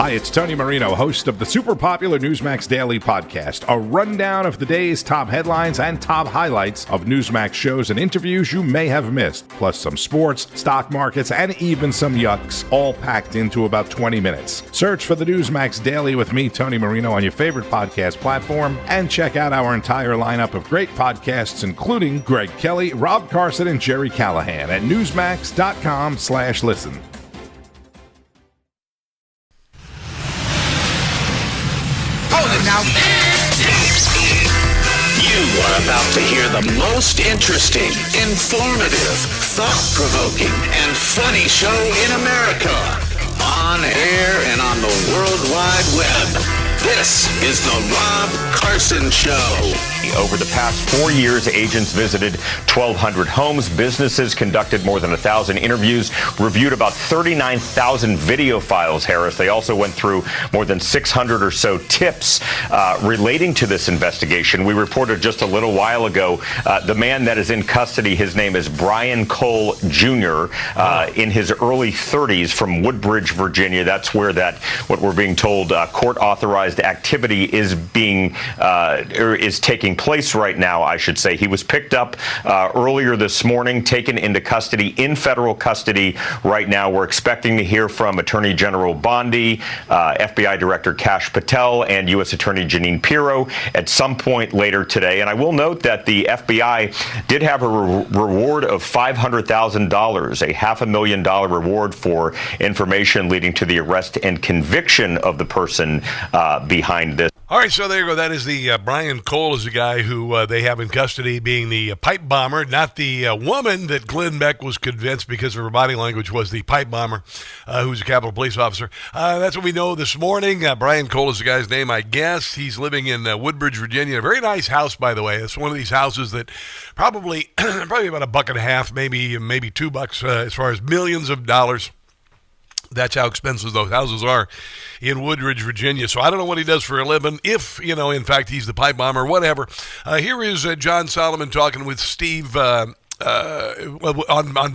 Hi, it's Tony Marino, host of the super popular NEWSMAX Daily Podcast, a rundown of the day's top headlines and top highlights of NEWSMAX shows and interviews you may have missed, plus some sports, stock markets, and even some yucks, all packed into about 20 minutes. Search for the NEWSMAX Daily with me, Tony Marino, on your favorite podcast platform, and check out our entire lineup of great podcasts, including Greg Kelly, Rob Carson, and Jerry Callahan at newsmax.com/listen. Now, you are about to hear the most interesting, informative, thought-provoking, and funny show in America. On air and on the World Wide Web. This is the Rob Carson Show. Over the past 4 years, agents visited 1,200 homes, businesses, conducted more than 1,000 interviews, reviewed about 39,000 video files, Harris. They also went through more than 600 or so tips relating to this investigation. We reported just a little while ago, the man that is in custody, his name is Brian Cole Jr., in his early 30s from Woodbridge, Virginia. That's where what we're being told, court-authorized activity is taking place right now, I should say. He was picked up earlier this morning, taken into custody, in federal custody right now. We're expecting to hear from Attorney General Bondi, FBI Director Kash Patel, and U.S. Attorney Jeanine Pirro at some point later today. And I will note that the FBI did have a reward of $500,000, a $500,000 reward for information leading to the arrest and conviction of the person behind this. All right, so there you go. That is the Brian Cole is the guy who they have in custody, being the pipe bomber, not the woman that Glenn Beck was convinced because of her body language was the pipe bomber, who's a Capitol Police officer. That's what we know this morning. Brian Cole is the guy's name, I guess. He's living in Woodbridge, Virginia. A very nice house, by the way. It's one of these houses that probably about $1.50, maybe $2 as far as millions of dollars. That's how expensive those houses are in Woodbridge, Virginia. So I don't know what he does for a living, if, in fact, he's the pipe bomber, whatever. Here is John Solomon talking with Steve on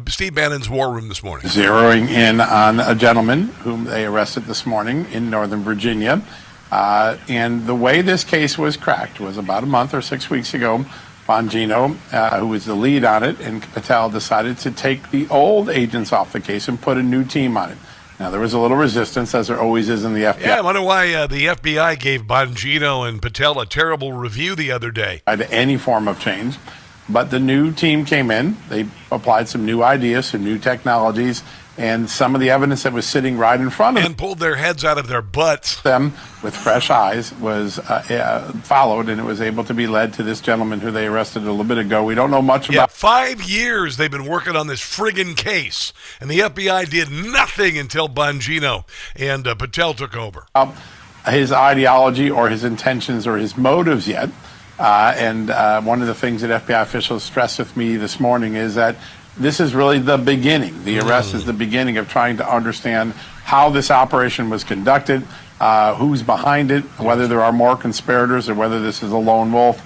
Steve Bannon's War Room this morning. Zeroing in on a gentleman whom they arrested this morning in Northern Virginia. And the way this case was cracked was about a month or 6 weeks ago. Bongino, who was the lead on it, and Patel decided to take the old agents off the case and put a new team on it. Now, there was a little resistance, as there always is in the FBI. Yeah, I wonder why the FBI gave Bongino and Patel a terrible review the other day. Any form of change. But the new team came in. They applied some new ideas, some new technologies, and some of the evidence that was sitting right in front of them. And pulled their heads out of their butts. Them with fresh eyes was followed, and it was able to be led to this gentleman who they arrested a little bit ago. We don't know much about. 5 years they've been working on this friggin' case, and the FBI did nothing until Bongino and Patel took over. His ideology or his intentions or his motives yet. And one of the things that FBI officials stressed with me this morning is that this is really the beginning. The arrest is the beginning of trying to understand how this operation was conducted, who's behind it, whether there are more conspirators or whether this is a lone wolf.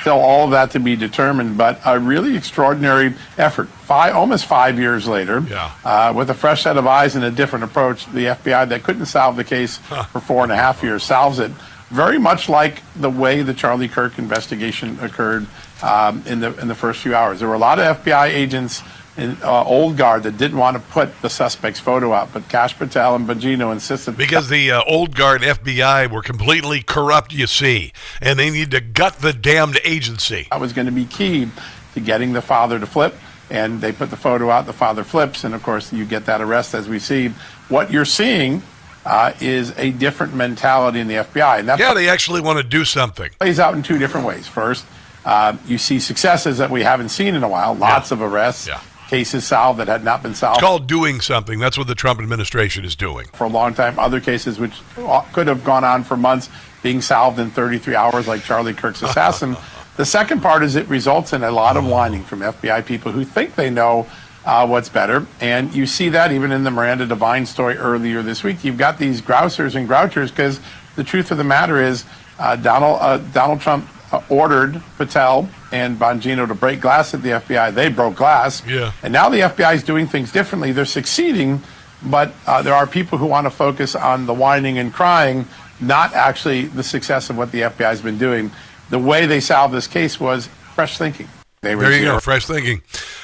Still all of that to be determined, but a really extraordinary effort. Almost 5 years later, with a fresh set of eyes and a different approach, the FBI that couldn't solve the case for 4.5 years solves it. Very much like the way the Charlie Kirk investigation occurred in the first few hours. There were a lot of FBI agents in old guard that didn't want to put the suspect's photo out, but Kash Patel and Bongino insisted. Because the old guard FBI were completely corrupt, you see, and they need to gut the damned agency. That was going to be key to getting the father to flip, and they put the photo out, the father flips, and of course you get that arrest as we see. What you're seeing is a different mentality in the FBI. And they actually want to do something. Plays out in two different ways. First, you see successes that we haven't seen in a while. Lots of arrests, cases solved that had not been solved. It's called doing something. That's what the Trump administration is doing. For a long time, other cases which could have gone on for months being solved in 33 hours, like Charlie Kirk's assassin. The second part is it results in a lot of whining from FBI people who think they know what's better. And you see that even in the Miranda Devine story earlier this week. You've got these grousers and grouchers because the truth of the matter is Donald Trump ordered Patel and Bongino to break glass at the FBI. They broke glass. Yeah. And now the FBI is doing things differently. They're succeeding But there are people who want to focus on the whining and crying, not actually the success of what the FBI has been doing. The way they solved this case was fresh thinking. There you go, fresh thinking.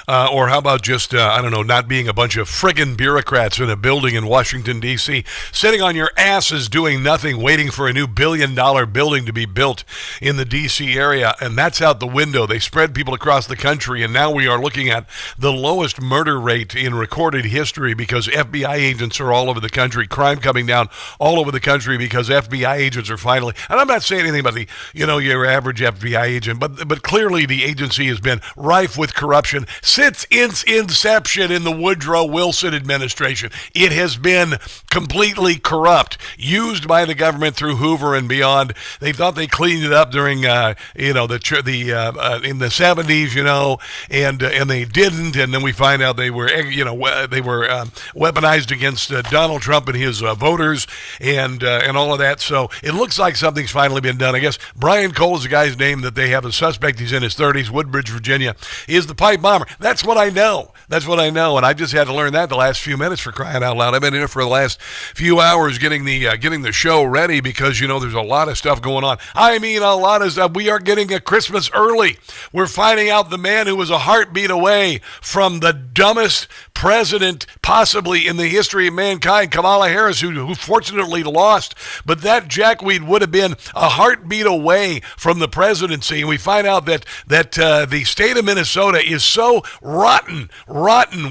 Or how about just, not being a bunch of friggin' bureaucrats in a building in Washington, D.C., sitting on your asses doing nothing, waiting for a new billion-dollar building to be built in the D.C. area, and that's out the window. They spread people across the country, and now we are looking at the lowest murder rate in recorded history because FBI agents are all over the country, crime coming down all over the country because FBI agents are finally, and I'm not saying anything about the, your average FBI agent, but clearly the agency has been rife with corruption since its inception in the Woodrow Wilson administration. It has been completely corrupt, used by the government through Hoover and beyond. They thought they cleaned it up during, in the 70s, and they didn't. And then we find out they were, weaponized against Donald Trump and his voters and all of that. So it looks like something's finally been done. I guess Brian Cole is the guy's name that they have a suspect. He's in his 30s, Woodbridge, Virginia. He is the pipe bomber. That's what I know. And I just had to learn that the last few minutes, for crying out loud. I've been here for the last few hours getting the show ready because, there's a lot of stuff going on. I mean, a lot of stuff. We are getting a Christmas early. We're finding out the man who was a heartbeat away from the dumbest president possibly in the history of mankind, Kamala Harris, who fortunately lost. But that jackweed would have been a heartbeat away from the presidency. And we find out that the state of Minnesota is so rotten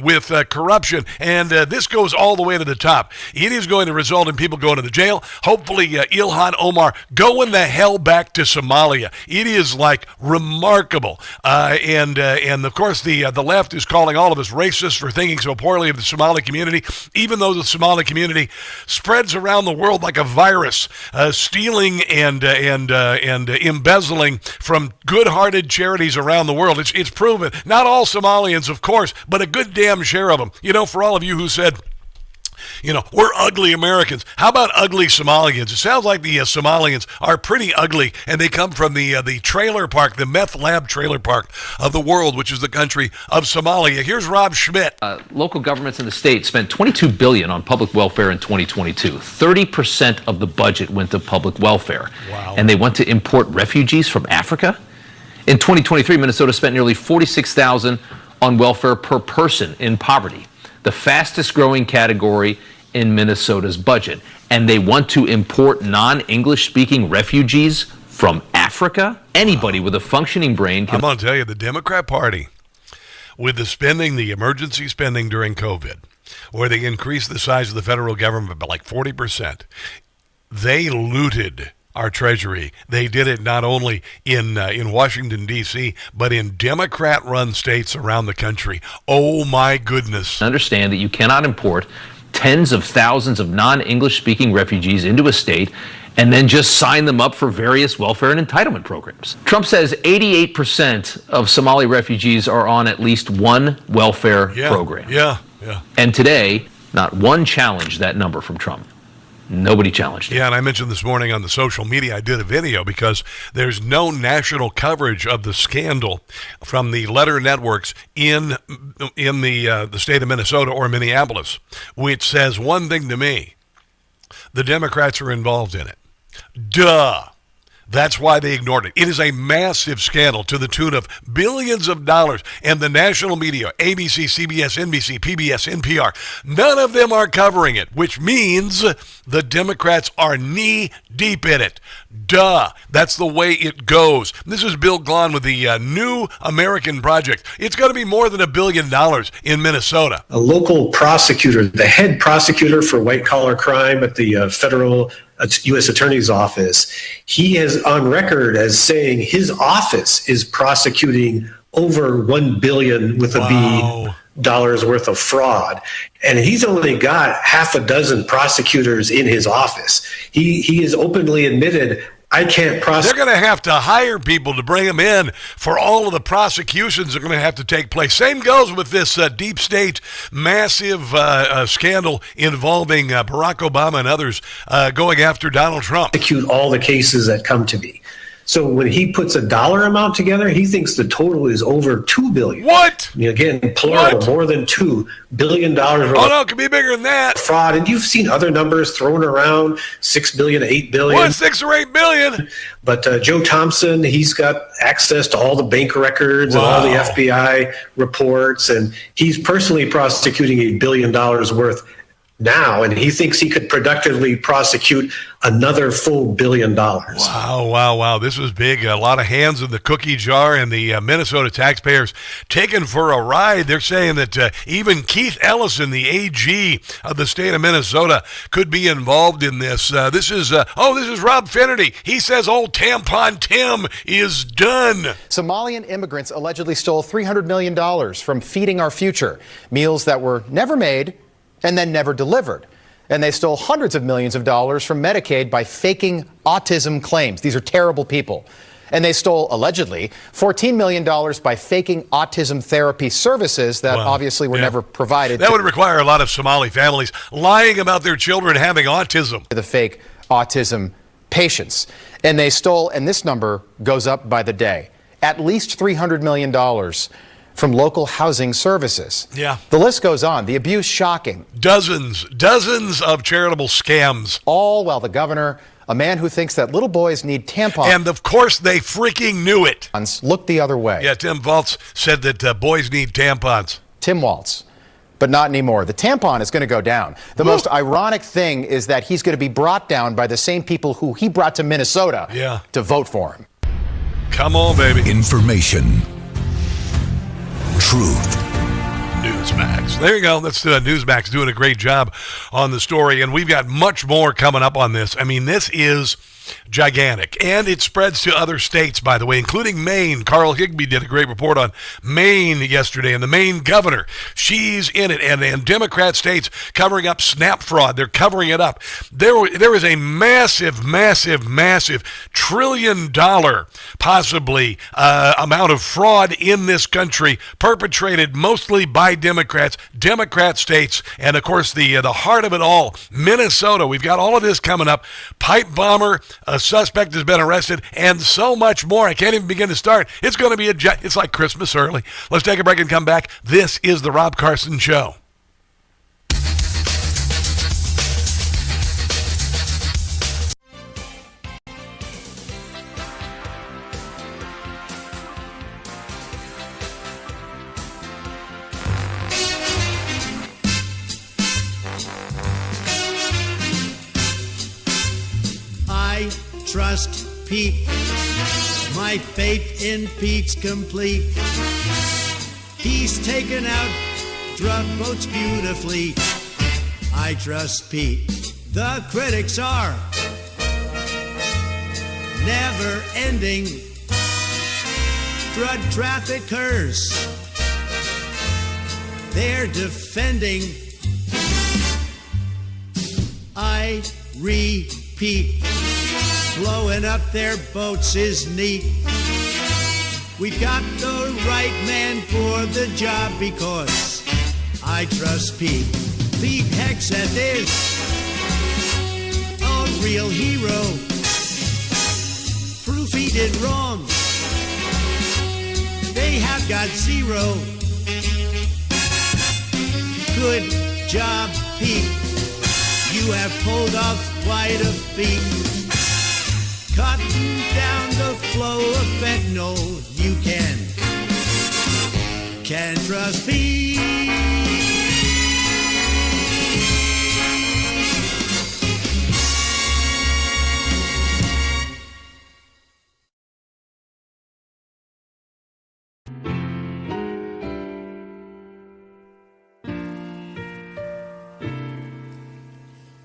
with corruption, and this goes all the way to the top. It is going to result in people going to the jail. Hopefully, Ilhan Omar going the hell back to Somalia. It is like remarkable, and of course the left is calling all of us racist for thinking so poorly of the Somali community, even though the Somali community spreads around the world like a virus, stealing and embezzling from good-hearted charities around the world. It's proven. Not all Somalians, of course, but a good damn share of them. For all of you who said, we're ugly Americans. How about ugly Somalians? It sounds like the Somalians are pretty ugly, and they come from the trailer park, the meth lab trailer park of the world, which is the country of Somalia. Here's Rob Schmitt. Local governments in the state spent $22 billion on public welfare in 2022. 30% of the budget went to public welfare. Wow. And they went to import refugees from Africa. In 2023, Minnesota spent nearly $46,000 on welfare per person in poverty, the fastest growing category in Minnesota's budget. And they want to import non-English speaking refugees from Africa? Anybody with a functioning brain can... I'm going to tell you, the Democrat Party, with the spending, the emergency spending during COVID, where they increased the size of the federal government by like 40%, they looted our treasury. They did it not only in Washington, D.C., but in Democrat-run states around the country. Oh, my goodness. Understand that you cannot import tens of thousands of non-English speaking refugees into a state and then just sign them up for various welfare and entitlement programs. Trump says 88% of Somali refugees are on at least one welfare program. Yeah. And today, not one challenged that number from Trump. Nobody challenged it. Yeah, and I mentioned this morning on the social media, I did a video because there's no national coverage of the scandal from the letter networks in the state of Minnesota or Minneapolis, which says one thing to me: the Democrats are involved in it. Duh. That's why they ignored it. It is a massive scandal to the tune of billions of dollars. And the national media, ABC, CBS, NBC, PBS, NPR, none of them are covering it, which means the Democrats are knee deep in it. Duh. That's the way it goes. This is Bill Glahn with the New American Project. It's going to be more than $1 billion in Minnesota. A local prosecutor, the head prosecutor for white-collar crime at the federal U.S. Attorney's Office, he is on record as saying his office is prosecuting over $1 billion with a B dollars worth of fraud. And he's only got half a dozen prosecutors in his office. He has openly admitted, I can't prosecute. They're going to have to hire people to bring them in for all of the prosecutions that are going to have to take place. Same goes with this deep state massive scandal involving Barack Obama and others going after Donald Trump. Prosecute all the cases that come to me. So when he puts a dollar amount together, he thinks the total is over $2 billion. What? Again, plural, more than $2 billion. Oh, no, it could be bigger than that. Fraud. And you've seen other numbers thrown around, $6 billion, $8 billion. What, 6 or 8 billion? But Joe Thompson, he's got access to all the bank records and all the FBI reports, and he's personally prosecuting $1 billion worth now, and he thinks he could productively prosecute another full $1 billion. Wow. This was big. A lot of hands in the cookie jar, and the Minnesota taxpayers taken for a ride. They're saying that even Keith Ellison, the AG of the state of Minnesota, could be involved in this. This is Rob Finnerty. He says old Tampon Tim is done. Somalian immigrants allegedly stole $300 million from Feeding Our Future, meals that were never made and then never delivered. And they stole hundreds of millions of dollars from Medicaid by faking autism claims. These are terrible people. And they stole, allegedly, $14 million by faking autism therapy services that obviously were never provided. That would require a lot of Somali families lying about their children having autism. The fake autism patients. And they stole, and this number goes up by the day, at least $300 million from local housing services. Yeah. The list goes on. The abuse shocking. Dozens of charitable scams. All while the governor, a man who thinks that little boys need tampons. And of course they freaking knew it. Look the other way. Yeah, Tim Walz said that boys need tampons. Tim Walz. But not anymore. The tampon is going to go down. The most ironic thing is that he's going to be brought down by the same people who he brought to Minnesota to vote for him. Come on, baby. Information. Truth. NEWSMAX. There you go. That's NEWSMAX doing a great job on the story, and we've got much more coming up on this. I mean, this is gigantic, and it spreads to other states, by the way, including Maine. Carl Higbee did a great report on Maine yesterday, and the Maine governor, she's in it, and Democrat states covering up SNAP fraud. They're covering it up. There is a massive $1 trillion possibly amount of fraud in this country, perpetrated mostly by Democrat states, and of course the heart of it all, Minnesota. We've got all of this coming up. Pipe bomber, a suspect has been arrested, and so much more. I can't even begin to start. It's going to be it's like Christmas early. Let's take a break and come back. This is the Rob Carson Show. I trust Pete. My faith in Pete's complete. He's taken out drug boats beautifully. I trust Pete. The critics are never ending. Drug traffickers, they're defending. I repeat, blowing up their boats is neat. We got the right man for the job because I trust Pete. Pete Hegseth is a real hero. Proof he did wrong. They have got zero. Good job, Pete. You have pulled off quite a feat. Cutting down the flow of fentanyl, you can trust me.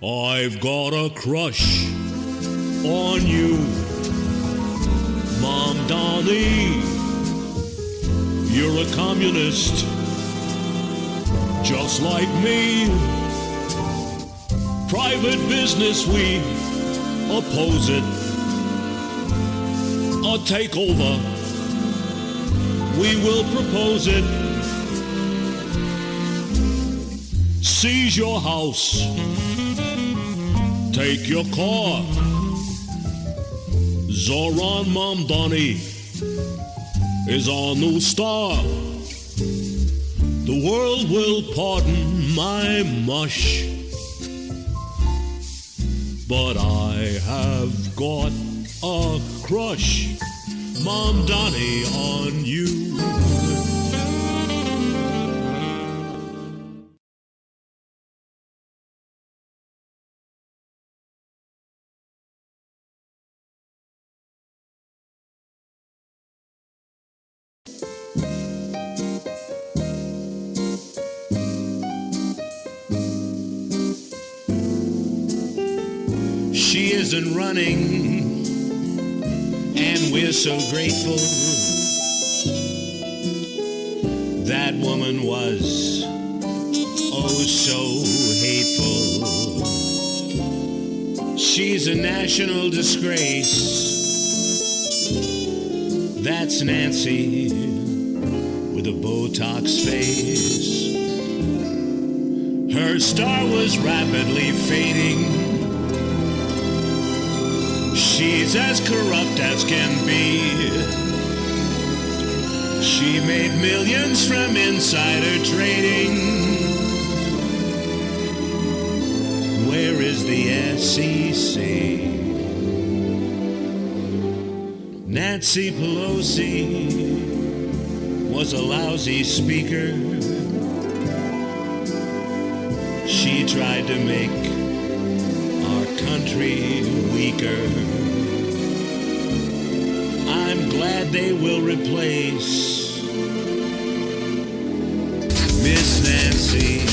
I've got a crush on you, Mom Dolly. You're a communist, just like me. Private business, we oppose it. A takeover, we will propose it. Seize your house, take your car, Zoran Mamdani is our new star. The world will pardon my mush, but I have got a crush, Mamdani, on you. She isn't running, and we're so grateful. That woman was oh so hateful. She's a national disgrace. That's Nancy with a Botox face. Her star was rapidly fading. She's as corrupt as can be. She made millions from insider trading. Where is the SEC? Nancy Pelosi was a lousy speaker. She tried to make our country weaker. I'm glad they will replace Miss Nancy.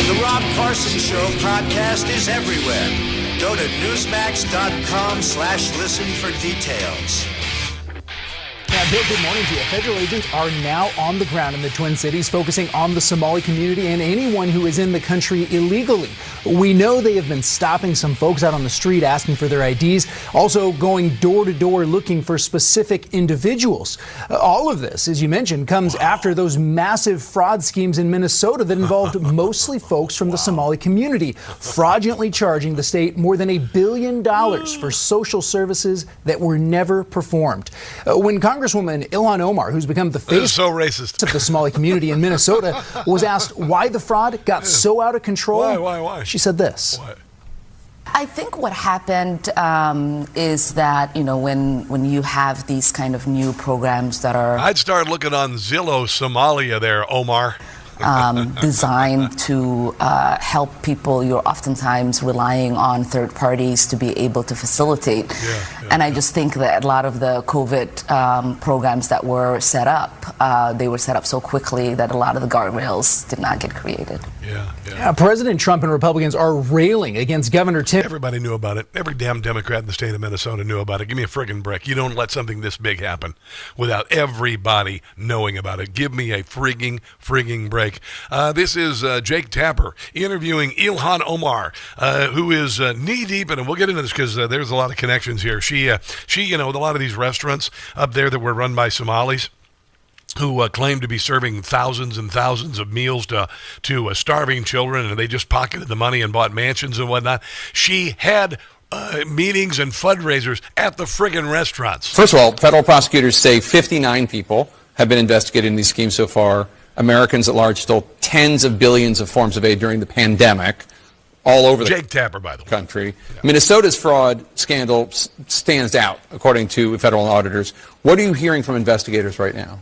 The Rob Carson Show podcast is everywhere. Go to newsmax.com/listen for details. Now, Bill, good morning to you. Federal agents are now on the ground in the Twin Cities, focusing on the Somali community and anyone who is in the country illegally. We know they have been stopping some folks out on the street asking for their IDs, also going door to door looking for specific individuals. All of this, as you mentioned, comes after those massive fraud schemes in Minnesota that involved mostly folks from the Somali community, fraudulently charging the state more than $1 billion for social services that were never performed. When Congresswoman Ilhan Omar, who's become the face so racist of the Somali community in Minnesota, was asked why the fraud got so out of control. Why? She said this. What? I think what happened is that, you know, when you have these kind of new programs that are... I'd start looking on Zillow Somalia there, Omar. Designed to help people, you're oftentimes relying on third parties to be able to facilitate. And I just think that a lot of the COVID programs that were set up, they were set up so quickly that a lot of the guardrails did not get created. President Trump and Republicans are railing against Governor Tim. Everybody knew about it. Every damn Democrat in the state of Minnesota knew about it. Give me a friggin' break. You don't let something this big happen without everybody knowing about it. Give me a frigging break. This is Jake Tapper interviewing Ilhan Omar, who is knee deep, and we'll get into this because there's a lot of connections here. She, you know, with a lot of these restaurants up there that were run by Somalis, who claimed to be serving thousands and thousands of meals to starving children, and they just pocketed the money and bought mansions and whatnot. She had meetings and fundraisers at the friggin' restaurants. First of all, federal prosecutors say 59 people have been investigated in these schemes so far. Americans at large stole tens of billions of forms of aid during the pandemic all over the Jake Tapper, by the way. Country. Yeah. Minnesota's fraud scandal stands out, according to federal auditors. What are you hearing from investigators right now?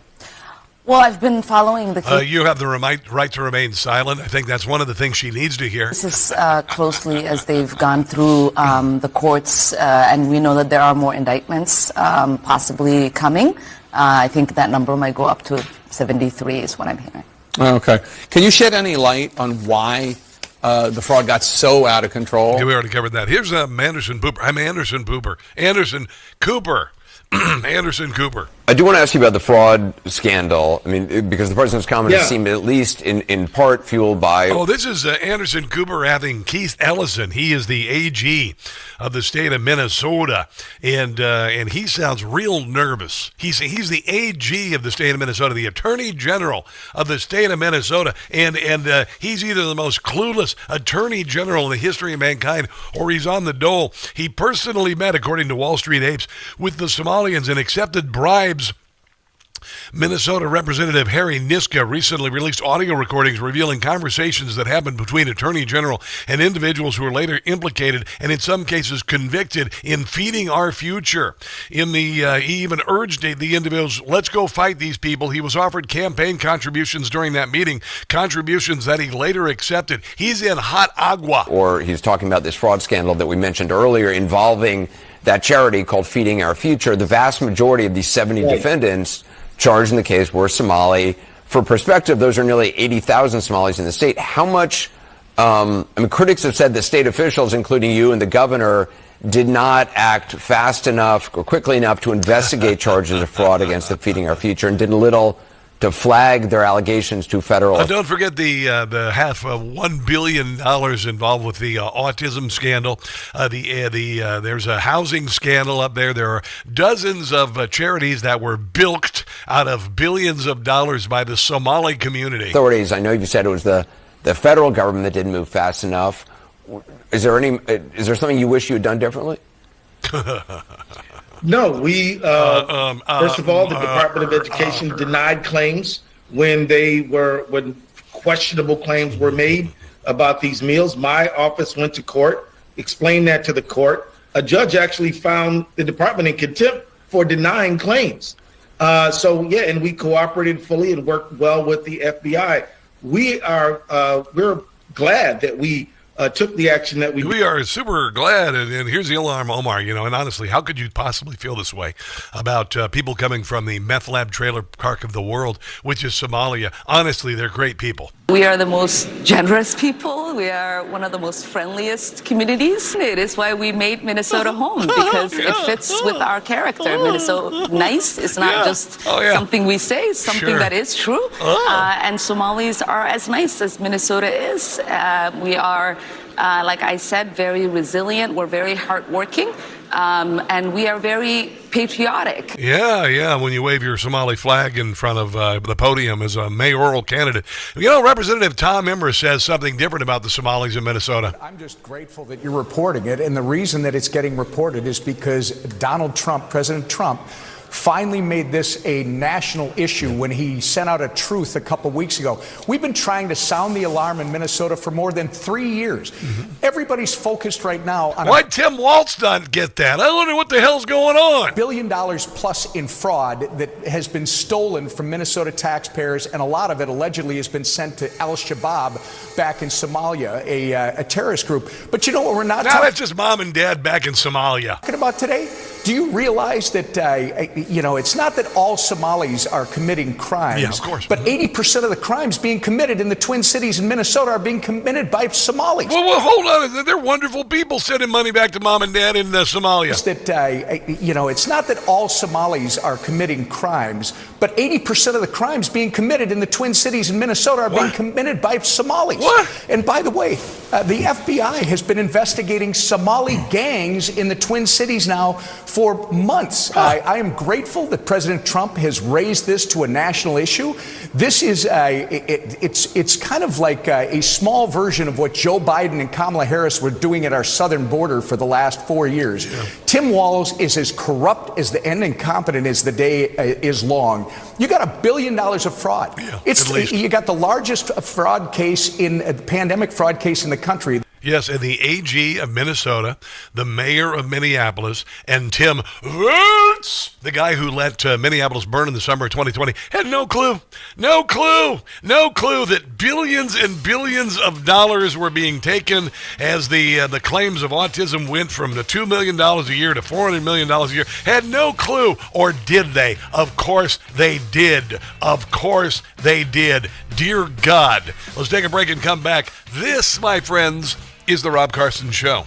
Well, I've been following the case. You have the right to remain silent. I think that's one of the things she needs to hear. This is closely as they've gone through the courts, and we know that there are more indictments possibly coming. I think that number might go up to 73 is what I'm hearing. Okay. Can you shed any light on why the fraud got so out of control? Yeah, we already covered that. Here's Anderson Cooper. I'm Anderson Cooper. Anderson Cooper. Anderson Cooper. I do want to ask you about the fraud scandal. I mean, because the president's comments seem at least in part fueled by... Oh, this is Anderson Cooper having Keith Ellison. He is the AG of the state of Minnesota, and he sounds real nervous. He's the AG of the state of Minnesota, the Attorney General of the state of Minnesota, and he's either the most clueless Attorney General in the history of mankind, or he's on the dole. He personally met, according to Wall Street Apes, with the Somalians and accepted bribes. Minnesota Representative Harry Niska recently released audio recordings revealing conversations that happened between Attorney General and individuals who were later implicated and in some cases convicted in feeding our future. He even urged the individuals, let's go fight these people. He was offered campaign contributions during that meeting, contributions that he later accepted. He's in hot agua. Or he's talking about this fraud scandal that we mentioned earlier involving that charity called Feeding Our Future. The vast majority of these 70 defendants charged in the case were Somali. For perspective, those are nearly 80,000 Somalis in the state. How much, critics have said that state officials, including you and the governor, did not act fast enough or quickly enough to investigate charges of fraud against the Feeding Our Future and did little to flag their allegations to federal. Don't forget the half of $1 billion involved with the autism scandal. There's a housing scandal up there. There are dozens of charities that were bilked out of billions of dollars by the Somali community. Authorities, I know you said it was the federal government that didn't move fast enough. Is there something you wish you had done differently? No, we, first of all, the Department of Education denied claims when questionable claims were made about these meals. My office went to court, explained that to the court. A judge actually found the department in contempt for denying claims. And we cooperated fully and worked well with the FBI. We're glad that we took the action that we are super glad, and here's the Ilhan Omar, and honestly, how could you possibly feel this way about people coming from the meth lab trailer park of the world, which is Somalia? Honestly, they're great people. We are the most generous people. We are one of the most friendliest communities. It is why we made Minnesota home, because it fits with our character. Minnesota nice is not just something we say, it's something that is true. And Somalis are as nice as Minnesota is. We are, like I said, very resilient. We're very hardworking. And we are very patriotic. Yeah, when you wave your Somali flag in front of the podium as a mayoral candidate. Representative Tom Emmer says something different about the Somalis in Minnesota. I'm just grateful that you're reporting it, and the reason that it's getting reported is because President Trump, finally made this a national issue when he sent out a truth a couple weeks ago. We've been trying to sound the alarm in Minnesota for more than 3 years. Everybody's focused right now on... Why'd Tim Walz not get that? I wonder what the hell's going on. $1 billion plus in fraud that has been stolen from Minnesota taxpayers, and a lot of it allegedly has been sent to Al-Shabaab back in Somalia, a terrorist group. But you know what we're not talking... that's just mom and dad back in Somalia. Talking about today? Do you realize that, it's not that all Somalis are committing crimes. Yeah, of course. But 80% of the crimes being committed in the Twin Cities in Minnesota are being committed by Somalis. Well, hold on. They're wonderful people sending money back to mom and dad in Somalia. It's not that all Somalis are committing crimes, but 80% of the crimes being committed in the Twin Cities in Minnesota are being committed by Somalis. What? And by the way, the FBI has been investigating Somali gangs in the Twin Cities now for months. I am grateful that President Trump has raised this to a national issue. This is it's kind of like a small version of what Joe Biden and Kamala Harris were doing at our southern border for the last 4 years. Yeah. Tim Walz is as corrupt as and incompetent as the day is long. You got $1 billion of fraud. Yeah, you got the largest fraud case pandemic fraud case in the country. Yes, and the AG of Minnesota, the mayor of Minneapolis, and Tim Walz, the guy who let Minneapolis burn in the summer of 2020, had no clue that billions and billions of dollars were being taken as the claims of autism went from the $2 million a year to $400 million a year. Had no clue, or did they? Of course they did. Of course they did. Dear God. Let's take a break and come back. This, my friends, is the Rob Carson Show.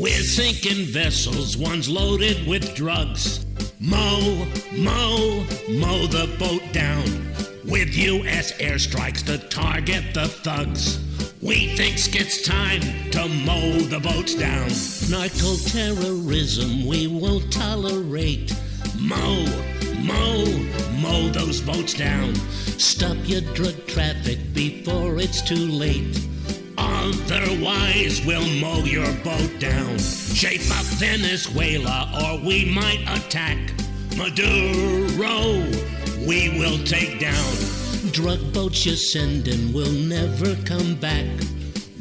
We're sinking vessels, one's loaded with drugs. Mow the boat down with U.S. airstrikes to target the thugs. We think it's time to mow the boats down. Narco-terrorism we won't tolerate. Mow those boats down. Stop your drug traffic before it's too late. Otherwise, we'll mow your boat down. Shape up Venezuela or we might attack. Maduro, we will take down. Drug boats you're sending will never come back.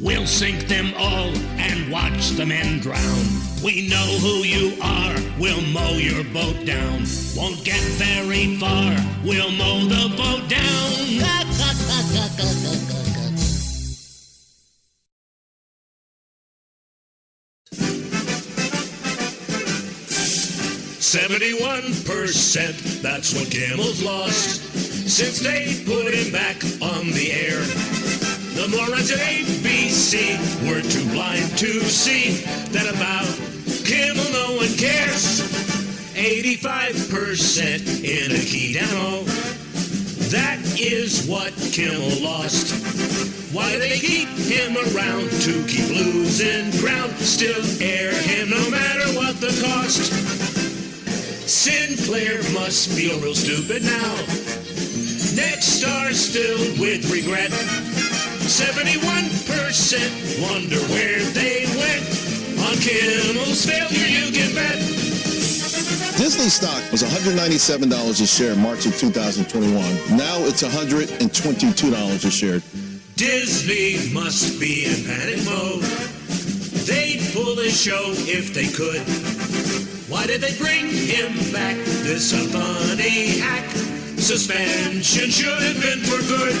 We'll sink them all and watch the men drown. We know who you are, we'll mow your boat down. Won't get very far, we'll mow the boat down. 71%, that's what Kimmel's lost since they put him back on the air. The morons at ABC were too blind to see that about Kimmel no one cares. 85% in a key demo. That is what Kimmel lost. Why do they keep him around? To keep losing ground. Still air him no matter what the cost. Sinclair must feel real stupid now. Next star still with regret. 71% wonder where they went. On Kimmel's failure you can bet. Disney stock was $197 a share in March of 2021. Now it's $122 a share. Disney must be in panic mode. They'd pull this show if they could. Why did they bring him back? This a funny hack. Suspension should have been for good.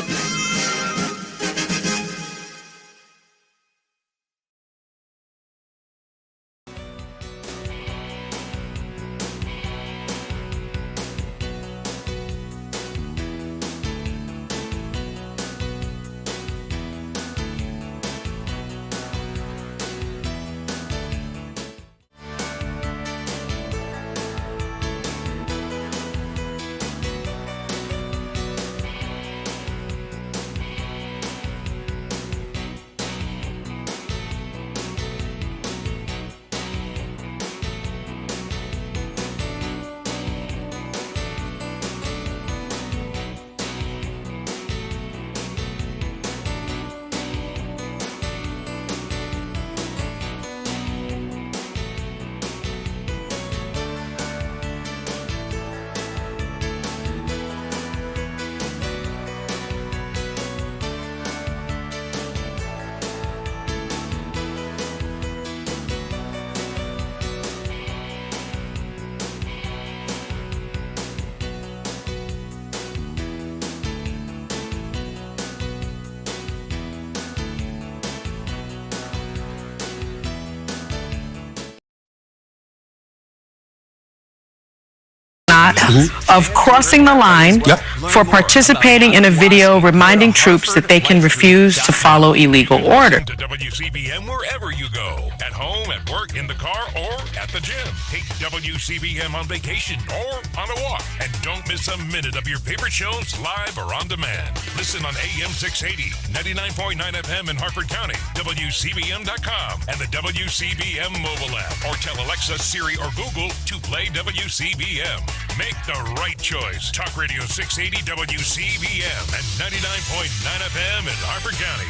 Of crossing the line for participating in a video reminding troops that they can refuse to follow illegal order. To WCBM wherever you go, at home, at work, in the car, or at the gym. Take WCBM on vacation or on a walk. And don't miss a minute of your favorite shows live or on demand. Listen on AM 680, 99.9 FM in Harford County, WCBM.com, and the WCBM mobile app. Or tell Alexa, Siri, or Google to play WCBM. Make the right choice. Talk Radio 680 WCBM and 99.9 FM in Harford County.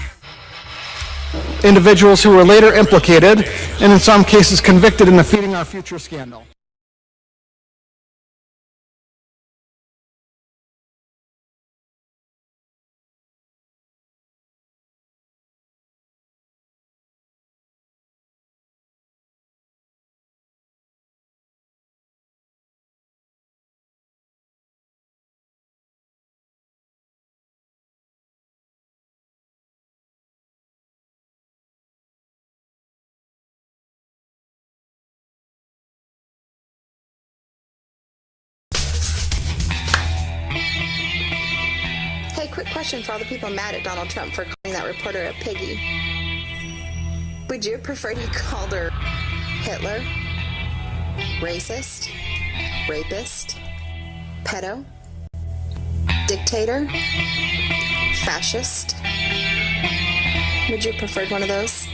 Individuals who were later implicated and in some cases convicted in the Feeding Our Future scandal. Quick question for all the people mad at Donald Trump for calling that reporter a piggy. Would you prefer to be called her Hitler, racist, rapist, pedo, dictator, fascist. Would you prefer one of those?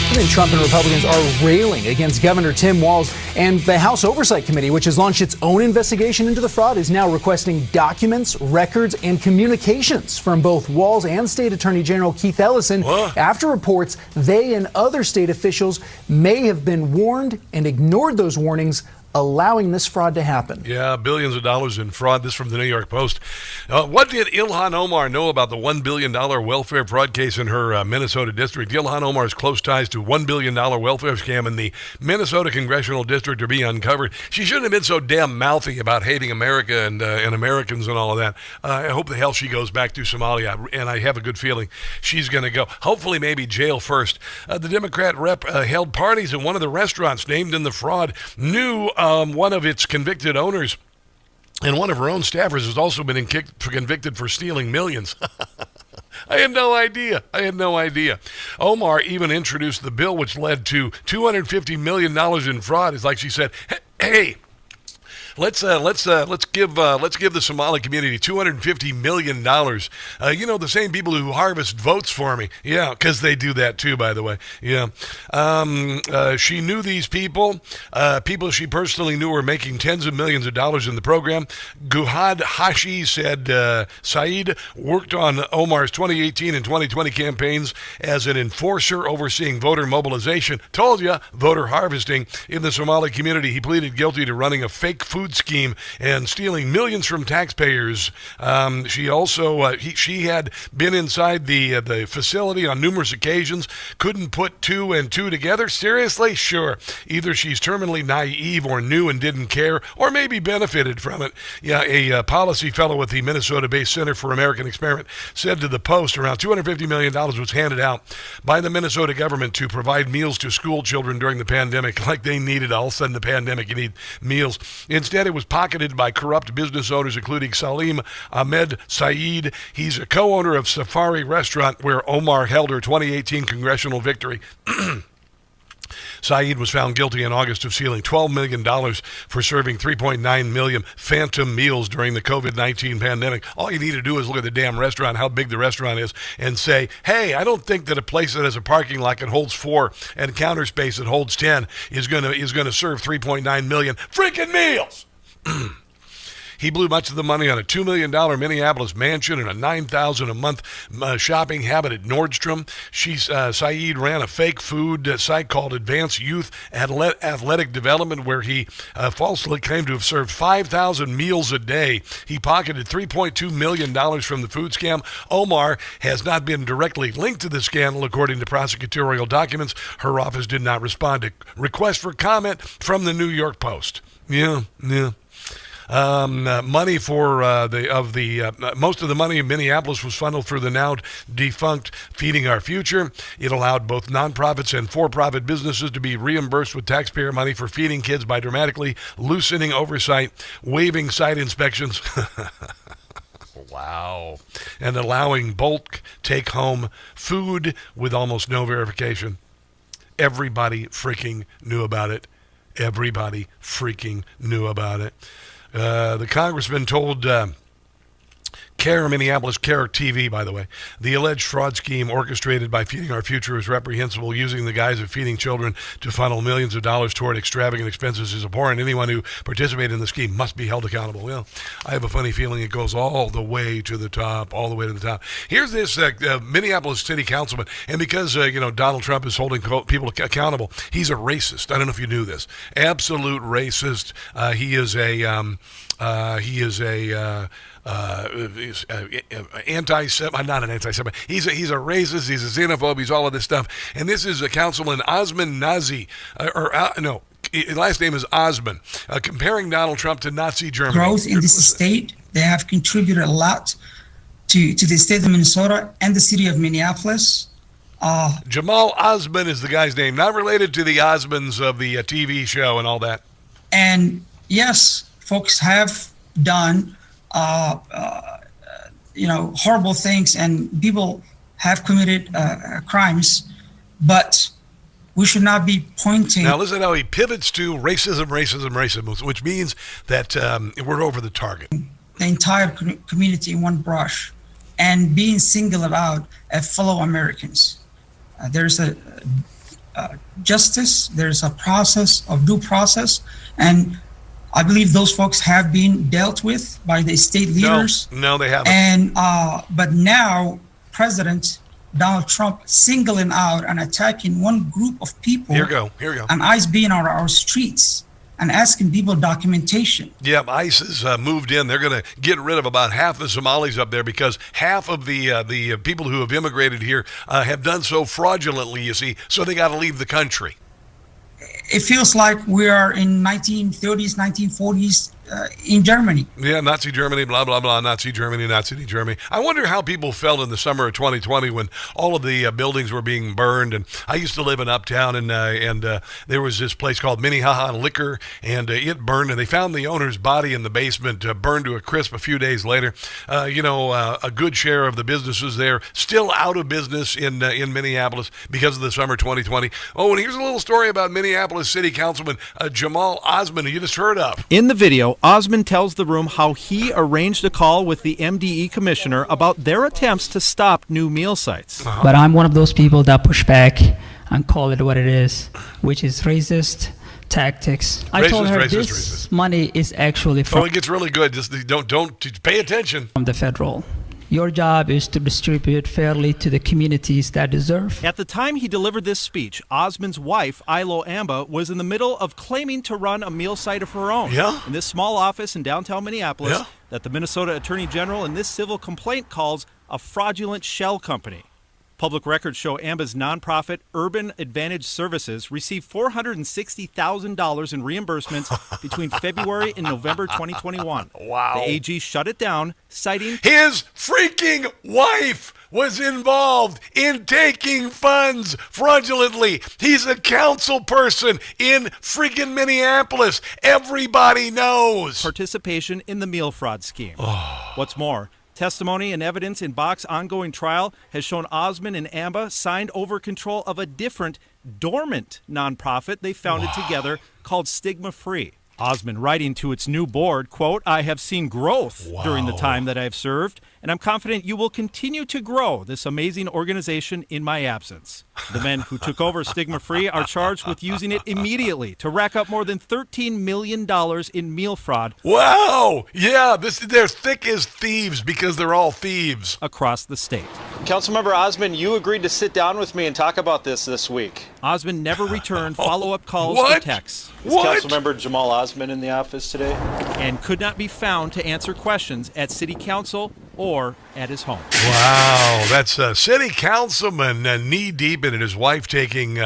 President Trump and Republicans are railing against Governor Tim Walz, and the House Oversight Committee, which has launched its own investigation into the fraud, is now requesting documents, records, and communications from both Walz and State Attorney General Keith Ellison after reports they and other state officials may have been warned and ignored those warnings, allowing this fraud to happen. Yeah, billions of dollars in fraud. This from the New York Post. What did Ilhan Omar know about the $1 billion welfare fraud case in her Minnesota district? Ilhan Omar's close ties to $1 billion welfare scam in the Minnesota congressional district are being uncovered. She shouldn't have been so damn mouthy about hating America and Americans and all of that. I hope the hell she goes back to Somalia, and I have a good feeling she's going to go. Hopefully maybe jail first. The Democrat rep held parties at one of the restaurants named in the fraud, knew one of its convicted owners and one of her own staffers has also been convicted for stealing millions. I had no idea. Omar even introduced the bill which led to $250 million in fraud. It's like she said, hey, let's give the Somali community $250 million. The same people who harvest votes for me. Yeah, because they do that too, by the way. Yeah. She knew these people. People she personally knew were making tens of millions of dollars in the program. Guhad Hashi said Saeed worked on Omar's 2018 and 2020 campaigns as an enforcer overseeing voter mobilization. Told you, voter harvesting in the Somali community. He pleaded guilty to running a fake food scheme and stealing millions from taxpayers. She also she had been inside the facility on numerous occasions. Couldn't put two and two together. Seriously? Sure. Either she's terminally naive or knew and didn't care, or maybe benefited from it. Yeah, a policy fellow with the Minnesota-based Center for American Experiment said to the Post around $250 million was handed out by the Minnesota government to provide meals to school children during the pandemic. Like they needed all of a sudden the pandemic, you need meals. Instead, it was pocketed by corrupt business owners, including Salim Ahmed Saeed. He's a co-owner of Safari Restaurant, where Omar held her 2018 congressional victory. Saeed was found guilty in August of stealing $12 million for serving 3.9 million phantom meals during the COVID-19 pandemic. All you need to do is look at the damn restaurant, how big the restaurant is, and say, hey, I don't think that a place that has a parking lot that holds 4 and counter space that holds 10 is going to serve 3.9 million freaking meals. He blew much of the money on a $2 million Minneapolis mansion and a $9,000 a month shopping habit at Nordstrom. Saeed ran a fake food site called Advanced Youth Athletic Development, where he falsely claimed to have served 5,000 meals a day. He pocketed $3.2 million from the food scam. Omar has not been directly linked to the scandal, according to prosecutorial documents. Her office did not respond to requests for comment from the New York Post. Yeah. Money for most of the money in Minneapolis was funneled through the now defunct Feeding Our Future. It allowed both nonprofits and for-profit businesses to be reimbursed with taxpayer money for feeding kids by dramatically loosening oversight, waiving site inspections. Wow. And allowing bulk take-home food with almost no verification. Everybody freaking knew about it. Everybody freaking knew about it. The congressman told Minneapolis Care TV, by the way, the alleged fraud scheme orchestrated by Feeding Our Future is reprehensible. Using the guise of feeding children to funnel millions of dollars toward extravagant expenses is abhorrent. Anyone who participated in the scheme must be held accountable. Well, I have a funny feeling it goes all the way to the top, Here's this Minneapolis city councilman, and because, Donald Trump is holding people accountable, he's a racist. I don't know if you knew this. Absolute racist. He is a anti-Semite, not an anti-Semite. He's a racist. He's a xenophobe. He's all of this stuff. And this is a councilman, Osman Nazi, his last name is Osman, comparing Donald Trump to Nazi Germany. Growth in this state, they have contributed a lot to the state of Minnesota and the city of Minneapolis. Jamal Osman is the guy's name, not related to the Osmonds of the TV show and all that. And yes, folks have done horrible things, and people have committed crimes, but we should not be pointing. Now listen how he pivots to racism, which means that we're over the target. The entire community in one brush and being singled out as fellow Americans. There's a justice, there's a process of due process, and I believe those folks have been dealt with by the state leaders. No, they haven't. And but now President Donald Trump singling out and attacking one group of people. Here you go. And ICE being on our streets and asking people documentation. Yeah, ICE has moved in. They're going to get rid of about half the Somalis up there because half of the people who have immigrated here have done so fraudulently, you see, so they got to leave the country. It feels like we are in 1930s, 1940s in Germany. Yeah, Nazi Germany, blah, blah, blah, Nazi Germany. I wonder how people felt in the summer of 2020 when all of the buildings were being burned. And I used to live in Uptown, and there was this place called Minnehaha Liquor, and it burned, and they found the owner's body in the basement, burned to a crisp a few days later. A good share of the businesses there still out of business in Minneapolis because of the summer 2020. Oh, and here's a little story about Minneapolis City Councilman Jamal Osman, who you just heard of. In the video, Osman tells the room how he arranged a call with the MDE commissioner about their attempts to stop new meal sites. But I'm one of those people that push back and call it what it is, which is racist tactics. I told her this money is actually from... Oh, it gets really good. Just don't pay attention. From the federal. Your job is to distribute fairly to the communities that deserve. At the time he delivered this speech, Osman's wife, Ilhan Omar, was in the middle of claiming to run a meal site of her own. Yeah. In this small office in downtown Minneapolis that the Minnesota Attorney General in this civil complaint calls a fraudulent shell company. Public records show AMBA's nonprofit Urban Advantage Services received $460,000 in reimbursements between February and November 2021. Wow. The AG shut it down, citing his freaking wife was involved in taking funds fraudulently. He's a council person in freaking Minneapolis. Everybody knows. Participation in the meal fraud scheme. What's more, testimony and evidence in Bach's ongoing trial has shown Osman and Amba signed over control of a different, dormant nonprofit they founded together called Stigma Free. Osman writing to its new board, quote, "I have seen growth during the time that I have served, and I'm confident you will continue to grow this amazing organization in my absence." The men who took over Stigma Free are charged with using it immediately to rack up more than $13 million in meal fraud. Wow! Yeah, they're thick as thieves because they're all thieves. Across the state. Councilmember Osman, you agreed to sit down with me and talk about this week. Osman never returned follow-up calls or texts. Is Councilmember Jamal Osman in the office today? And could not be found to answer questions at City Council or at his home. Wow, that's a city councilman knee-deep in it, his wife taking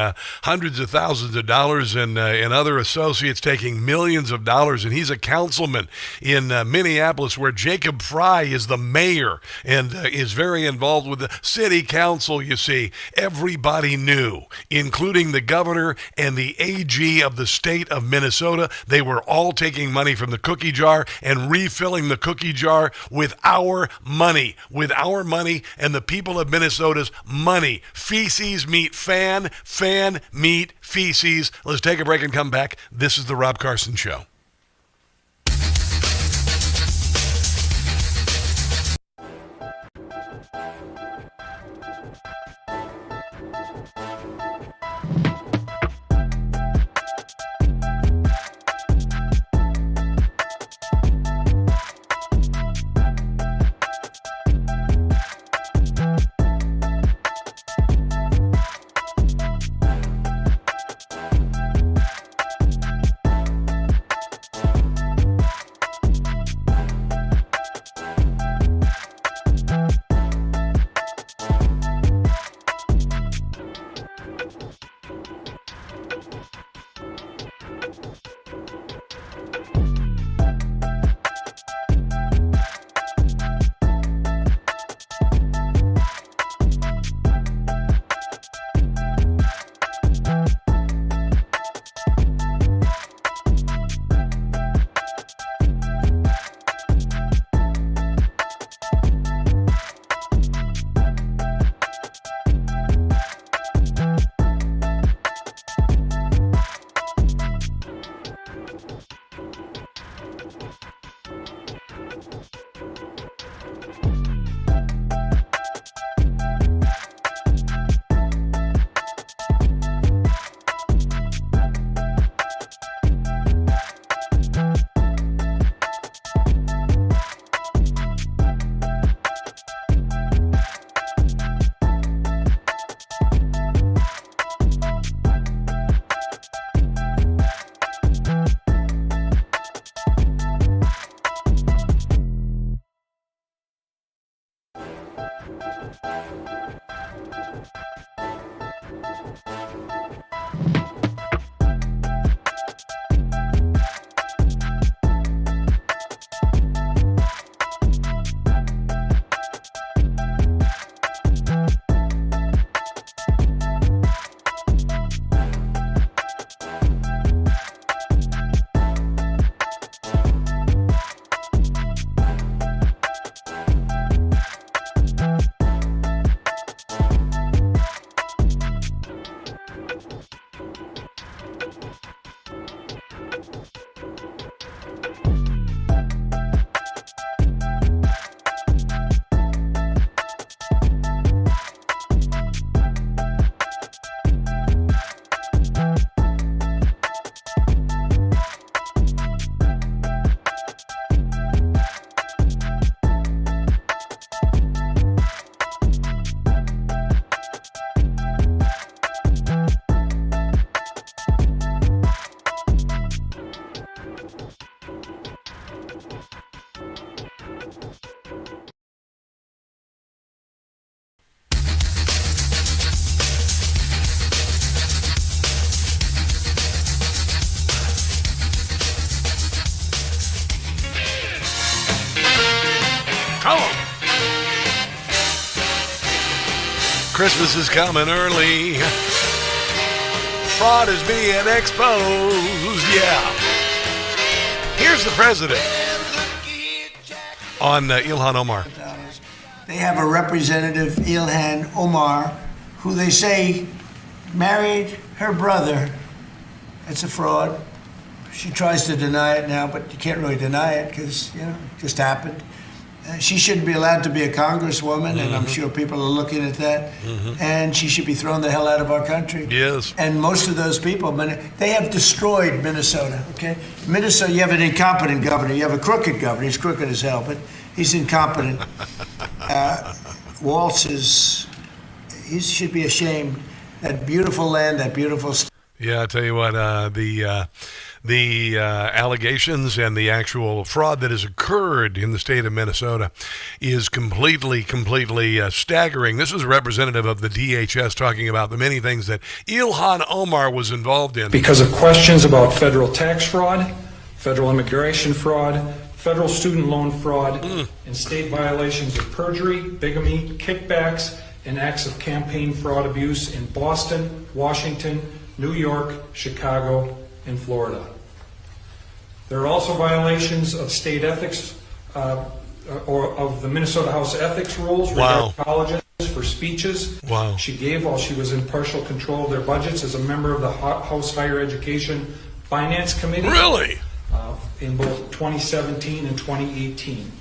hundreds of thousands of dollars and other associates taking millions of dollars, and he's a councilman in Minneapolis where Jacob Fry is the mayor and is very involved with the city council, you see. Everybody knew, including the governor and the AG of the state of Minnesota. They were all taking money from the cookie jar and refilling the cookie jar with our money and the people of Minnesota's money. Feces meet fan meet feces. Let's take a break and come back. This is the Rob Carson Show. Christmas is coming early. Fraud is being exposed. Yeah. Here's the president on Ilhan Omar. They have a representative, Ilhan Omar, who they say married her brother. It's a fraud. She tries to deny it now, but you can't really deny it because, it just happened. She shouldn't be allowed to be a congresswoman, and I'm sure people are looking at that. And she should be thrown the hell out of our country. Yes. And most of those people, they have destroyed Minnesota, okay? Minnesota, you have an incompetent governor. You have a crooked governor. He's crooked as hell, but he's incompetent. Walz he should be ashamed. That beautiful land, that beautiful state. Yeah, I tell you what, the allegations and the actual fraud that has occurred in the state of Minnesota is completely staggering. This is a representative of the DHS talking about the many things that Ilhan Omar was involved in. Because of questions about federal tax fraud, federal immigration fraud, federal student loan fraud, and state violations of perjury, bigamy, kickbacks, and acts of campaign fraud abuse in Boston, Washington, New York, Chicago, and Florida. There are also violations of state ethics or of the Minnesota House ethics rules regarding colleges for speeches she gave while she was in partial control of their budgets as a member of the House Higher Education Finance Committee. Really? In both 2017 and 2018.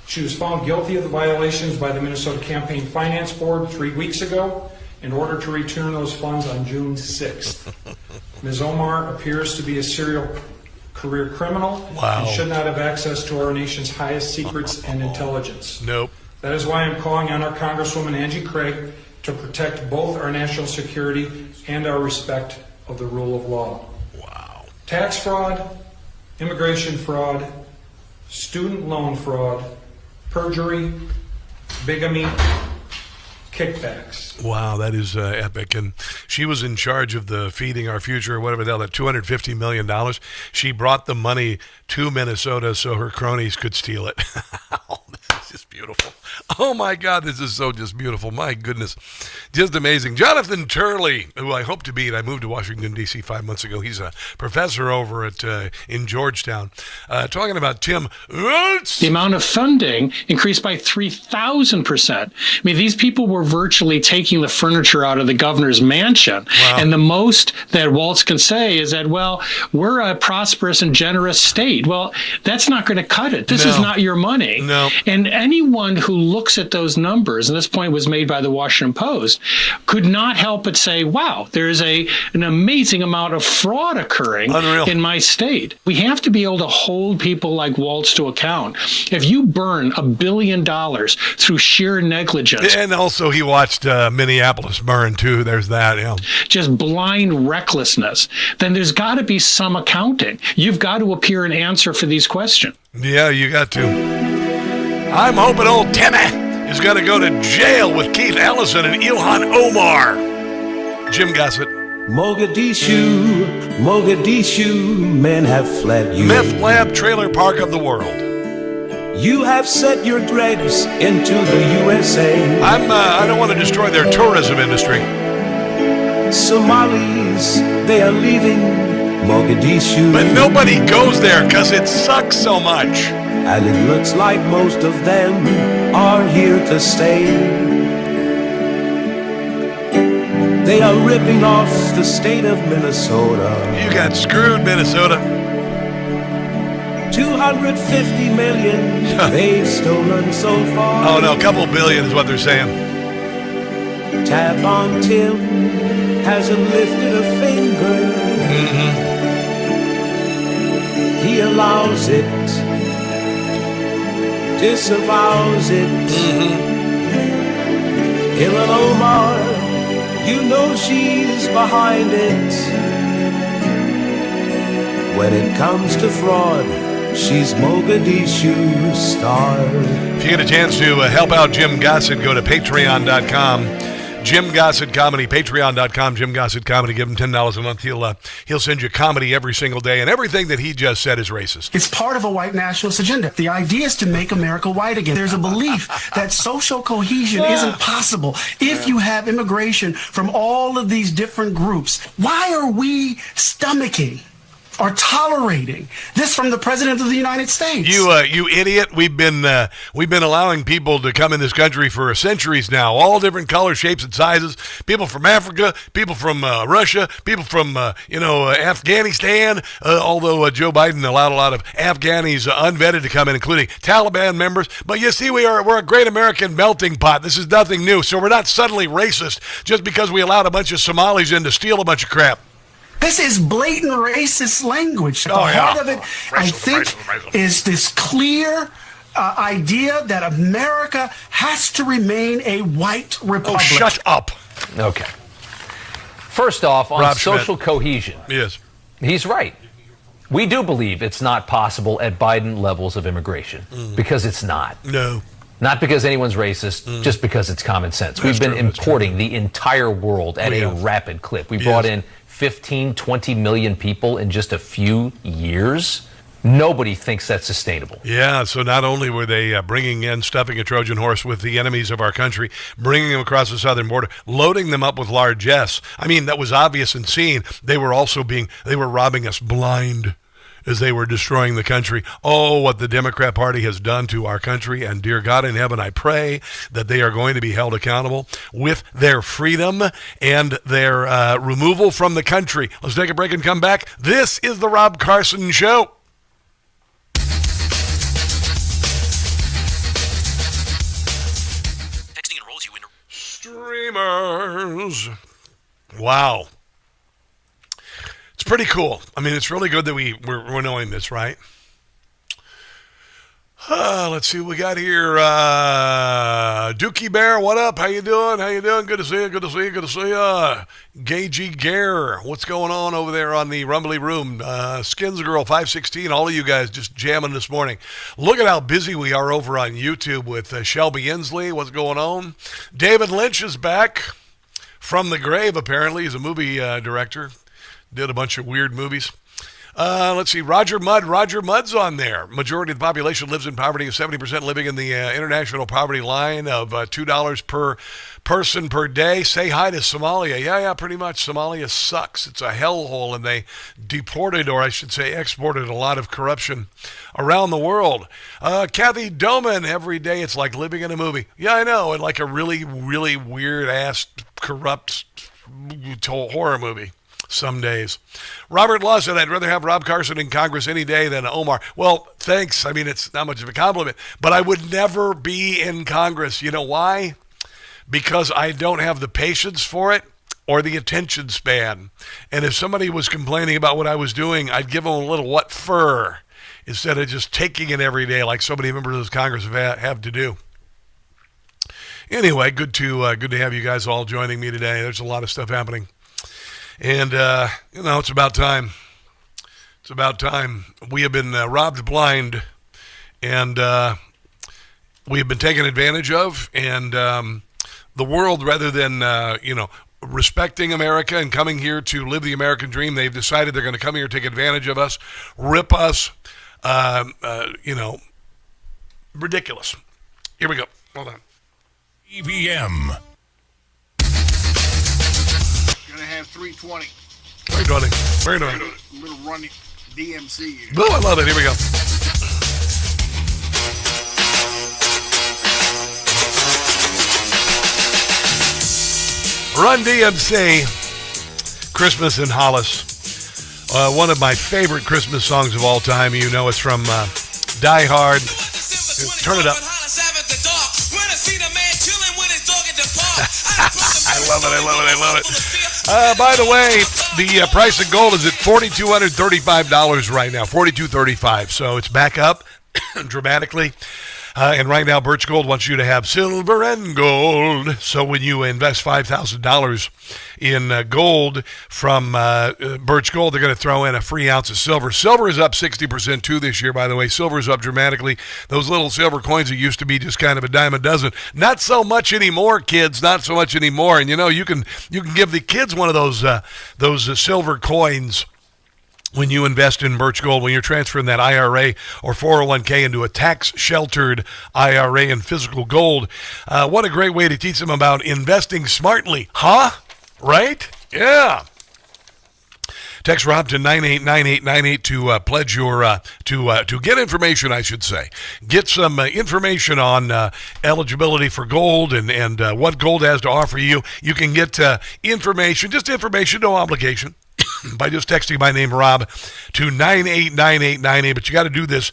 She was found guilty of the violations by the Minnesota Campaign Finance Board 3 weeks ago in order to return those funds on June 6th. Ms. Omar appears to be a serial career criminal and should not have access to our nation's highest secrets and intelligence. Nope. That is why I'm calling on our Congresswoman Angie Craig to protect both our national security and our respect of the rule of law. Wow. Tax fraud, immigration fraud, student loan fraud, perjury, bigamy, kickbacks. Wow, that is epic. And she was in charge of the Feeding Our Future, or whatever the hell, that $250 million. She brought the money to Minnesota so her cronies could steal it. Oh, this is just beautiful. Oh, my God, this is so just beautiful. My goodness. Just amazing. Jonathan Turley, who I hope to meet. I moved to Washington, D.C. 5 months ago. He's a professor over at in Georgetown. Talking about Tim Roots. The amount of funding increased by 3,000%. I mean, these people were virtually taking the furniture out of the governor's mansion. Wow. And the most that Walz can say is that, well, we're a prosperous and generous state. Well, that's not going to cut it. This is not your money. No. And anyone who looks at those numbers, and this point was made by the Washington Post, could not help but say, wow, there is an amazing amount of fraud occurring in my state. We have to be able to hold people like Walz to account. If you burn $1 billion through sheer negligence. And also he watched Minneapolis burn too. There's that. Yeah. Just blind recklessness. Then there's got to be some accounting. You've got to appear and answer for these questions. Yeah, you got to. I'm hoping old Timmy is going to go to jail with Keith Ellison and Ilhan Omar. Jim Gossett. Mogadishu, men have fled you. Meth lab trailer park of the world. You have set your dregs into the USA. I don't want to destroy their tourism industry. Somalis, they are leaving Mogadishu. But nobody goes there because it sucks so much. And it looks like most of them are here to stay. They are ripping off the state of Minnesota. You got screwed, Minnesota. 250 million they've stolen so far. Oh no, a couple billion is what they're saying. Tap on Tim hasn't lifted a finger. He allows it, disavows it. Ilhan Omar, you know she's behind it. When it comes to fraud, she's Mogadishu's star. If you get a chance to help out Jim Gossett, go to patreon.com. Jim Gossett Comedy, patreon.com, Jim Gossett Comedy. Give him $10 a month. He'll send you comedy every single day, and everything that he just said is racist. It's part of a white nationalist agenda. The idea is to make America white again. There's a belief that social cohesion isn't possible if you have immigration from all of these different groups. Why are we stomaching or tolerating this from the President of the United States? You idiot. We've been allowing people to come in this country for centuries now, all different colors, shapes, and sizes. People from Africa, people from Russia, people from Afghanistan, although Joe Biden allowed a lot of Afghanis unvetted to come in, including Taliban members. But you see, we're a great American melting pot. This is nothing new. So we're not suddenly racist just because we allowed a bunch of Somalis in to steal a bunch of crap. This is blatant racist language. The heart of it, I think, is this clear idea that America has to remain a white republic. Oh, shut up. Okay. First off, on social cohesion. Yes. He's right. We do believe it's not possible at Biden levels of immigration because it's not. No. Not because anyone's racist, just because it's common sense. We've been importing the entire world at a rapid clip. We brought in 15, 20 million people in just a few years. Nobody thinks that's sustainable. Yeah, so not only were they stuffing a Trojan horse with the enemies of our country, bringing them across the southern border, loading them up with largesse. I mean, that was obvious and seen. They were robbing us blind as they were destroying the country. Oh, what the Democrat Party has done to our country. And dear God in heaven, I pray that they are going to be held accountable with their freedom and their removal from the country. Let's take a break and come back. This is the Rob Carson Show. Texting enrolls you in streamers. Wow. It's pretty cool. I mean, it's really good that we're knowing this, right? Let's see what we got here. Dookie Bear, what up? How you doing? Good to see you. Good to see you. Gagey Gare, what's going on over there on the Rumbly Room? Skins Girl 516, all of you guys just jamming this morning. Look at how busy we are over on YouTube with Shelby Inslee. What's going on? David Lynch is back from the grave, apparently. He's a movie director. Did a bunch of weird movies. Let's see. Roger Mudd. Roger Mudd's on there. Majority of the population lives in poverty, 70% living in the international poverty line of $2 per person per day. Say hi to Somalia. Yeah, pretty much. Somalia sucks. It's a hellhole, and they deported, or I should say exported, a lot of corruption around the world. Kathy Doman, every day it's like living in a movie. Yeah, I know. And like a really, really weird-ass, corrupt horror movie. Some days. Robert Law said, I'd rather have Rob Carson in Congress any day than Omar. Well, thanks. I mean, it's not much of a compliment, but I would never be in Congress. You know why? Because I don't have the patience for it or the attention span. And if somebody was complaining about what I was doing, I'd give them a little what for instead of just taking it every day like so many members of Congress have to do. Anyway, good to have you guys all joining me today. There's a lot of stuff happening. And, it's about time. It's about time. We have been robbed blind, and we have been taken advantage of. And the world, rather than, respecting America and coming here to live the American dream, they've decided they're going to come here, take advantage of us, rip us, ridiculous. Here we go. Hold on. EVM. Gonna have 320. 320. Very nice. Little runny DMC. Oh, I love it. Here we go. Run DMC, Christmas in Hollis. One of my favorite Christmas songs of all time. You know it's from Die Hard. Turn it up. I love it. By the way, the price of gold is at $4,235 right now, $4,235. So it's back up dramatically. And right now, Birch Gold wants you to have silver and gold. So when you invest $5,000 in gold from Birch Gold, they're going to throw in a free ounce of silver. Silver is up 60% too this year, by the way. Silver is up dramatically. Those little silver coins that used to be just kind of a dime a dozen, not so much anymore, kids. Not so much anymore. And you can give the kids one of those silver coins when you invest in Birch Gold, when you're transferring that IRA or 401k into a tax-sheltered IRA in physical gold. What a great way to teach them about investing smartly. Huh? Right? Yeah. Text Rob to 989898 to pledge your, to get information, I should say. Get some information on eligibility for gold and what gold has to offer you. You can get information, just information, no obligation, by just texting my name, Rob, to 989898. But you got to do this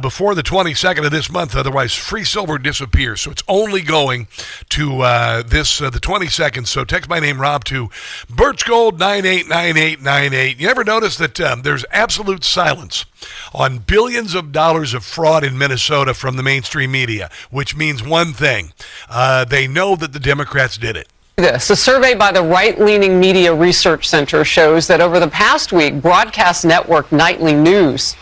before the 22nd of this month. Otherwise, free silver disappears. So it's only going to the 22nd. So text my name, Rob, to Birch Gold 989898. You ever notice that there's absolute silence on billions of dollars of fraud in Minnesota from the mainstream media, which means one thing. They know that the Democrats did it. A survey by the right-leaning Media Research Center shows that over the past week, broadcast network Nightly News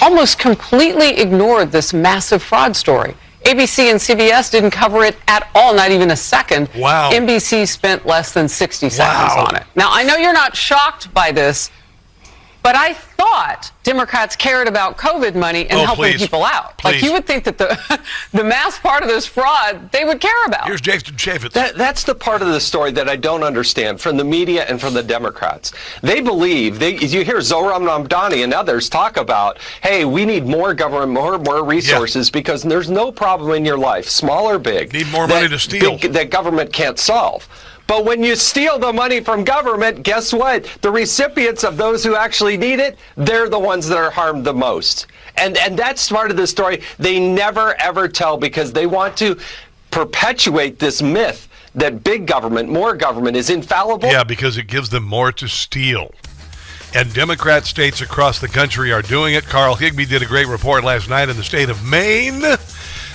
almost completely ignored this massive fraud story. ABC and CBS didn't cover it at all, not even a second. Wow. NBC spent less than 60 seconds on it. Now, I know you're not shocked by this, but I thought Democrats cared about COVID money and helping people out. Like, you would think that the mass part of this fraud, they would care about. Here's Jason Chaffetz. That's the part of the story that I don't understand from the media and from the Democrats. They believe, you hear Zohran Mamdani and others talk about, hey, we need more government, more resources because there's no problem in your life, small or big. Need more money to steal. That government can't solve. But when you steal the money from government, guess what? The recipients of those who actually need it, they're the ones that are harmed the most. And that's part of the story they never, ever tell because they want to perpetuate this myth that big government, more government is infallible. Yeah, because it gives them more to steal. And Democrat states across the country are doing it. Carl Higbee did a great report last night in the state of Maine.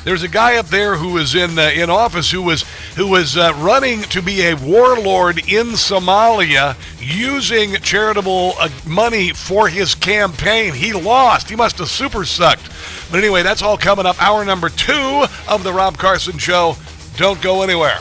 There's a guy up there who was in office who was running to be a warlord in Somalia using charitable money for his campaign. He lost. He must have super sucked. But anyway, that's all coming up. Hour number 2 of the Rob Carson Show. Don't go anywhere.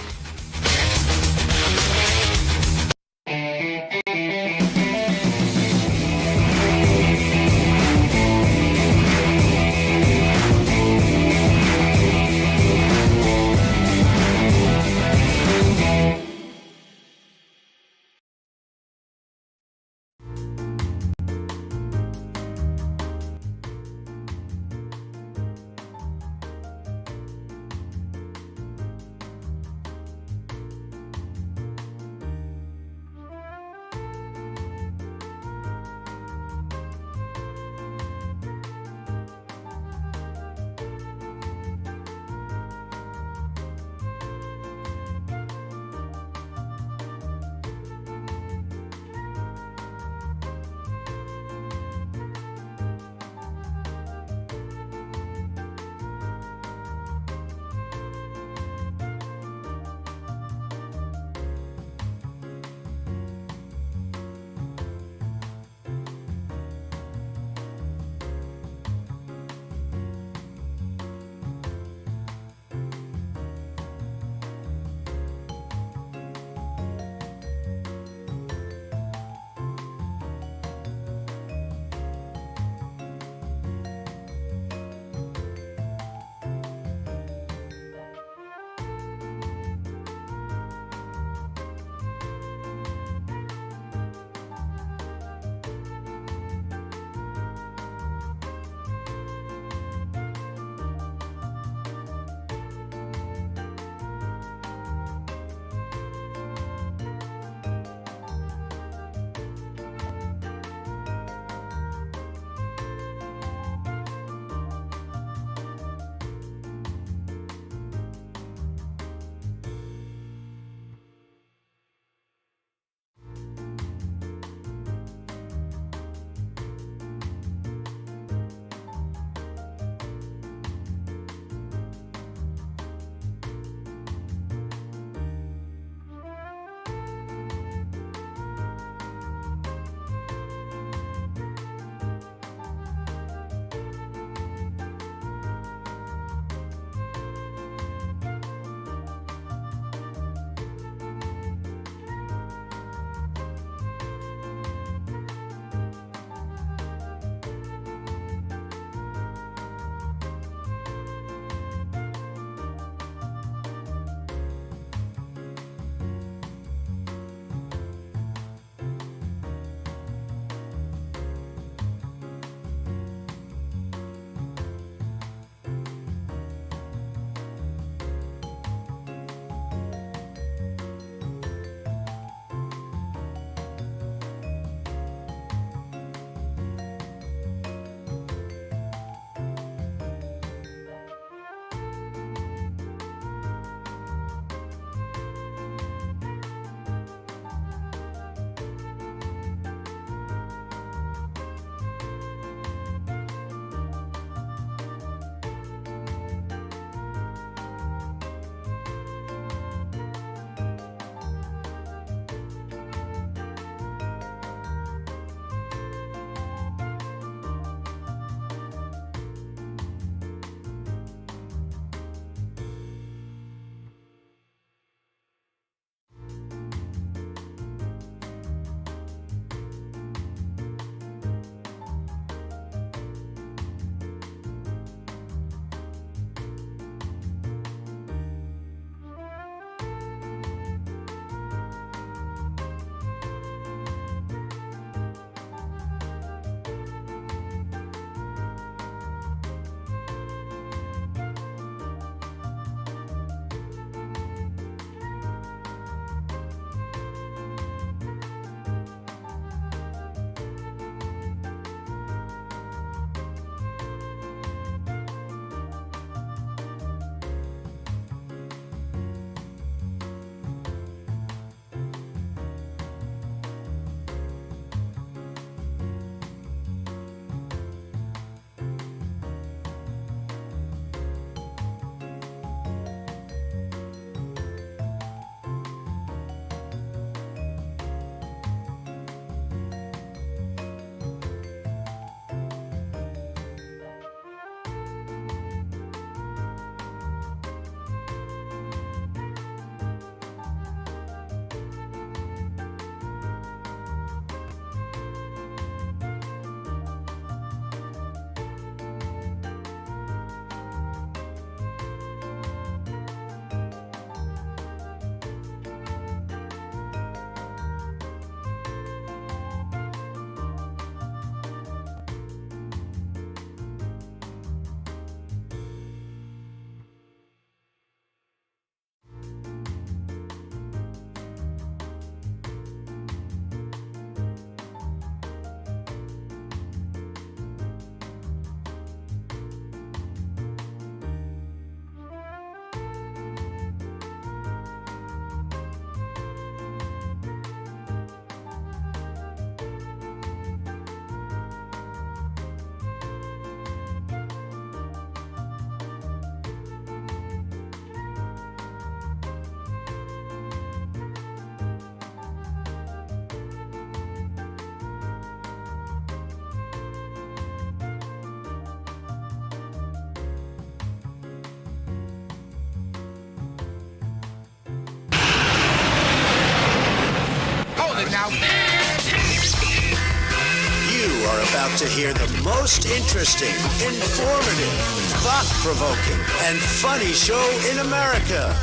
about to hear the most interesting, informative, thought-provoking, and funny show in America.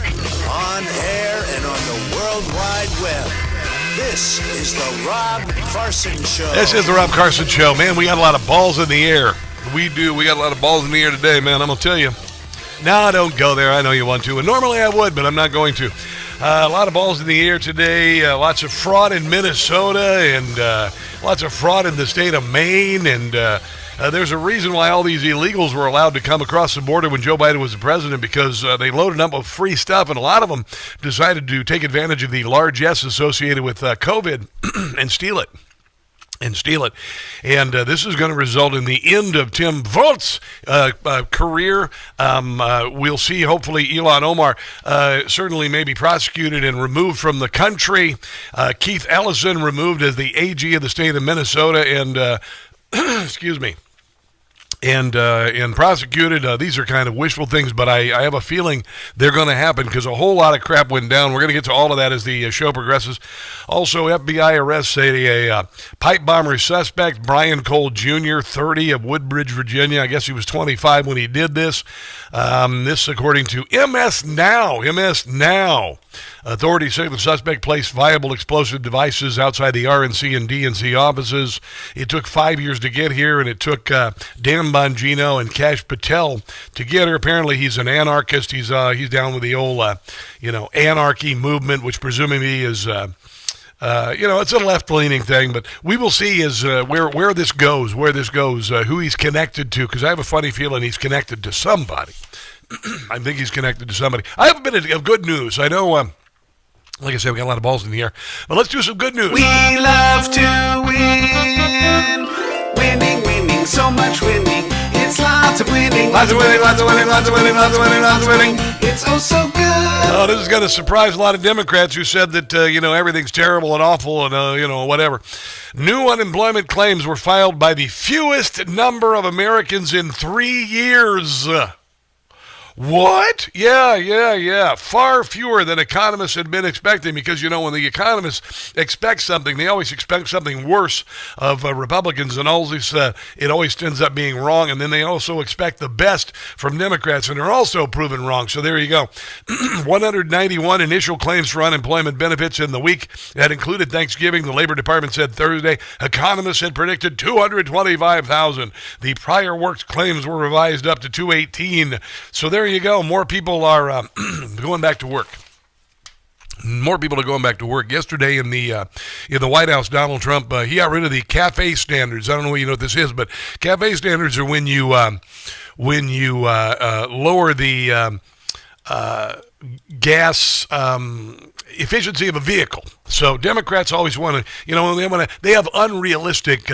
On air and on the World Wide Web. This is the Rob Carson Show. This is the Rob Carson Show. Man, we got a lot of balls in the air. We do. We got a lot of balls in the air today, man. I'm going to tell you. No, don't go there. I know you want to. And normally I would, but I'm not going to. A lot of balls in the air today. Lots of fraud in Minnesota and lots of fraud in the state of Maine. And there's a reason why all these illegals were allowed to come across the border when Joe Biden was the president, because they loaded up with free stuff. And a lot of them decided to take advantage of the largesse associated with COVID and steal it. And this is going to result in the end of Tim Volz's career. We'll see, hopefully, Ilhan Omar certainly may be prosecuted and removed from the country. Keith Ellison removed as the AG of the state of Minnesota and, excuse me, and prosecuted. These are kind of wishful things, but I have a feeling they're going to happen because a whole lot of crap went down. We're going to get to all of that as the show progresses. Also, FBI arrests a pipe bomber suspect, Brian Cole Jr., 30, of Woodbridge, Virginia. I guess he was 25 when he did this. This, according to MS Now. Authorities say the suspect placed viable explosive devices outside the RNC and DNC offices. It took 5 years to get here, and it took Dan Bongino and Kash Patel to get her. Apparently, he's an anarchist. He's down with the old, anarchy movement, which presumably is, it's a left-leaning thing. But we will see where this goes, who he's connected to, because I have a funny feeling he's connected to somebody. I think he's connected to somebody. I have a bit of good news. I know, like I said, we got a lot of balls in the air. But let's do some good news. We love to win. Winning, so much winning. It's lots of winning. Lots of winning. It's oh so good. Oh, this is going to surprise a lot of Democrats who said that, everything's terrible and awful and, whatever. New unemployment claims were filed by the fewest number of Americans in 3 years. What? Yeah. Far fewer than economists had been expecting, because, when the economists expect something, they always expect something worse of Republicans, and all this, it always ends up being wrong. And then they also expect the best from Democrats, and they're also proven wrong. So there you go. 191 initial claims for unemployment benefits in the week. That included Thanksgiving. The Labor Department said Thursday. Economists had predicted 225,000. The prior worked claims were revised up to 218. So there you go. More people are going back to work. More people are going back to work. Yesterday in the White House, Donald Trump, he got rid of the CAFE standards. I don't know what you know what this is, but CAFE standards are when you lower the gas efficiency of a vehicle. So Democrats always want to, they have unrealistic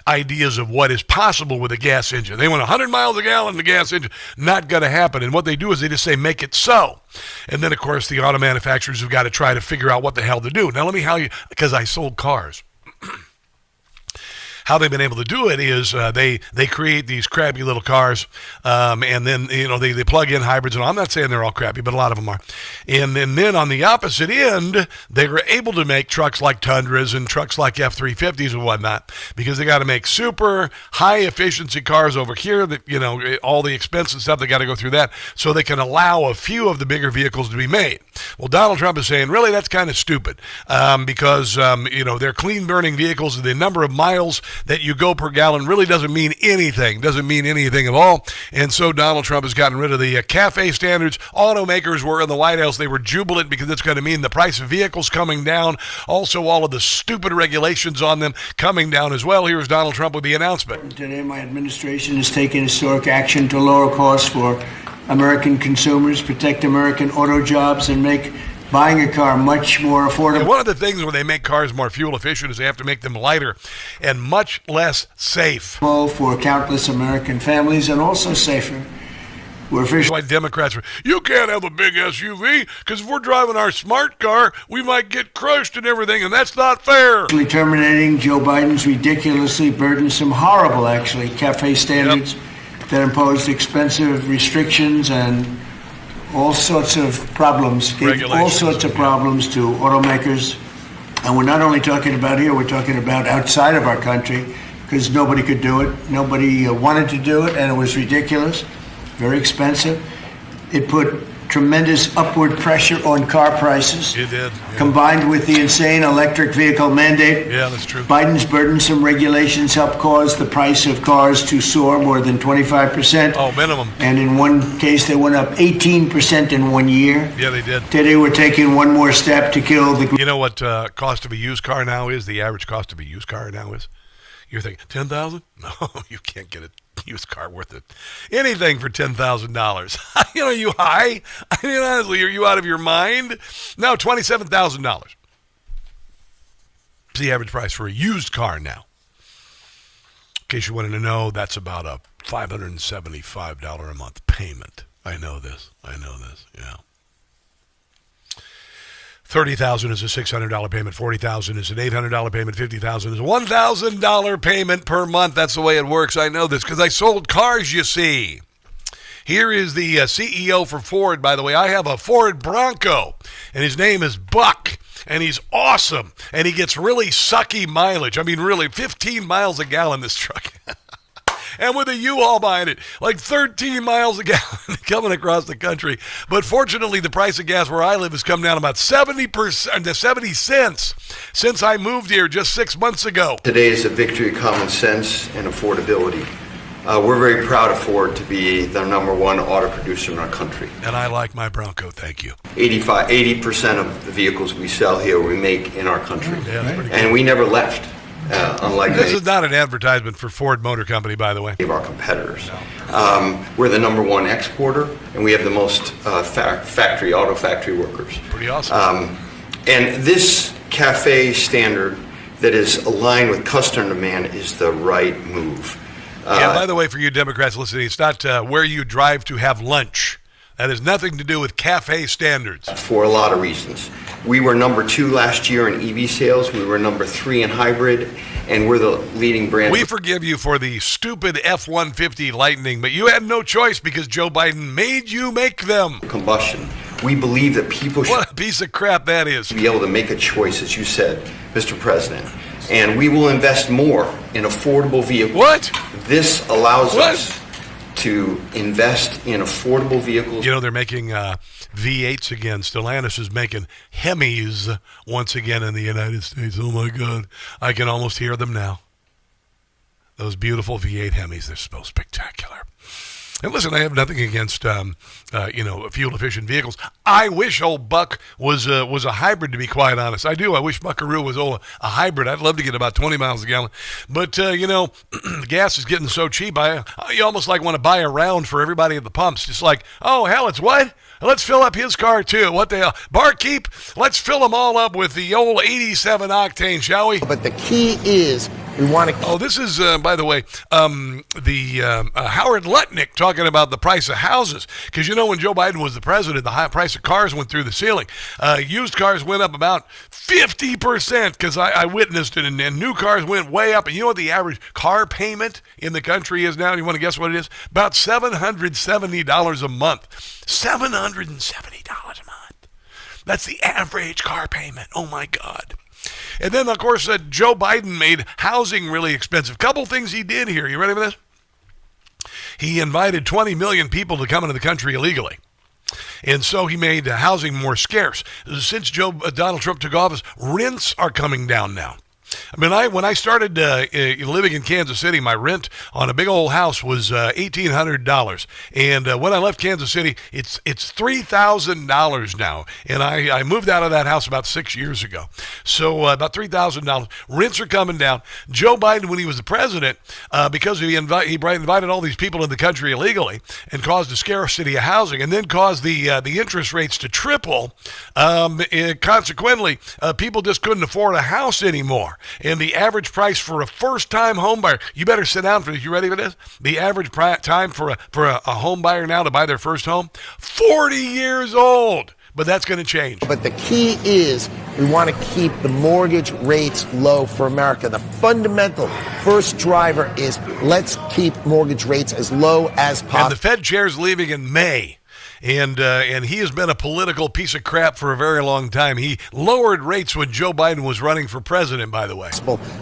ideas of what is possible with a gas engine. They want 100 miles a gallon in the gas engine. Not going to happen. And what they do is they just say, make it so. And then, of course, the auto manufacturers have got to try to figure out what the hell to do. Now, let me tell you, because I sold cars. How they've been able to do it is they create these crappy little cars, and then they plug in hybrids. And I'm not saying they're all crappy, but a lot of them are. And then on the opposite end, they were able to make trucks like Tundras and trucks like F-350s and whatnot, because they got to make super high efficiency cars over here. That all the expense and stuff, they got to go through that, so they can allow a few of the bigger vehicles to be made. Well, Donald Trump is saying, really, that's kind of stupid, because they're clean burning vehicles, and the number of miles that you go per gallon really doesn't mean anything at all. And so Donald Trump has gotten rid of the CAFE standards. Automakers were in the White House. They were jubilant because it's going to mean the price of vehicles coming down. Also, all of the stupid regulations on them coming down as well. Here's Donald Trump with the announcement. Today, my administration has taken historic action to lower costs for American consumers, protect American auto jobs, and make buying a car much more affordable. And one of the things when they make cars more fuel efficient is they have to make them lighter and much less safe. For countless American families, and also safer. We're officially. Why Democrats are, you can't have a big SUV, because if we're driving our smart car, we might get crushed and everything, and that's not fair. Terminating Joe Biden's ridiculously burdensome, horrible, CAFE standards that imposed expensive restrictions and all sorts of problems, all sorts of problems to automakers. And we're not only talking about here, we're talking about outside of our country, because nobody could do it. Nobody wanted to do it, and it was ridiculous, very expensive. It put tremendous upward pressure on car prices. It did. Yeah. Combined with the insane electric vehicle mandate. Yeah, that's true. Biden's burdensome regulations helped cause the price of cars to soar more than 25%. Oh, minimum. And in one case, they went up 18% in 1 year. Yeah, they did. Today, we're taking one more step to kill the... You know what cost of a used car now is? The average cost of a used car now is? You're thinking, $10,000? No, you can't get a used car worth it. Anything for $10,000. You know, you high? I mean, honestly, are you out of your mind? No, $27,000. It's the average price for a used car now. In case you wanted to know, that's about a $575 a month payment. I know this, yeah. $30,000 is a $600 payment. $40,000 is an $800 payment. $50,000 is a $1,000 payment per month. That's the way it works. I know this because I sold cars, you see. Here is the CEO for Ford, by the way. I have a Ford Bronco, and his name is Buck, and he's awesome, and he gets really sucky mileage. I mean, really, 15 miles a gallon, this truck. And with a U-Haul behind it, like 13 miles a gallon coming across the country. But fortunately, the price of gas where I live has come down about 70% to 70 cents since I moved here just 6 months ago. Today is a victory of common sense and affordability. We're very proud of Ford to be the number one auto producer in our country. And I like my Bronco, thank you. 80% of the vehicles we sell here we make in our country. Yeah, that's pretty good. And we never left. Unlike this is not an advertisement for Ford Motor Company, by the way. Of our competitors. We're the number one exporter, and we have the most auto factory workers. Pretty awesome. And this CAFE standard that is aligned with customer demand is the right move. Yeah, by the way, for you Democrats listening, it's not where you drive to have lunch. That has nothing to do with CAFE standards. For a lot of reasons. We were number 2 last year in EV sales. We were number 3 in hybrid, and we're the leading brand. We forgive you for the stupid F-150 Lightning, but you had no choice because Joe Biden made you make them. Combustion. We believe that people should... What a piece of crap that is. ...be able to make a choice, as you said, Mr. President. And we will invest more in affordable vehicles. What? This allows us to invest in affordable vehicles. You know, they're making V8s again. Stellantis is making Hemis once again in the United States. Oh, my God. I can almost hear them now. Those beautiful V8 Hemis, they're so spectacular. And listen, I have nothing against, fuel-efficient vehicles. I wish old Buck was a hybrid, to be quite honest. I do. I wish Buckaroo was a hybrid. I'd love to get about 20 miles a gallon. But, gas is getting so cheap, you almost want to buy a round for everybody at the pumps. Just like, oh, hell, it's what? Let's fill up his car, too. What the hell? Barkeep, let's fill them all up with the old 87 octane, shall we? But the key is we want to... Oh, this is, by the way, Howard Lutnick talking about the price of houses. Because, when Joe Biden was the president, the high price of cars went through the ceiling. Used cars went up about 50% because I witnessed it, and new cars went way up. And you know what the average car payment in the country is now? You want to guess what it is? About $770 a month. $770 a month. That's the average car payment. Oh, my God. And then, of course, Joe Biden made housing really expensive. Couple things he did here. You ready for this? He invited 20 million people to come into the country illegally. And so he made housing more scarce. Since Donald Trump took office, rents are coming down now. I mean, when I started living in Kansas City, my rent on a big old house was $1,800. And when I left Kansas City, it's $3,000 now. And I moved out of that house about 6 years ago. So about $3,000. Rents are coming down. Joe Biden, when he was the president, because he invited all these people in the country illegally and caused a scarcity of housing and then caused the interest rates to triple, consequently, people just couldn't afford a house anymore. And the average price for a first-time home buyer, you better sit down for this. You ready for this? The average time for a home buyer now to buy their first home, 40 years old. But that's going to change. But the key is we want to keep the mortgage rates low for America. The fundamental first driver is let's keep mortgage rates as low as possible. And the Fed chair's leaving in May. And he has been a political piece of crap for a very long time. He lowered rates when Joe Biden was running for president, by the way.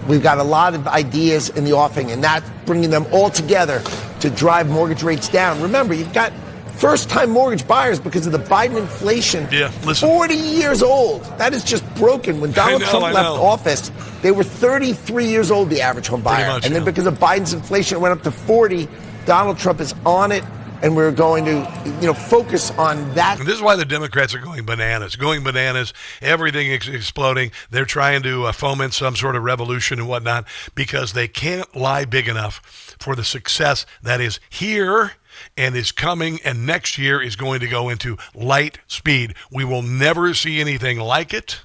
We've got a lot of ideas in the offing, and that's bringing them all together to drive mortgage rates down. Remember, you've got first-time mortgage buyers because of the Biden inflation. 40 years old. That is just broken. When Donald Trump left office, they were 33 years old, the average home buyer. And then because of Biden's inflation, it went up to 40. Donald Trump is on it, and we're going to, focus on that. And this is why the Democrats are going bananas. Everything exploding. They're trying to foment some sort of revolution and whatnot because they can't lie big enough for the success that is here and is coming, and next year is going to go into light speed. We will never see anything like it.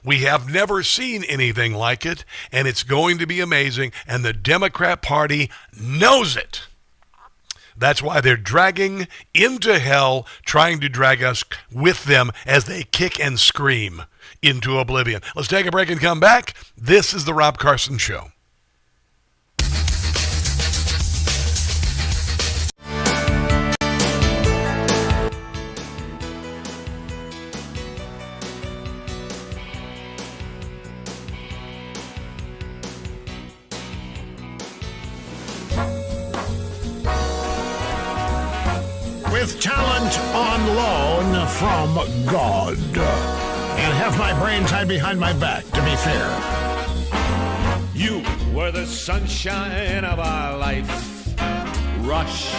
We have never seen anything like it, and it's going to be amazing, and the Democrat Party knows it. That's why they're dragging into hell, trying to drag us with them as they kick and scream into oblivion. Let's take a break and come back. This is the Rob Carson Show. With talent on loan from God, and have my brain tied behind my back, to be fair. You were the sunshine of our life, Rush.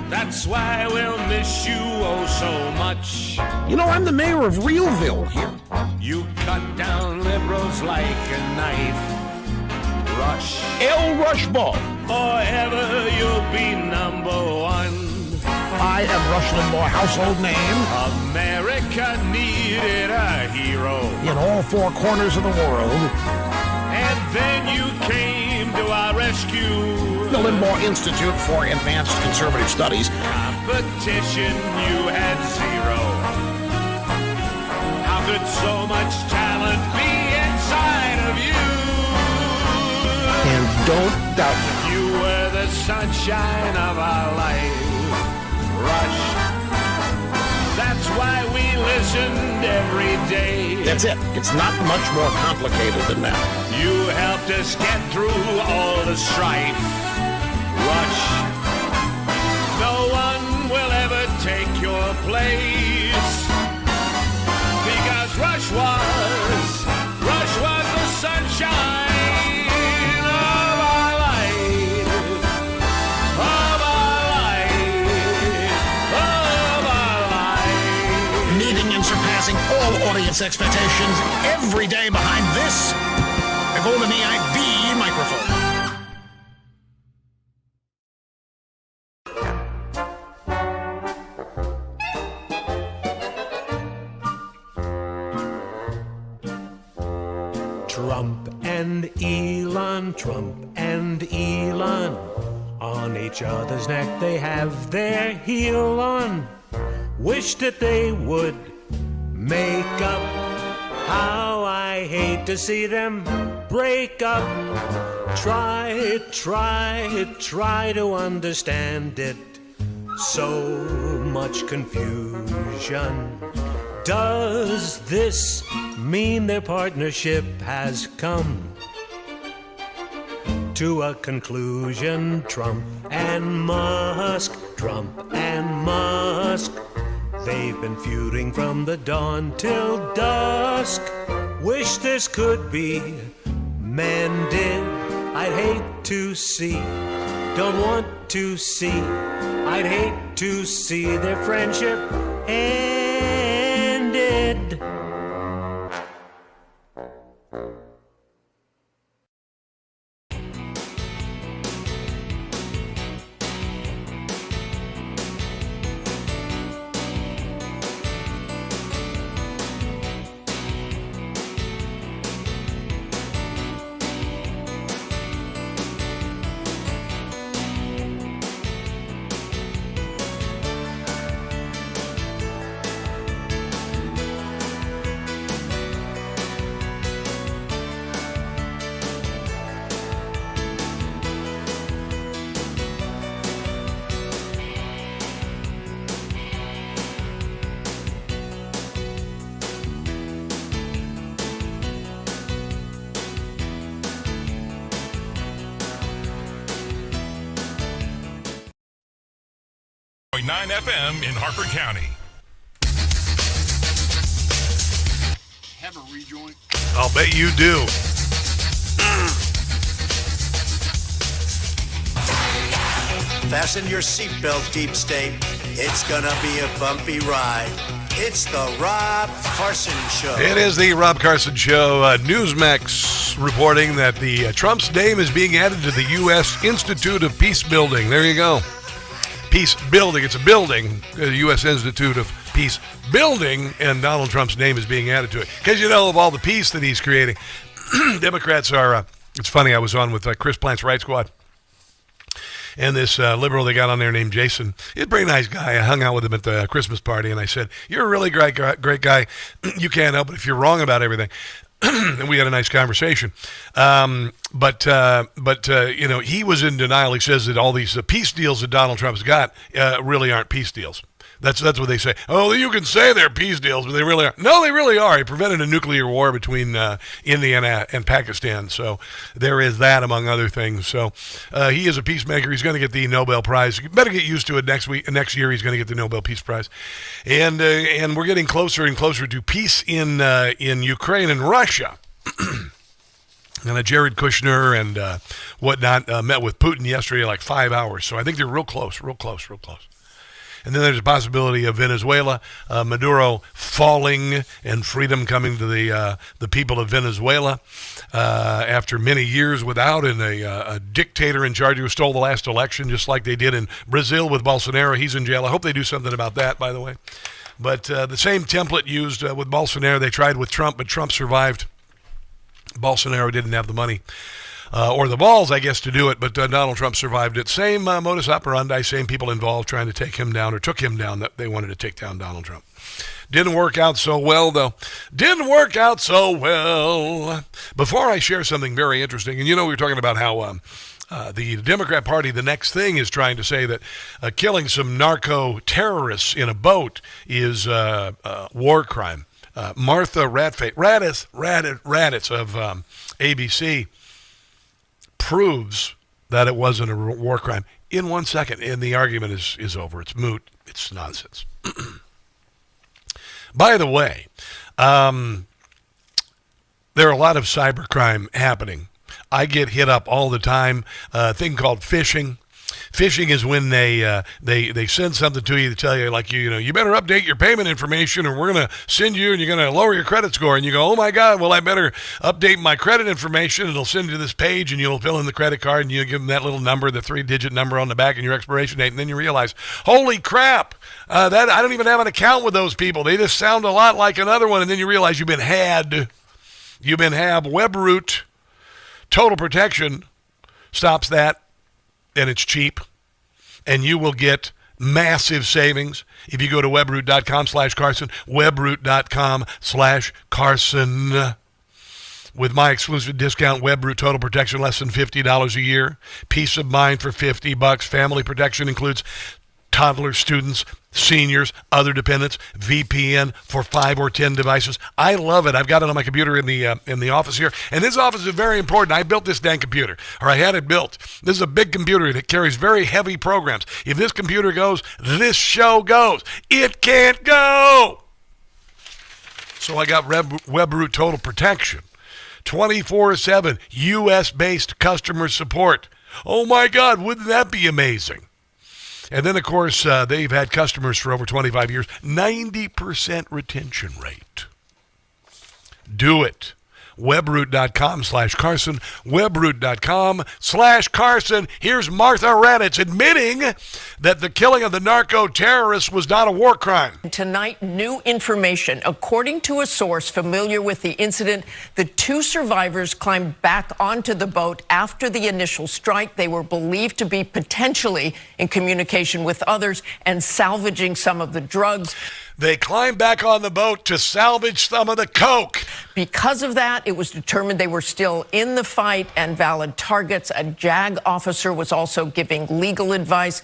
That's why we'll miss you oh so much. I'm the mayor of Realville here. You cut down liberals like a knife, Rush. El Rushball. Forever you'll be number one. I am Rush Limbaugh, household name. America needed a hero in all four corners of the world. And then you came to our rescue. The Limbaugh Institute for Advanced Conservative Studies. Competition, you had zero. How could so much talent be inside of you? And don't doubt it. You were the sunshine of our life, Rush. That's why we listened every day. That's it. It's not much more complicated than that. You helped us get through all the strife, Rush. No one will ever take your place, because Rush was the sunshine. All audience expectations every day behind this, the Golden EIB microphone. Trump and Elon, on each other's neck they have their heel on. Wish that they would make up. How I hate to see them break up. Try to understand it. So much confusion. Does this mean their partnership has come to a conclusion? Trump and Musk. They've been feuding from the dawn till dusk. Wish this could be mended. I'd hate to see, don't want to see. I'd hate to see their friendship ended. FM in Harford County. Have a rejoin. I'll bet you do. Fasten your seatbelt, Deep State. It's gonna be a bumpy ride. It's the Rob Carson Show. It is the Rob Carson Show. NEWSMAX reporting that the Trump's name is being added to the U.S. Institute of Peace Building. There you go. Peace Building. It's a building, the U.S. Institute of Peace Building, and Donald Trump's name is being added to it. Because, you know, of all the peace that he's creating, Democrats are, it's funny, I was on with Chris Plante's Right Squad, and this liberal they got on there named Jason. He's a pretty nice guy. I hung out with him at the Christmas party, and I said, "You're a really great guy. You can't help it if you're wrong about everything." And we had a nice conversation. But you know, he was in denial. He says that all these peace deals that Donald Trump's got really aren't peace deals. That's what they say. Oh, you can say they're peace deals, but they really are. No, they really are. He prevented a nuclear war between India and Pakistan. So there is that, among other things. So he is a peacemaker. He's going to get the Nobel Prize. You better get used to it next year. He's going to get the Nobel Peace Prize. And we're getting closer and closer to peace in Ukraine and Russia. And Jared Kushner and whatnot met with Putin yesterday, like 5 hours. So I think they're real close. And then there's a possibility of Venezuela, Maduro falling and freedom coming to the people of Venezuela after many years without a dictator in charge who stole the last election, just like they did in Brazil with Bolsonaro. He's in jail. I hope they do something about that, by the way. But the same template used with Bolsonaro, they tried with Trump, but Trump survived. Bolsonaro didn't have the money. Or the balls, I guess, to do it, but Donald Trump survived it. Same modus operandi, same people involved trying to take him down, or took him down. That they wanted to take down Donald Trump. Didn't work out so well, though. Before I share something very interesting, and you know, we were talking about how the Democrat Party, the next thing, is trying to say that killing some narco terrorists in a boat is war crime. Martha Raddatz of ABC proves that it wasn't a war crime in 1 second, and the argument is over. It's moot. It's nonsense. By the way, there are a lot of cybercrime happening. I get hit up all the time. A thing called phishing. Phishing is when they send something to you to tell you, like, you better update your payment information, or we're going to send you, and you're going to lower your credit score. And you go, oh my God, well, I better update my credit information. It'll send you to this page, and you'll fill in the credit card, and you give them that little number, the 3-digit number on the back, and your expiration date. And then you realize, holy crap, that I don't even have an account with those people. They just sound a lot like another one. And then you realize you've been had. WebRoot Total Protection stops that. And it's cheap, and you will get massive savings if you go to webroot.com/Carson, webroot.com/Carson. With my exclusive discount, WebRoot Total Protection, less than $50 a year. Peace of mind for $50. Family protection includes toddlers, students, seniors, other dependents, VPN for 5 or 10 devices. I love it. I've got it on my computer in the office here. And this office is very important. I built this dang computer, or I had it built. This is a big computer that carries very heavy programs. If this computer goes, this show goes. It can't go. So I got WebRoot Total Protection. 24/7 U.S.-based customer support. Oh my God, wouldn't that be amazing? And then, of course, they've had customers for over 25 years. 90% retention rate. Do it. webroot.com/Carson, webroot.com/Carson. Here's Martha Raddatz admitting that the killing of the narco-terrorists was not a war crime. Tonight, new information. According to a source familiar with the incident, the 2 survivors climbed back onto the boat after the initial strike. They were believed to be potentially in communication with others and salvaging some of the drugs. They climbed back on the boat to salvage some of the coke. Because of that, it was determined they were still in the fight and valid targets. A JAG officer was also giving legal advice.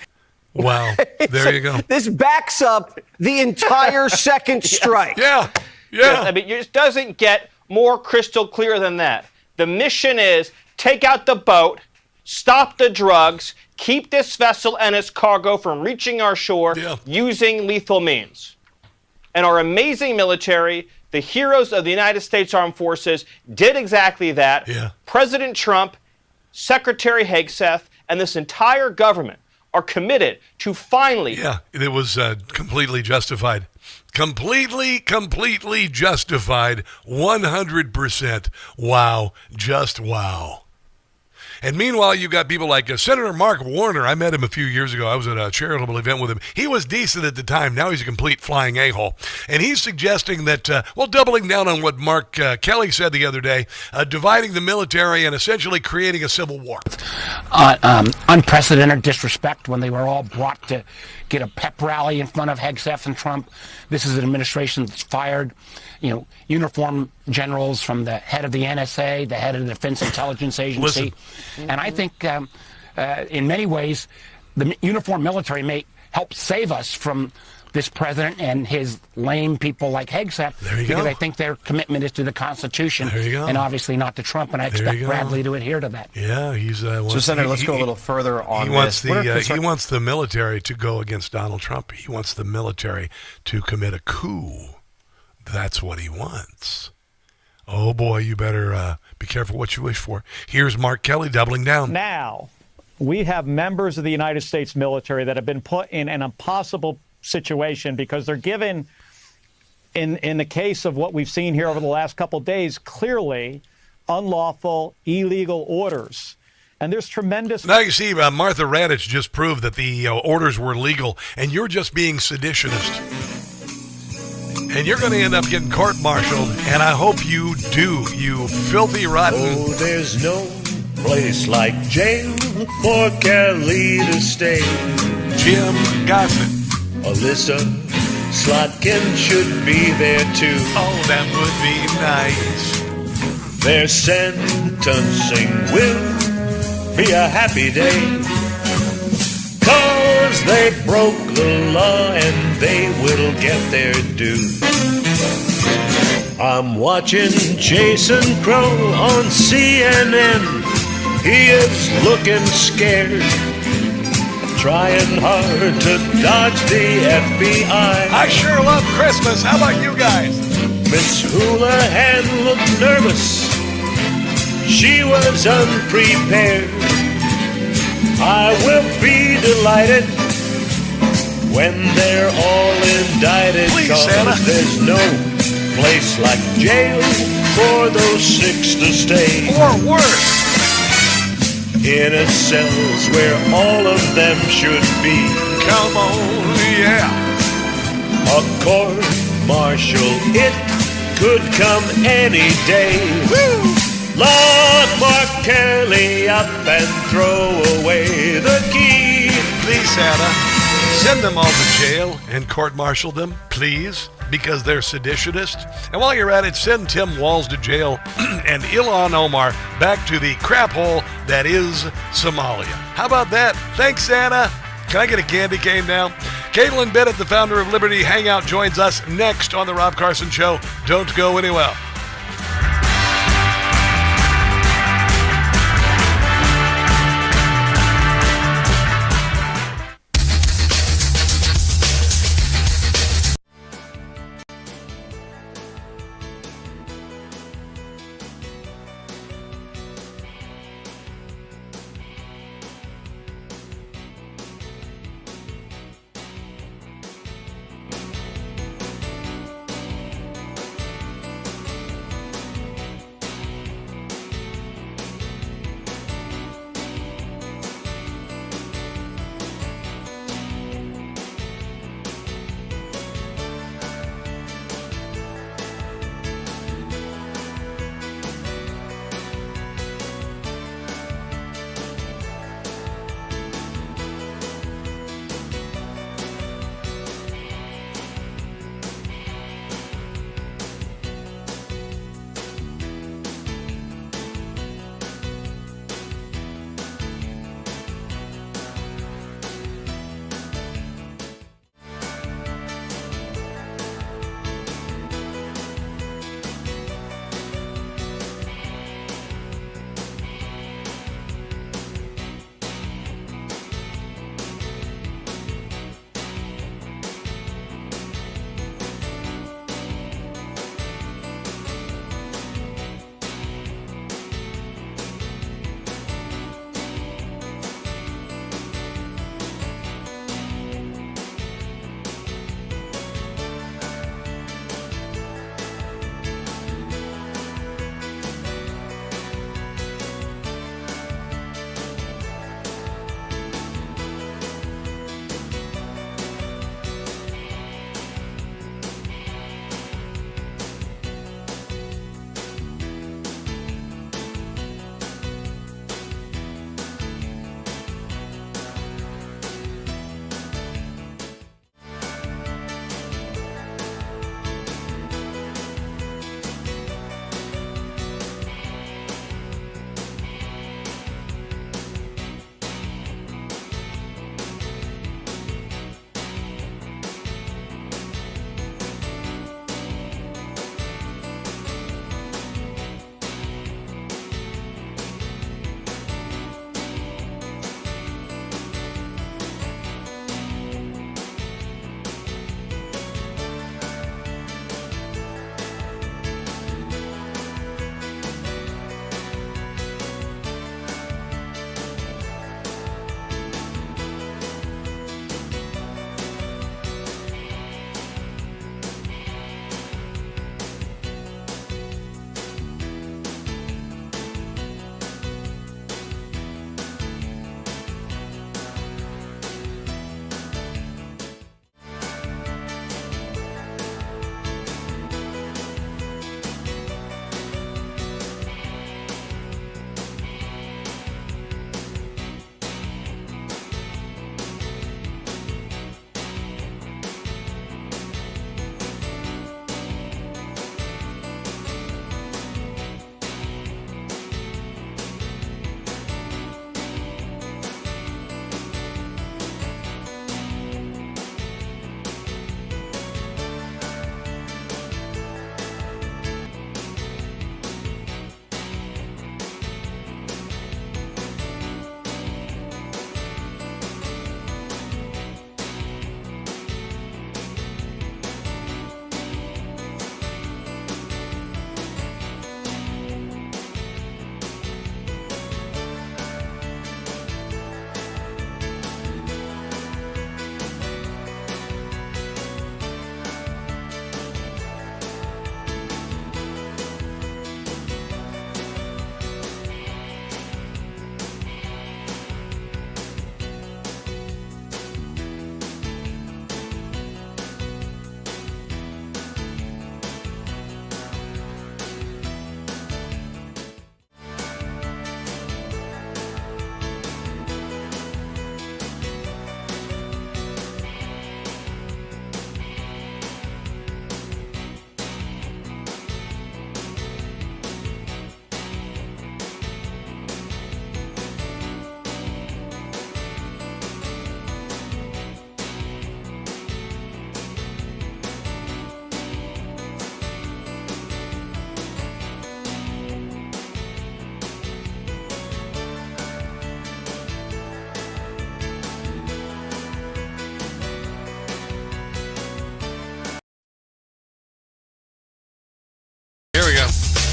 Wow. There you go. This backs up the entire second strike. Yeah. I mean, it just doesn't get more crystal clear than that. The mission is take out the boat, stop the drugs, keep this vessel and its cargo from reaching our shore using lethal means. And our amazing military, the heroes of the United States Armed Forces, did exactly that. President Trump, Secretary Hegseth, and this entire government are committed to finally... Yeah, it was completely justified. Completely justified. 100%. Wow. Just wow. And meanwhile, you've got people like Senator Mark Warner. I met him a few years ago. I was at a charitable event with him. He was decent at the time. Now he's a complete flying a-hole. And he's suggesting that, doubling down on what Mark Kelly said the other day, dividing the military and essentially creating a civil war. Unprecedented disrespect when they were all brought to get a pep rally in front of Hegseth and Trump. This is an administration that's fired, uniform generals from the head of the NSA, the head of the Defense Intelligence Agency. And I think in many ways, the uniform military may help save us from this president and his lame people like Hegseth, because I think their commitment is to the Constitution and obviously not to Trump, and I expect Bradley to adhere to that. Yeah, he's... so, Senator, let's go a little further on this. He wants the military to go against Donald Trump. He wants the military to commit a coup. That's what he wants. Oh, boy, you better be careful what you wish for. Here's Mark Kelly doubling down. Now, we have members of the United States military that have been put in an impossible situation because they're given, in the case of what we've seen here over the last couple of days, clearly unlawful, illegal orders. And there's tremendous... Now you see, Martha Raddatz just proved that the orders were legal, and you're just being seditionist. And you're going to end up getting court-martialed, and I hope you do, you filthy rotten... Oh, there's no place like jail for Kelly to stay. Jim Gossett. Alyssa Slotkin should be there too. Oh, that would be nice. Their sentencing will be a happy day, 'cause they broke the law and they will get their due. I'm watching Jason Crow on CNN. He is looking scared, trying hard to dodge the FBI. I sure love Christmas. How about you guys? Miss Houlihan looked nervous. She was unprepared. I will be delighted when they're all indicted. Please, 'cause Santa. there's no place like jail for those six to stay. Or worse. In cells where all of them should be. Come on, yeah. A court-martial, it could come any day. Woo! Lock Mark Kelly up and throw away the key. Please, Santa, send them all to jail and court-martial them, please, because they're seditionists. And while you're at it, send Tim Walz to jail and Ilhan Omar back to the crap hole that is Somalia. How about that? Thanks, Santa. Can I get a candy cane now? Kaitlin Bennett, the founder of Liberty Hangout, joins us next on The Rob Carson Show. Don't go anywhere.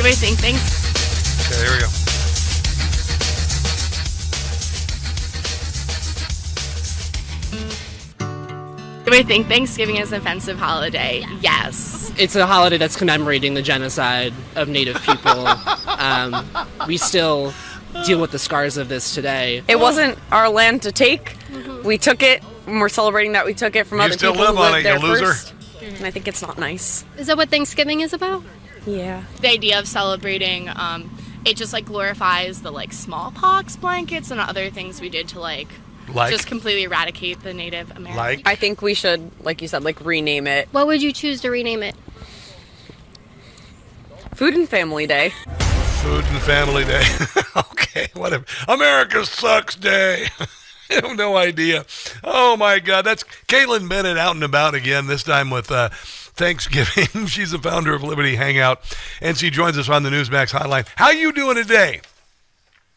What do you think? Thanks. Okay, here we go. Do I think Thanksgiving is an offensive holiday? Yes. It's a holiday that's commemorating the genocide of Native people. We still deal with the scars of this today. It wasn't our land to take. We took it, and we're celebrating that we took it from other people who lived there first. And I think it's not nice. Is that what Thanksgiving is about? Yeah. The idea of celebrating, it just like glorifies the like smallpox blankets and other things we did to just completely eradicate the Native Americans. I think we should, like you said, rename it. What would you choose to rename it? Food and Family Day. Food and Family Day. Okay, whatever. America Sucks Day. I have no idea. Oh, my God. That's Kaitlin Bennett out and about again, this time with Thanksgiving. She's the founder of Liberty Hangout, and she joins us on the NEWSMAX hotline. How are you doing today?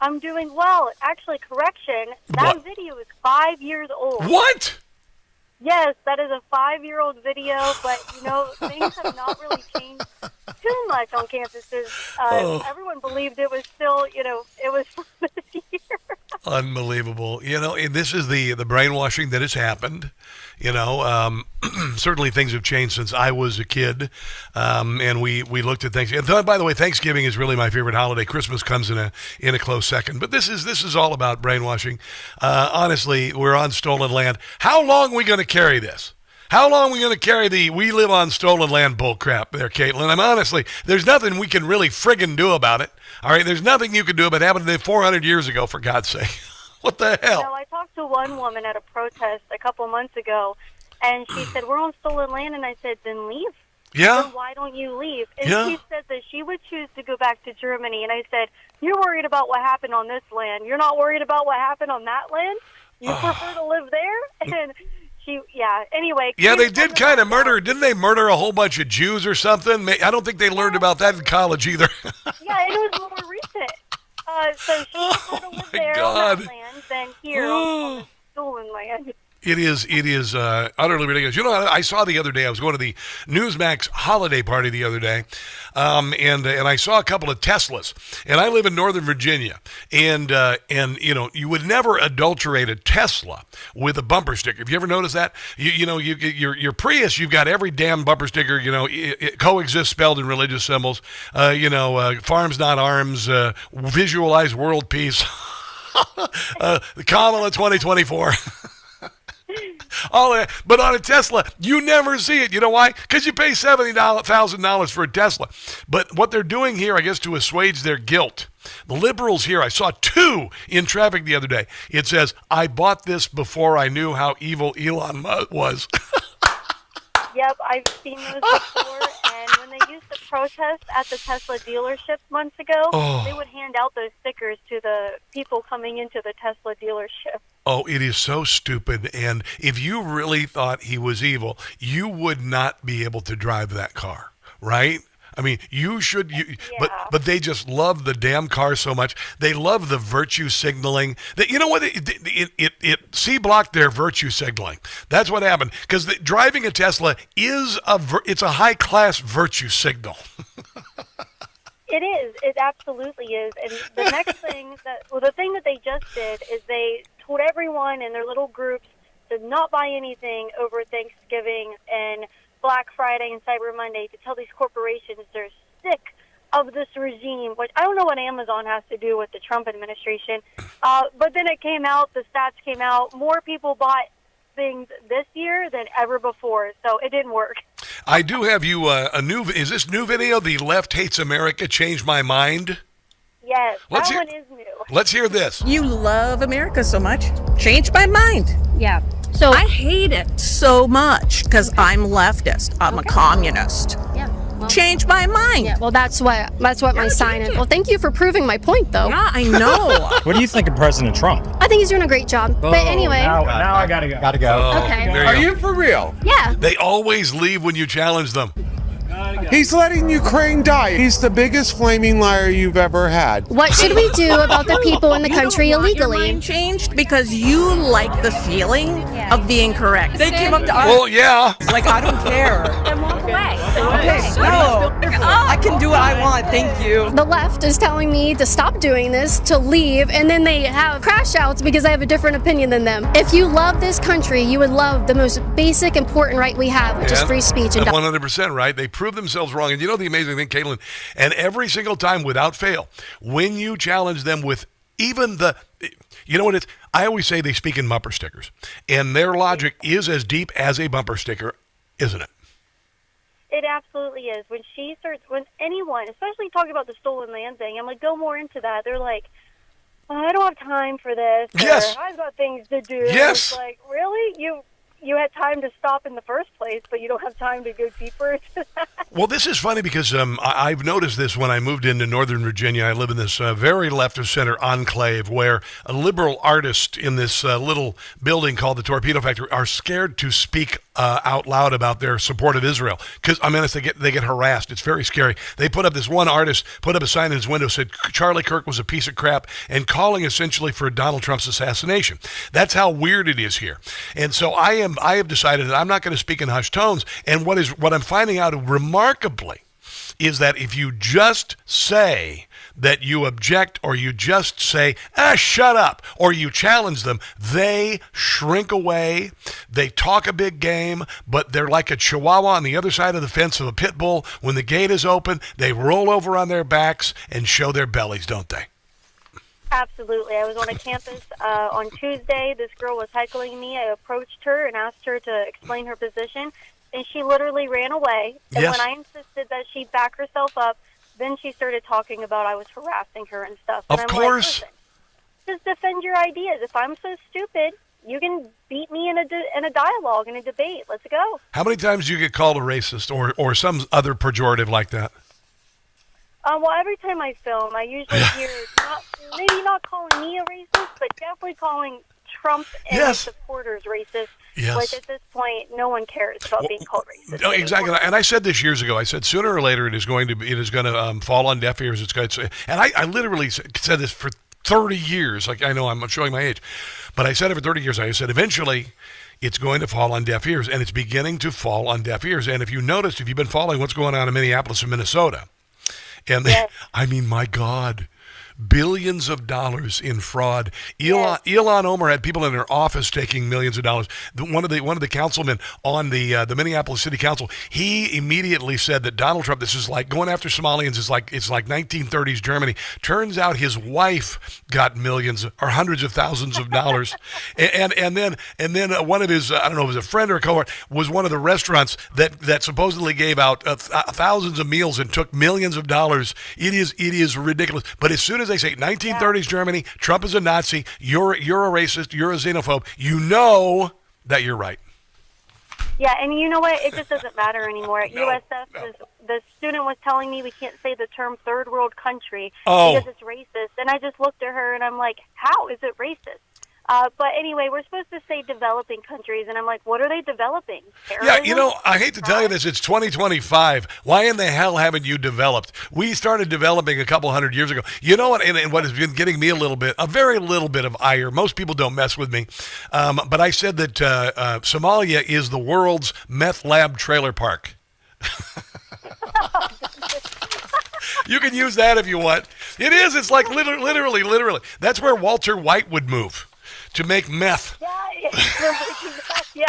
I'm doing well. Actually, correction, that video is 5 years old. What? Yes, that is a 5-year-old video, but, things have not really changed too much on campuses. Everyone believed it was still, it was from this year. Unbelievable. And this is the brainwashing that has happened. Certainly things have changed since I was a kid, and we looked at Thanksgiving. By the way, Thanksgiving is really my favorite holiday. Christmas comes in a close second, but this is all about brainwashing. Honestly, we're on stolen land. How long are we going to carry this? How long are we going to carry the "we live on stolen land" bull crap there, Kaitlin? Honestly, there's nothing we can really friggin' do about it. All right, there's nothing you can do about it. It happened 400 years ago, for God's sake. What the hell? I talked to one woman at a protest a couple months ago, and she said, "We're on stolen land," and I said, "Then leave." Yeah. Then why don't you leave? And she said that she would choose to go back to Germany, and I said, "You're worried about what happened on this land. You're not worried about what happened on that land? You prefer to live there?" And anyway. Yeah, they did kind of murder. Didn't they murder a whole bunch of Jews or something? I don't think they learned about that in college either. Yeah, it was more recent. So she preferred to live there on that land than here on the stolen land. It is utterly ridiculous. I saw the other day, I was going to the NEWSMAX holiday party the other day, and I saw a couple of Teslas, and I live in Northern Virginia, and you would never adulterate a Tesla with a bumper sticker. Have you ever noticed that? Your Prius, you've got every damn bumper sticker, it coexist spelled in religious symbols, farms not arms, visualize world peace, the Kamala 2024. All that, but on a Tesla, you never see it. You know why? Because you pay $70,000 for a Tesla. But what they're doing here, I guess, to assuage their guilt. The liberals here, I saw 2 in traffic the other day. It says, "I bought this before I knew how evil Elon was." Yep, I've seen those before, and when they used to protest at the Tesla dealerships months ago, they would hand out those stickers to the people coming into the Tesla dealership. Oh, it is so stupid, and if you really thought he was evil, you would not be able to drive that car, right? I mean, you should, but they just love the damn car so much. They love the virtue signaling. You know what? It C-blocked their virtue signaling. That's what happened. Because driving a Tesla is it's a high-class virtue signal. It is. It absolutely is. And the next thing the thing that they just did is they told everyone in their little groups to not buy anything over Thanksgiving and Black Friday and Cyber Monday, to tell these corporations they're sick of this regime, which I don't know what Amazon has to do with the Trump administration. But then the stats came out, more people bought things this year than ever before, so it didn't work. I do have you is this new video, "The Left Hates America, Changed My Mind"? Yes, one is new. Let's hear this. You love America so much, changed my mind. Yeah. So I hate it so much because I'm leftist. I'm a communist. Yeah. Well, change my mind. Yeah. Well, that's what my sign is. Well, thank you for proving my point, though. Yeah, I know. What do you think of President Trump? I think he's doing a great job. But anyway. Now I gotta go. Okay. Are you for real? Yeah. They always leave when you challenge them. He's letting Ukraine die. He's the biggest flaming liar you've ever had. What should we do about the people in the country illegally? Your mind changed because you like the feeling of being correct. They came up to us. Well, yeah. Like, I don't care. Then walk away. No, I can do what I want. Thank you. The left is telling me to stop doing this, to leave, and then they have crash outs because I have a different opinion than them. If you love this country, you would love the most basic, important right we have, which is free speech. And 100% right. They prove themselves wrong. And you know the amazing thing, Kaitlin, and every single time without fail, when you challenge them with even you know what it's, I always say they speak in bumper stickers, and their logic is as deep as a bumper sticker, isn't it? It absolutely is. When anyone, especially talking about the stolen land thing, I'm like, go more into that. They're like, I don't have time for this. Yes. Or, I've got things to do. Yes. It's like, really? You had time to stop in the first place, but you don't have time to go deeper into that. Well, this is funny because I've noticed this when I moved into Northern Virginia. I live in this very left-of-center enclave where a liberal artist in this little building called the Torpedo Factory are scared to speak out loud about their support of Israel. Because, I mean, they get harassed. It's very scary. They put up this one artist, put up a sign in his window, said Charlie Kirk was a piece of crap, and calling essentially for Donald Trump's assassination. That's how weird it is here. And so I have decided that I'm not going to speak in hushed tones. And what I'm finding out remarkably is that if you just say that you object, or you just say, shut up, or you challenge them, they shrink away. They talk a big game, but they're like a chihuahua on the other side of the fence of a pit bull. When the gate is open, they roll over on their backs and show their bellies, don't they? Absolutely. I was on a campus on Tuesday. This girl was heckling me. I approached her and asked her to explain her position, and she literally ran away. And Yes. when I insisted that she back herself up, then she started talking about I was harassing her and stuff. And Of I'm course. Like, listen, just defend your ideas. If I'm so stupid, you can beat me in a dialogue, in a debate. Let's go. How many times do you get called a racist or some other pejorative like that? Well, every time I film, I usually hear maybe not calling me a racist, but definitely calling Trump and his supporters racist. Yes. Like at this point, no one cares about being called racist. No, exactly. And I said this years ago. I said sooner or later it is going to fall on deaf ears. And I literally said this for 30 years. Like, I know I'm showing my age, but I said it for 30 years. I said eventually it's going to fall on deaf ears, and it's beginning to fall on deaf ears. And if you noticed, if you've been following what's going on in Minneapolis and Minnesota, and I mean, my God, billions of dollars in fraud. Ilhan Omar had people in her office taking millions of dollars. One of the councilmen on the Minneapolis City Council, he immediately said that Donald Trump, this is like going after Somalians, it's like 1930s Germany. Turns out his wife got millions or hundreds of thousands of dollars, and then one of his, I don't know if it was a friend or a cohort, was one of the restaurants that supposedly gave out thousands of meals and took millions of dollars. It is ridiculous. But as soon as they say 1930s Germany, Trump is a Nazi, you're a racist, you're a xenophobe, you know that you're right. Yeah, and you know what? It just doesn't matter anymore. At USF, the student was telling me we can't say the term third world country because it's racist. And I just looked at her and I'm like, how is it racist? But anyway, we're supposed to say developing countries, and I'm like, what are they developing? Terrorism? Yeah, you know, I hate to tell you this, it's 2025. Why in the hell haven't you developed? We started developing a couple hundred years ago. You know what, and what has been getting me a very little bit of ire, most people don't mess with me, but I said that Somalia is the world's meth lab trailer park. You can use that if you want. It is, it's like literally. That's where Walter White would move. To make meth. Yeah.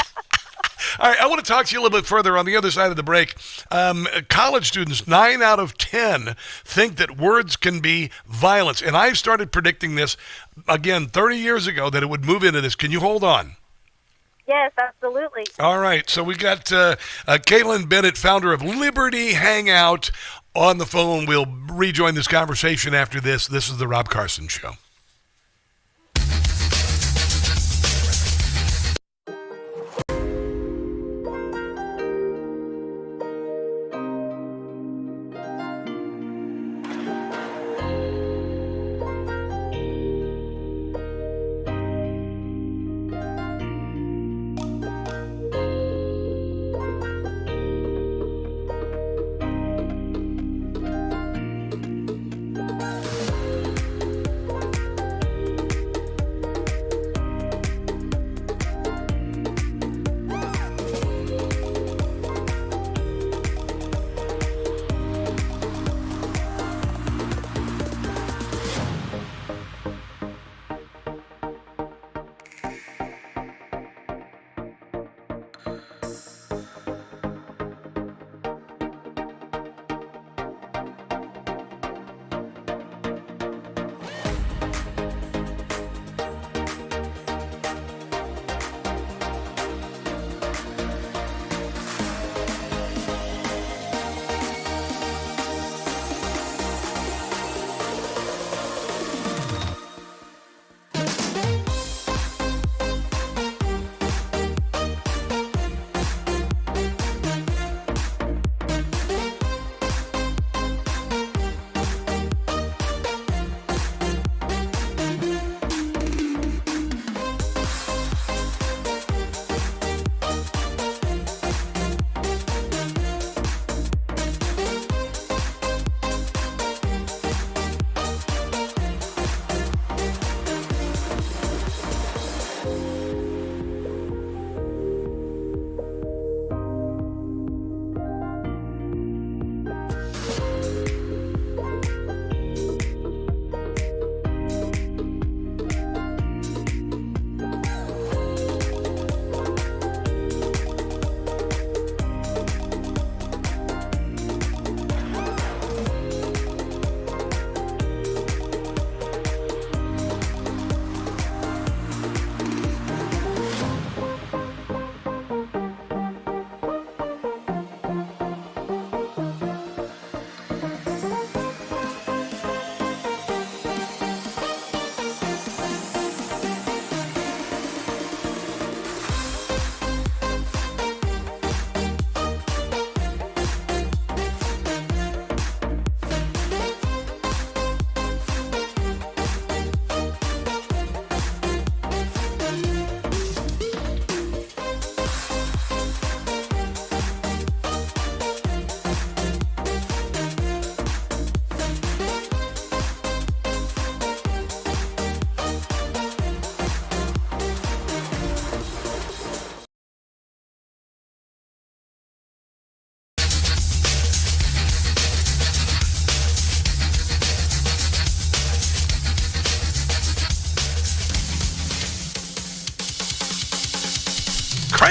All right, I want to talk to you a little bit further on the other side of the break. College students, 9 out of 10, think that words can be violence. And I've started predicting this, again, 30 years ago, that it would move into this. Can you hold on? Yes, absolutely. All right, so we got Kaitlin Bennett, founder of Liberty Hangout, on the phone. We'll rejoin this conversation after this. This is the Rob Carson Show.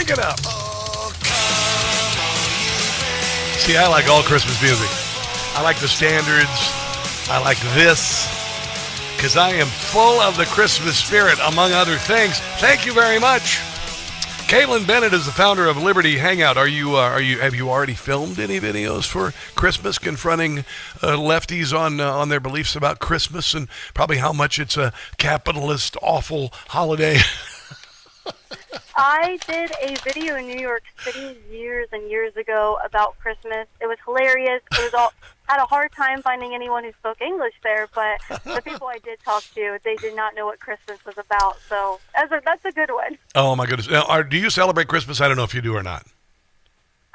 Crank it up. See, I like all Christmas music. I like the standards. I like this. Because I am full of the Christmas spirit, among other things. Thank you very much. Kaitlin Bennett is the founder of Liberty Hangout. Have you already filmed any videos for Christmas confronting lefties on their beliefs about Christmas and probably how much it's a capitalist, awful holiday? I did a video in New York City years and years ago about Christmas. It was hilarious. Had a hard time finding anyone who spoke English there, but the people I did talk to, they did not know what Christmas was about. So that's a good one. Oh my goodness! Now, do you celebrate Christmas? I don't know if you do or not.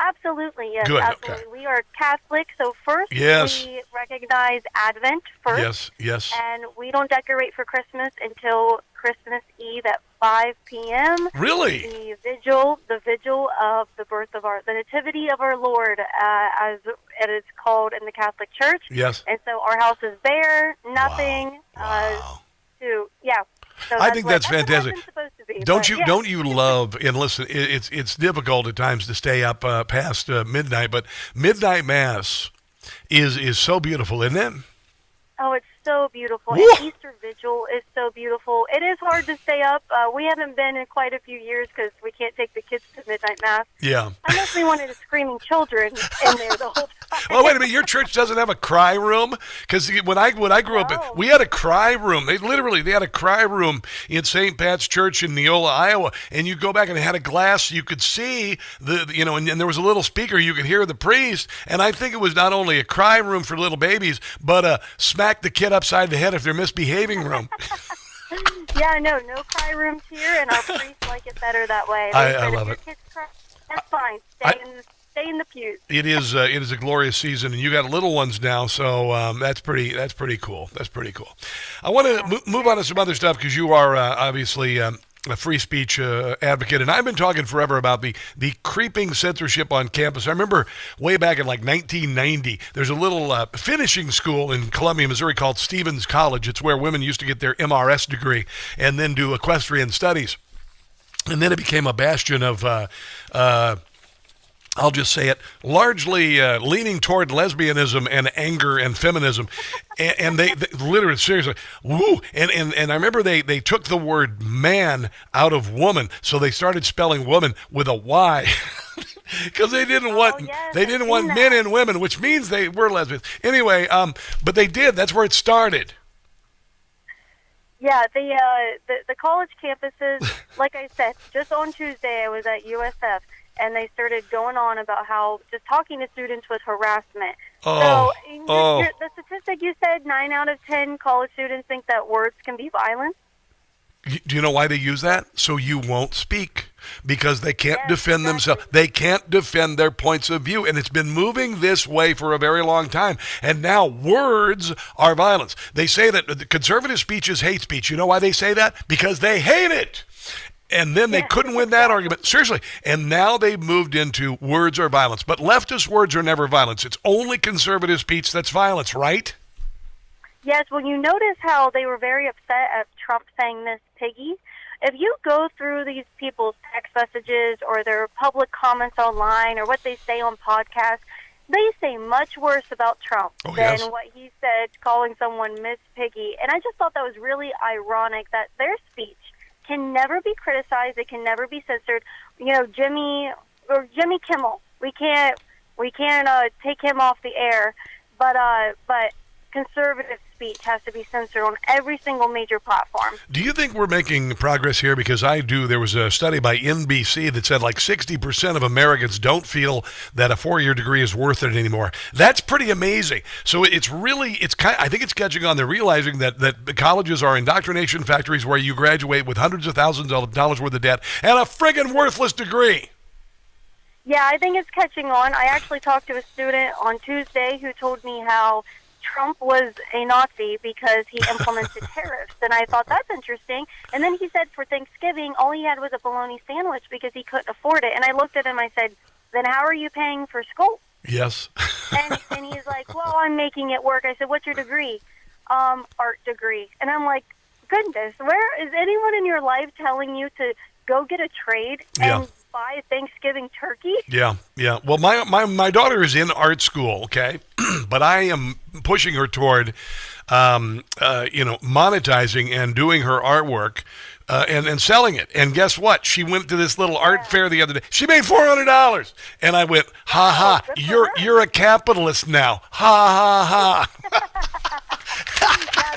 Absolutely, yes. Good, absolutely. Okay. We are Catholic, so first we recognize Advent first. Yes. And we don't decorate for Christmas until Christmas Eve at 5 p.m. Really? The vigil of the birth of the Nativity of our Lord, as it is called in the Catholic Church. Yes. And so our house is bare, nothing. Wow. So I think that's fantastic. Be, don't you love, and listen, it's difficult at times to stay up past midnight, but midnight mass is so beautiful, isn't it? Oh, it's so beautiful. And Easter Vigil is so beautiful. It is hard to stay up. We haven't been in quite a few years because we can't take the kids to midnight mass. Yeah. Unless we wanted screaming children in there the whole time. Well, wait a minute. Your church doesn't have a cry room? Because when I grew up, we had a cry room. They had a cry room in St. Pat's Church in Neola, Iowa. And you go back and it had a glass. You could see and there was a little speaker. You could hear the priest. And I think it was not only a cry room for little babies, but a smack the kid upside the head if they're misbehaving room. Yeah, no cry rooms here, and our priests like it better that way. I love it. Kids cry, that's fine. Stay in the pews. It is a glorious season, and you got little ones now, so that's pretty cool. That's pretty cool. I want to move on to some other stuff because you are obviously a free speech advocate, and I've been talking forever about the creeping censorship on campus. I remember way back in like 1990, there's a little finishing school in Columbia, Missouri called Stevens College. It's where women used to get their MRS degree and then do equestrian studies. And then it became a bastion of I'll just say it, largely leaning toward lesbianism and anger and feminism. And they literally, seriously, woo. And I remember they took the word man out of woman, so they started spelling woman with a Y. Because they didn't want men and women, which means they were lesbians. Anyway, but they did. That's where it started. Yeah, the college campuses, like I said, just on Tuesday I was at USF, and they started going on about how just talking to students was harassment. The statistic you said, 9 out of 10 college students think that words can be violent. Do you know why they use that? So you won't speak. Because they can't defend themselves. They can't defend their points of view. And it's been moving this way for a very long time. And now words are violence. They say that conservative speech is hate speech. You know why they say that? Because they hate it. And then they couldn't win that argument. Seriously. And now they've moved into words are violence. But leftist words are never violence. It's only conservative speech that's violence, right? Yes. Well, you notice how they were very upset at Trump saying Miss Piggy. If you go through these people's text messages or their public comments online or what they say on podcasts, they say much worse about Trump than what he said, calling someone Miss Piggy. And I just thought that was really ironic that their speech can never be criticized. It can never be censored. You know, Jimmy Kimmel, we can't take him off the air, but conservative speech has to be censored on every single major platform. Do you think we're making progress here? Because I do. There was a study by NBC that said like 60% of Americans don't feel that a 4-year degree is worth it anymore. That's pretty amazing. So I think it's catching on. They're realizing that the colleges are indoctrination factories where you graduate with hundreds of thousands of dollars worth of debt and a friggin' worthless degree. Yeah, I think it's catching on. I actually talked to a student on Tuesday who told me how Trump was a Nazi because he implemented tariffs, and I thought that's interesting. And then he said for Thanksgiving, all he had was a bologna sandwich because he couldn't afford it. And I looked at him, I said, then how are you paying for school? Yes. and he's like, well, I'm making it work. I said, what's your degree? Art degree. And I'm like, goodness, where is anyone in your life telling you to go get a trade and buy Thanksgiving turkey? Yeah. Well, my daughter is in art school, okay? But I am pushing her toward, monetizing and doing her artwork and selling it. And guess what? She went to this little art fair the other day. She made $400. And I went, ha, you're a capitalist now. Ha, ha, ha.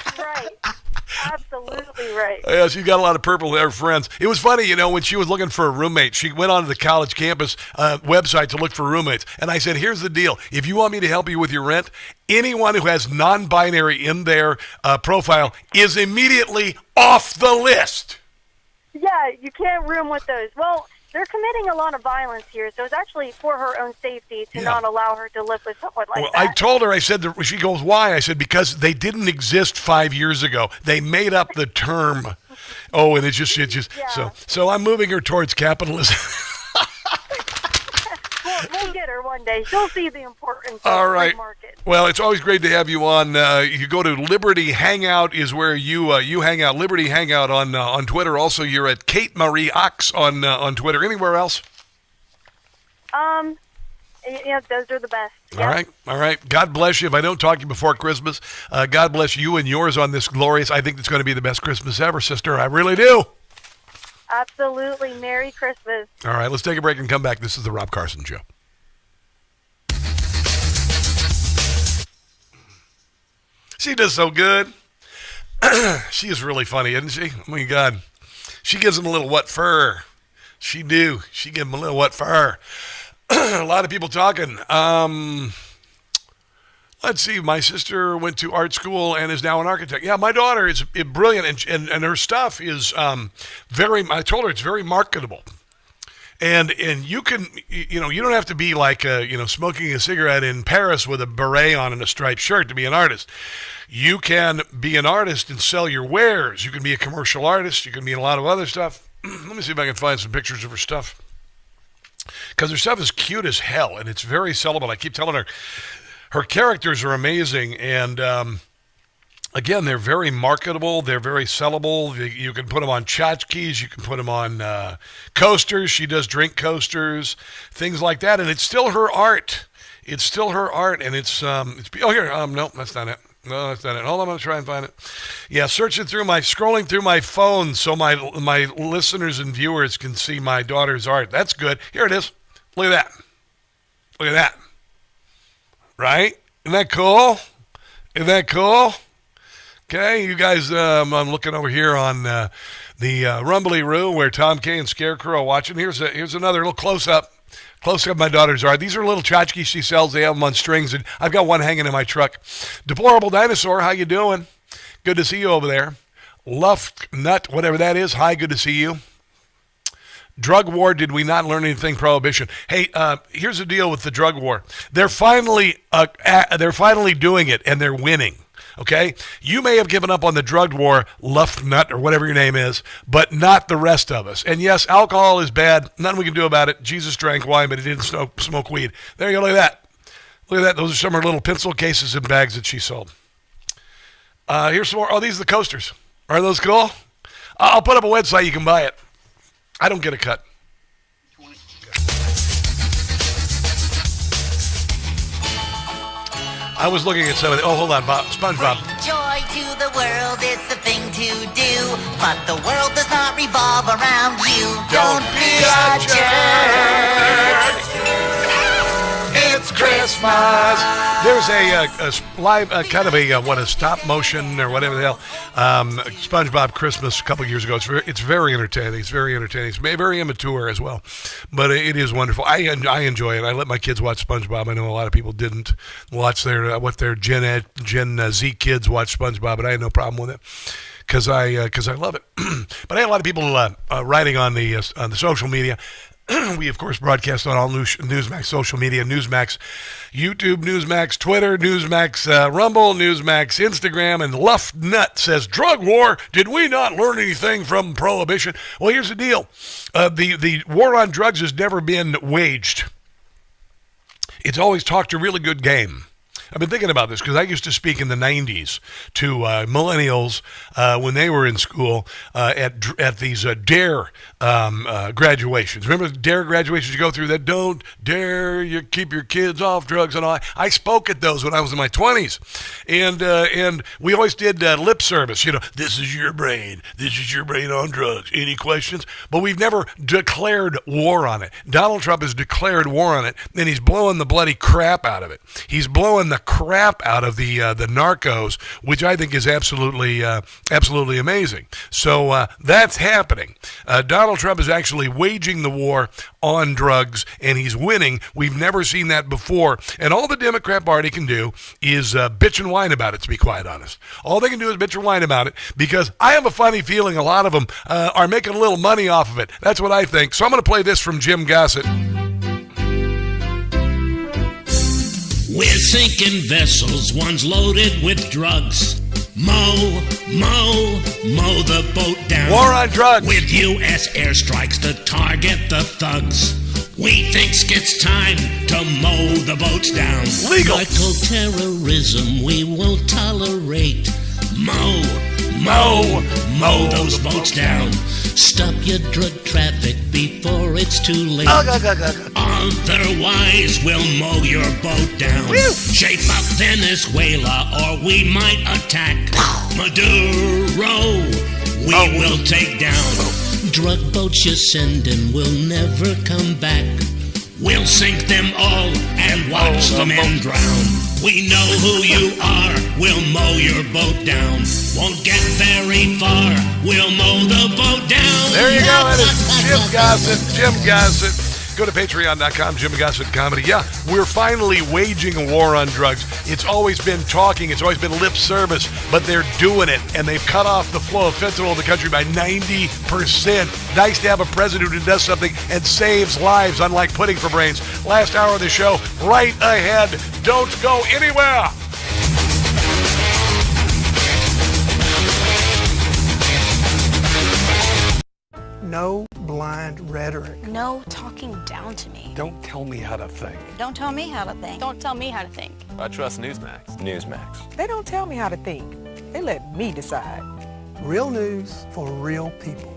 That's right. Absolutely right. Yeah, she's got a lot of purple hair friends. It was funny, when she was looking for a roommate, she went onto the college campus website to look for roommates. And I said, here's the deal. If you want me to help you with your rent, anyone who has non-binary in their profile is immediately off the list. Yeah, you can't room with those. Well, they're committing a lot of violence here, so it's actually for her own safety to not allow her to live with someone like that. I told her, I said, she goes, why? I said, because they didn't exist 5 years ago. They made up the term. Oh, and it just so I'm moving her towards capitalism. We'll get her one day. She'll see the importance All of right. the market. Well, it's always great to have you on. You go to Liberty Hangout is where you hang out. Liberty Hangout on Twitter. Also, you're at Kate Marie Ox on Twitter. Anywhere else? Yeah, those are the best. Yep. All right. God bless you. If I don't talk to you before Christmas, God bless you and yours on this glorious. I think it's going to be the best Christmas ever, sister. I really do. Absolutely. Merry Christmas. All right, let's take a break and come back. This is the Rob Carson Show. She does so good. She is really funny, isn't she? Oh, my God. She gives him a little what fur. She do. She gives him a little what fur. A lot of people talking. Let's see. My sister went to art school and is now an architect. Yeah, my daughter is brilliant, and her stuff is very. I told her it's very marketable, and you can you don't have to be like smoking a cigarette in Paris with a beret on and a striped shirt to be an artist. You can be an artist and sell your wares. You can be a commercial artist. You can be in a lot of other stuff. Let me see if I can find some pictures of her stuff, because her stuff is cute as hell and it's very sellable. I keep telling her. Her characters are amazing, and again, they're very marketable. They're very sellable. You can put them on tchotchkes. You can put them on coasters. She does drink coasters, things like that, and it's still her art. It's still her art, and it's oh, here. No, that's not it. No, that's not it. Hold on, I'm going to try and find it. Yeah, scrolling through my phone so my listeners and viewers can see my daughter's art. That's good. Here it is. Look at that. Look at that. Right? Isn't that cool? Isn't that cool? Okay, you guys, I'm looking over here on the Rumbly Roo where Tom K and Scarecrow are watching. Here's another little close-up of my daughter's art. These are little tchotchkes she sells. They have them on strings, and I've got one hanging in my truck. Deplorable Dinosaur, how you doing? Good to see you over there. Luft Nut, whatever that is. Hi, good to see you. Drug war, did we not learn anything? Prohibition. Hey, here's the deal with the drug war. They're finally doing it, and they're winning. Okay? You may have given up on the drug war, Luftnut, or whatever your name is, but not the rest of us. And yes, alcohol is bad. Nothing we can do about it. Jesus drank wine, but he didn't smoke weed. There you go. Look at that. Look at that. Those are some of her little pencil cases and bags that she sold. Here's some more. Oh, these are the coasters. Are those cool? I'll put up a website. You can buy it. I don't get a cut. I was looking at some of the... Oh, hold on, SpongeBob. Bring joy to the world, it's the thing to do. But the world does not revolve around you. Don't be a jerk. It's Christmas. There's a live, kind of a stop motion or whatever the hell, SpongeBob Christmas a couple years ago. It's very entertaining. It's very entertaining. It's very immature as well, but it is wonderful. I enjoy it. I let my kids watch SpongeBob. I know a lot of people didn't watch their Gen Z kids watch SpongeBob, but I had no problem with it. Because I love it. But I had a lot of people writing on the social media. We, of course, broadcast on all NEWSMAX social media, NEWSMAX YouTube, NEWSMAX Twitter, NEWSMAX Rumble, NEWSMAX Instagram, and Luftnut says, drug war, did we not learn anything from Prohibition? Well, here's the deal. The war on drugs has never been waged. It's always talked a really good game. I've been thinking about this because I used to speak in the 90s to millennials when they were in school at these DARE graduations. Remember the DARE graduations you go through that don't dare you keep your kids off drugs and all? I spoke at those when I was in my 20s. And we always did lip service. This is your brain. This is your brain on drugs. Any questions? But we've never declared war on it. Donald Trump has declared war on it, and he's blowing the bloody crap out of it. He's blowing the crap out of the narcos, which I think is absolutely amazing. So that's happening. Donald Trump is actually waging the war on drugs, and he's winning. We've never seen that before. And all the Democrat Party can do is bitch and whine about it, to be quite honest. All they can do is bitch and whine about it, because I have a funny feeling a lot of them are making a little money off of it. That's what I think. So I'm going to play this from Jim Gossett. We're sinking vessels, one's loaded with drugs. Mow the boat down. War on drugs. With U.S. airstrikes to target the thugs. We thinks it's time to mow the boats down. Legal. Narco terrorism we won't tolerate. Mow those boats down. Stop your drug traffic before it's too late. Otherwise, we'll mow your boat down. Shape up Venezuela or we might attack. Maduro, we will take down. Drug boats you're sending will never come back. We'll sink them all and watch the men drown. We know who you are, we'll mow your boat down. Won't get very far, we'll mow the boat down. There you go, that is Jim Gossett. Go to patreon.com, Jim Gossett Comedy. Yeah, we're finally waging a war on drugs. It's always been talking, it's always been lip service, but they're doing it, and they've cut off the flow of fentanyl in the country by 90%. Nice to have a president who does something and saves lives, unlike pudding for brains. Last hour of the show, right ahead. Don't go anywhere. No blind rhetoric. No talking down to me. Don't tell me how to think. Don't tell me how to think. Don't tell me how to think. I trust NEWSMAX. NEWSMAX. They don't tell me how to think. They let me decide. Real news for real people.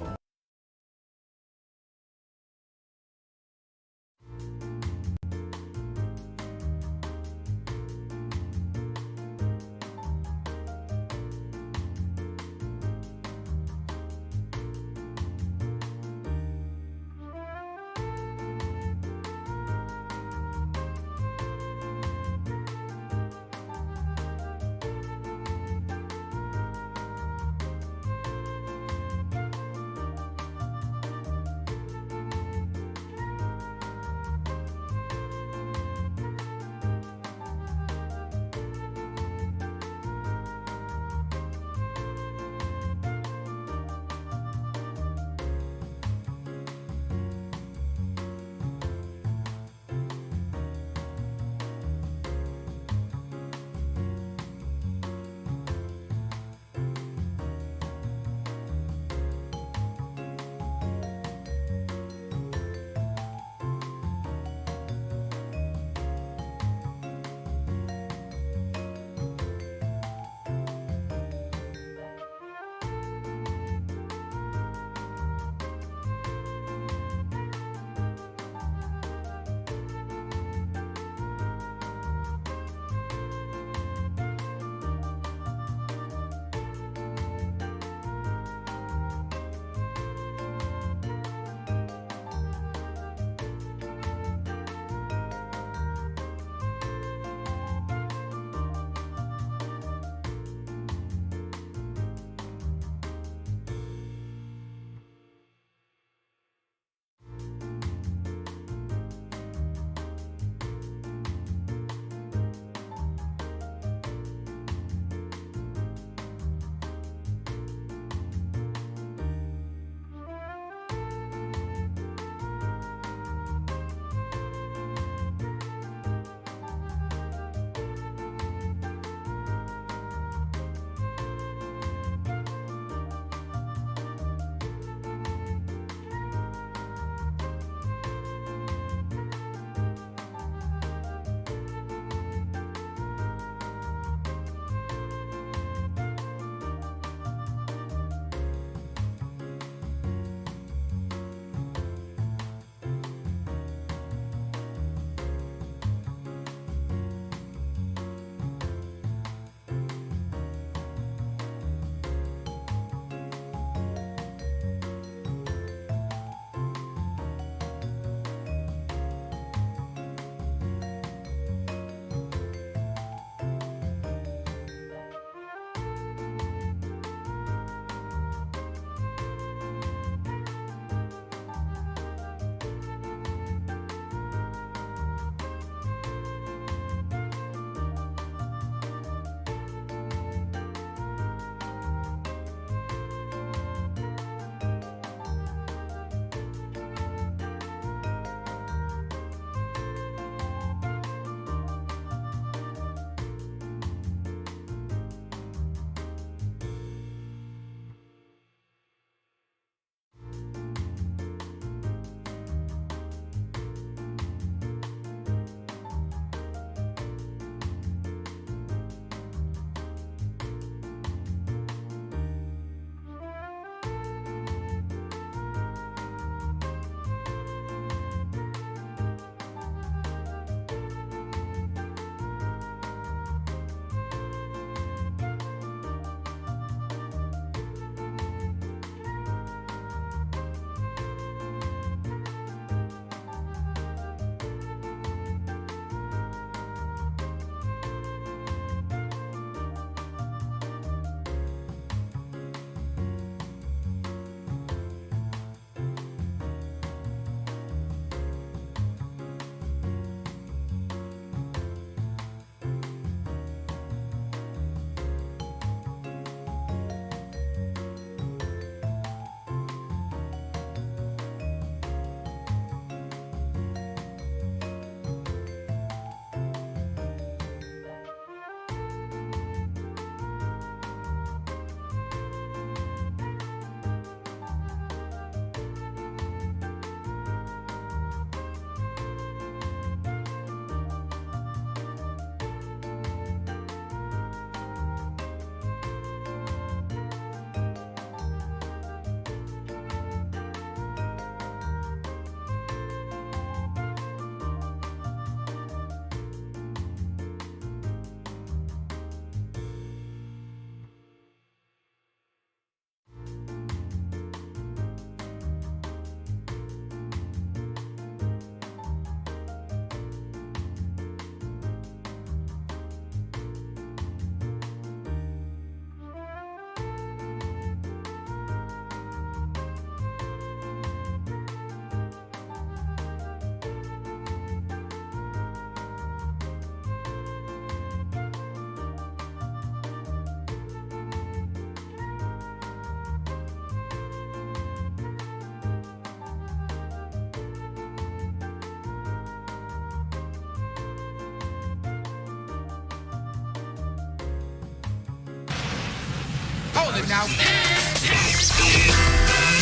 Hold it now.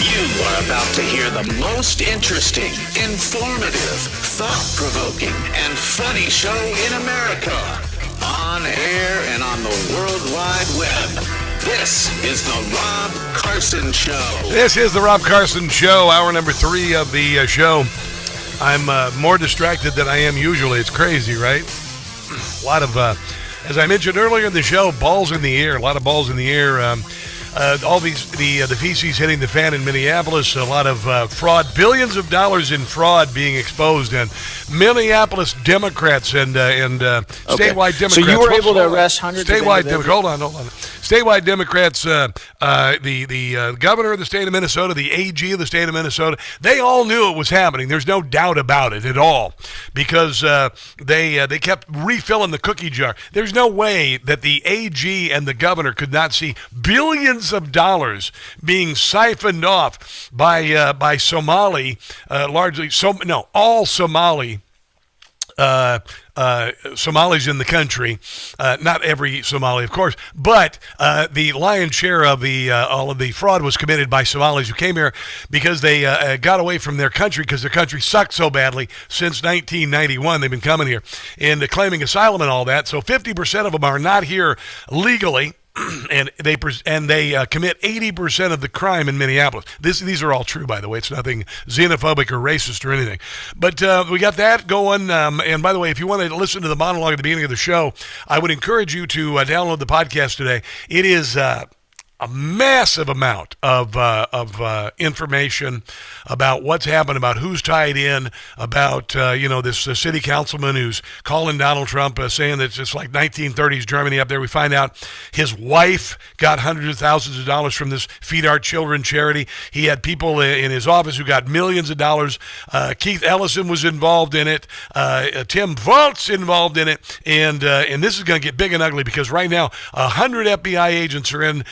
You are about to hear the most interesting, informative, thought-provoking, and funny show in America. On air and on the World Wide Web. This is the Rob Carson Show. This is the Rob Carson Show, hour number 3 of the show. I'm more distracted than I am usually. It's crazy, right? A lot of, as I mentioned earlier in the show, balls in the air. A lot of balls in the air. All these the feces hitting the fan in Minneapolis. A lot of fraud, billions of dollars in fraud being exposed, and Minneapolis Democrats and statewide Democrats. So you were able to arrest hundreds of individuals. Hold on. Statewide Democrats, the governor of the state of Minnesota, the AG of the state of Minnesota, they all knew it was happening. There's no doubt about it at all, because they kept refilling the cookie jar. There's no way that the AG and the governor could not see billions of dollars being siphoned off by Somali, all Somali. Somalis in the country, not every Somali, of course, but the lion's share of all of the fraud was committed by Somalis who came here because they got away from their country because their country sucked so badly since 1991. They've been coming here and claiming asylum and all that. So 50% of them are not here legally. And they commit 80% of the crime in Minneapolis. These are all true, by the way. It's nothing xenophobic or racist or anything. But we got that going. And by the way, if you want to listen to the monologue at the beginning of the show, I would encourage you to download the podcast today. It is a massive amount of information about what's happened, about who's tied in, about this city councilman who's calling Donald Trump, saying that it's like 1930s Germany up there. We find out his wife got hundreds of thousands of dollars from this Feed Our Children charity. He had people in his office who got millions of dollars. Keith Ellison was involved in it. Tim Walz involved in it, and this is going to get big and ugly because right now 100 FBI agents are in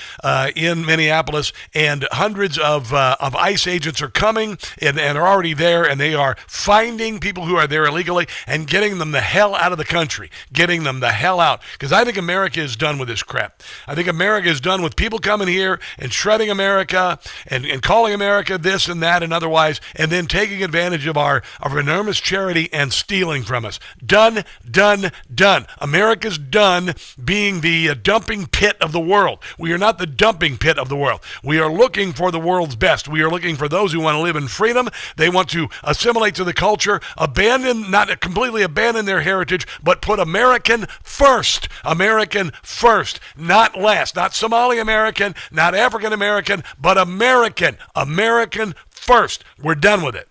Minneapolis, and hundreds of ICE agents are coming and are already there, and they are finding people who are there illegally and getting them the hell out of the country, getting them the hell out, because I think America is done with this crap. I think America is done with people coming here and shredding America and calling America this and that and otherwise, and then taking advantage of our enormous charity and stealing from us. Done, done, done. America's done being the dumping pit of the world. We are not the dumping pit of the world. We are looking for the world's best. We are looking for those who want to live in freedom. They want to assimilate to the culture, not completely abandon their heritage, but put American first. American first, not last. Not Somali American, not African American, but American. American first. We're done with it.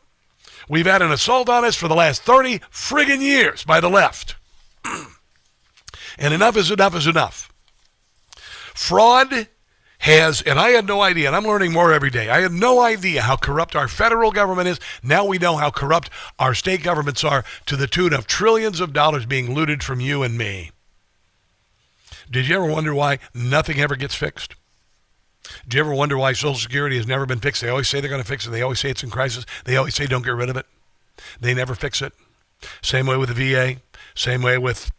We've had an assault on us for the last 30 friggin' years by the left. And enough is enough is enough. Fraud and I had no idea, and I'm learning more every day. I had no idea how corrupt our federal government is. Now we know how corrupt our state governments are, to the tune of trillions of dollars being looted from you and me. Did you ever wonder why nothing ever gets fixed? Did you ever wonder why Social Security has never been fixed? They always say they're going to fix it. They always say it's in crisis. They always say don't get rid of it. They never fix it. Same way with the VA. Same way with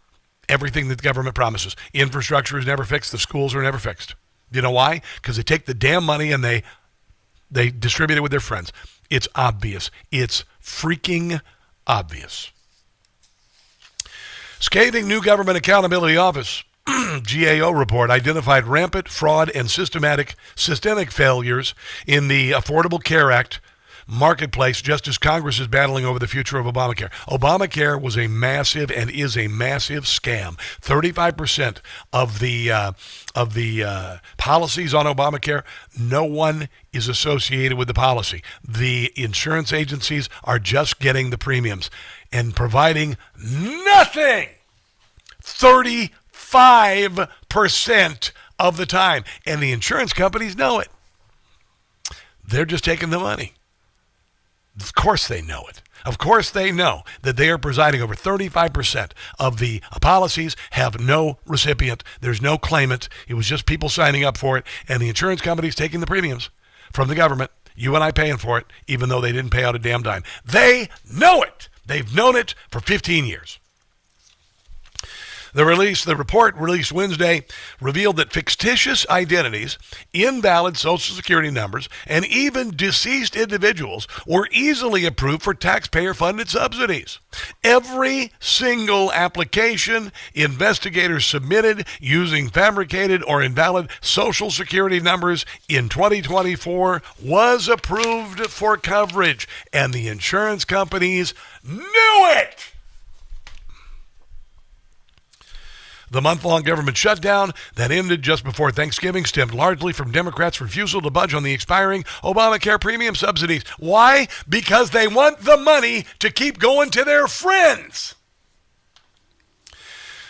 everything that the government promises. Infrastructure is never fixed. The schools are never fixed. You know why? Because they take the damn money and they distribute it with their friends. It's obvious. It's freaking obvious. Scathing new Government Accountability Office GAO report identified rampant fraud and systemic failures in the Affordable Care Act marketplace, just as Congress is battling over the future of Obamacare. Obamacare was a massive and is a massive scam. 35% of the policies on Obamacare, no one is associated with the policy. The insurance agencies are just getting the premiums and providing nothing 35% of the time. And the insurance companies know it. They're just taking the money. Of course they know it. Of course they know that they are presiding over 35% of the policies have no recipient. There's no claimant. It was just people signing up for it, and the insurance company's taking the premiums from the government. You and I paying for it, even though they didn't pay out a damn dime. They know it. They've known it for 15 years. The report released Wednesday revealed that fictitious identities, invalid Social Security numbers, and even deceased individuals were easily approved for taxpayer-funded subsidies. Every single application investigators submitted using fabricated or invalid Social Security numbers in 2024 was approved for coverage, and the insurance companies knew it! The month-long government shutdown that ended just before Thanksgiving stemmed largely from Democrats' refusal to budge on the expiring Obamacare premium subsidies. Why? Because they want the money to keep going to their friends.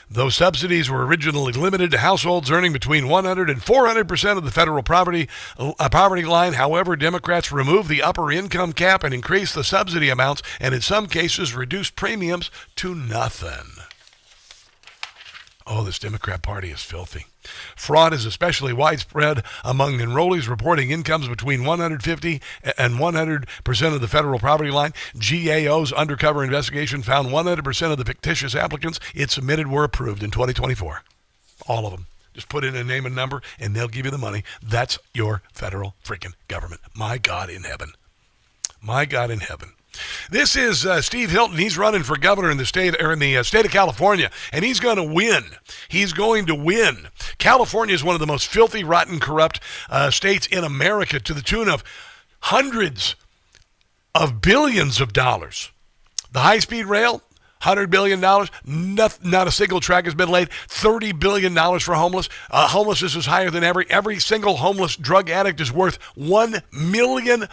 Those subsidies were originally limited to households earning between 100 and 400% of the federal poverty line. However, Democrats removed the upper income cap and increased the subsidy amounts, and in some cases reduced premiums to nothing. Oh, this Democrat Party is filthy. Fraud is especially widespread among enrollees reporting incomes between 150 and 100% of the federal poverty line. GAO's undercover investigation found 100% of the fictitious applicants it submitted were approved in 2024. All of them. Just put in a name and number, and they'll give you the money. That's your federal freaking government. My God in heaven. My God in heaven. This is Steve Hilton. He's running for governor in the state of California, and he's going to win. He's going to win. California is one of the most filthy, rotten, corrupt states in America, to the tune of hundreds of billions of dollars. The high-speed rail, $100 billion. Not a single track has been laid. $30 billion for homeless. Homelessness is higher than every single homeless drug addict is worth $1 million.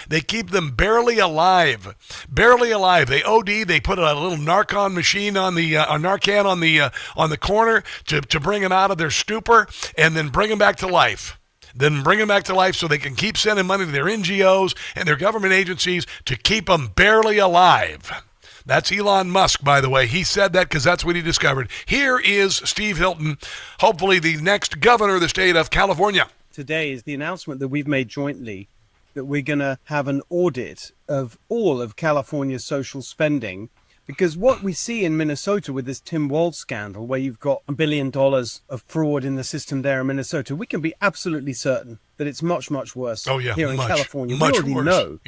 They keep them barely alive. Barely alive. They OD. They put a little Narcan machine on the Narcan on the corner to bring them out of their stupor, and then bring them back to life. Then bring them back to life so they can keep sending money to their NGOs and their government agencies to keep them barely alive. That's Elon Musk, by the way. He said that because that's what he discovered. Here is Steve Hilton, hopefully the next governor of the state of California. Today is the announcement that we've made jointly that we're going to have an audit of all of California's social spending. Because what we see in Minnesota with this Tim Walz scandal, where you've got $1 billion of fraud in the system there in Minnesota, we can be absolutely certain that it's much, much worse here in California. We already know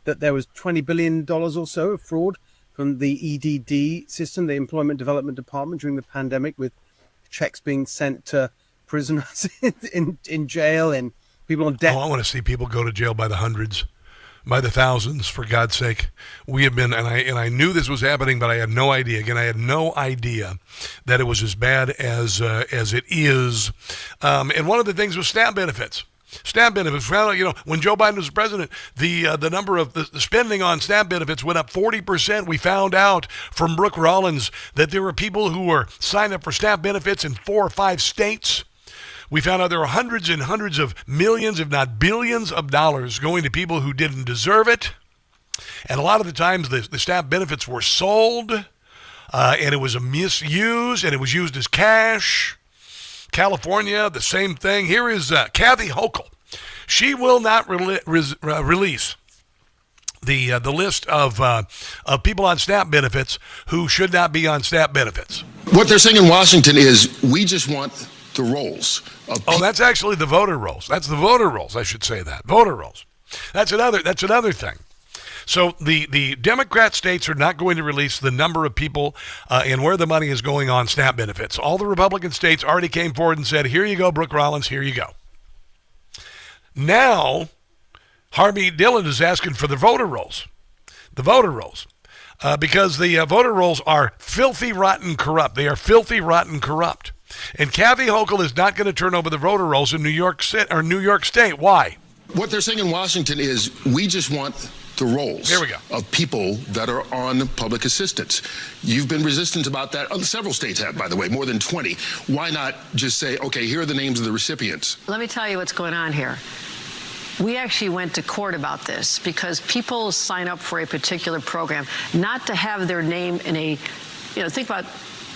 that there was $20 billion or so of fraud from the EDD system, the Employment Development Department, during the pandemic, with checks being sent to prisoners in jail and people on death. Oh, I want to see people go to jail by the hundreds, by the thousands, for God's sake. We have been, and I knew this was happening, but I had no idea. Again, I had no idea that it was as bad as it is. And one of the things was SNAP benefits. SNAP benefits. When Joe Biden was president, the number of the spending on SNAP benefits went up 40%. We found out from Brooke Rollins that there were people who were signed up for SNAP benefits in 4 or 5 states. We found out there were hundreds and hundreds of millions, if not billions of dollars going to people who didn't deserve it. And a lot of the times the SNAP benefits were sold, and it was misused, and it was used as cash. California, the same thing. Here is Kathy Hochul. She will not release the list of people on SNAP benefits who should not be on SNAP benefits. What they're saying in Washington is we just want the rolls. That's actually the voter rolls. That's the voter rolls. I should say that. Voter rolls. That's another thing. So the Democrat states are not going to release the number of people and where the money is going on SNAP benefits. All the Republican states already came forward and said, here you go, Brooke Rollins, here you go. Now, Harvey Dillon is asking for the voter rolls. The voter rolls. Because the voter rolls are filthy, rotten, corrupt. They are filthy, rotten, corrupt. And Kathy Hochul is not going to turn over the voter rolls in New York State. Why? What they're saying in Washington is we just want the rolls of people that are on public assistance. You've been resistant about that. Several states have, by the way, more than 20. Why not just say, okay, here are the names of the recipients? Let me tell you what's going on here. We actually went to court about this because people sign up for a particular program not to have their name in a, think about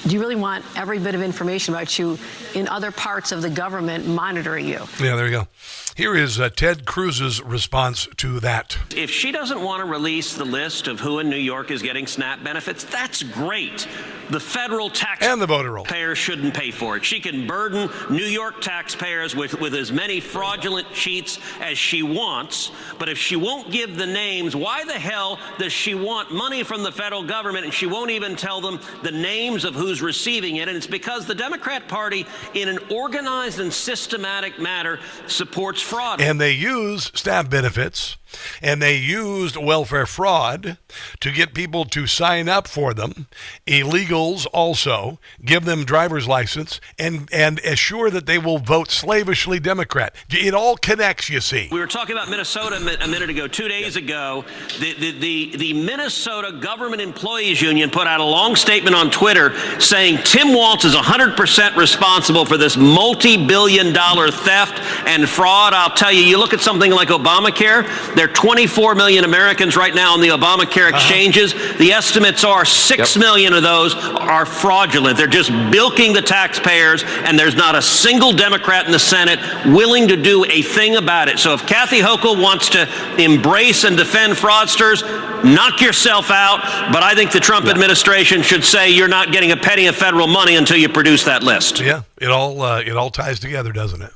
Do you really want every bit of information about you in other parts of the government monitoring you? Yeah, there you go. Here is Ted Cruz's response to that. If she doesn't want to release the list of who in New York is getting SNAP benefits, that's great. The federal taxpayers and the voter roll shouldn't pay for it. She can burden New York taxpayers with as many fraudulent cheats as she wants. But if she won't give the names, why the hell does she want money from the federal government and she won't even tell them the names of who's receiving it? And it's because the Democrat Party, in an organized and systematic manner, supports fraud. And they use SNAP benefits and they used welfare fraud to get people to sign up for them. Illegals also give them driver's license and assure that they will vote slavishly Democrat. It all connects, you see. We were talking about Minnesota a minute ago. 2 days ago, the Minnesota Government Employees Union put out a long statement on Twitter saying Tim Walz is 100% responsible for this multi-billion-dollar theft and fraud. I'll tell you, you look at something like Obamacare, there are 24 million Americans right now on the Obamacare exchanges. The estimates are 6 million of those are fraudulent. They're just bilking the taxpayers, and there's not a single Democrat in the Senate willing to do a thing about it. So if Kathy Hochul wants to embrace and defend fraudsters, knock yourself out. But I think the Trump administration should say you're not getting a penny of federal money until you produce that list. Yeah, it all ties together, doesn't it?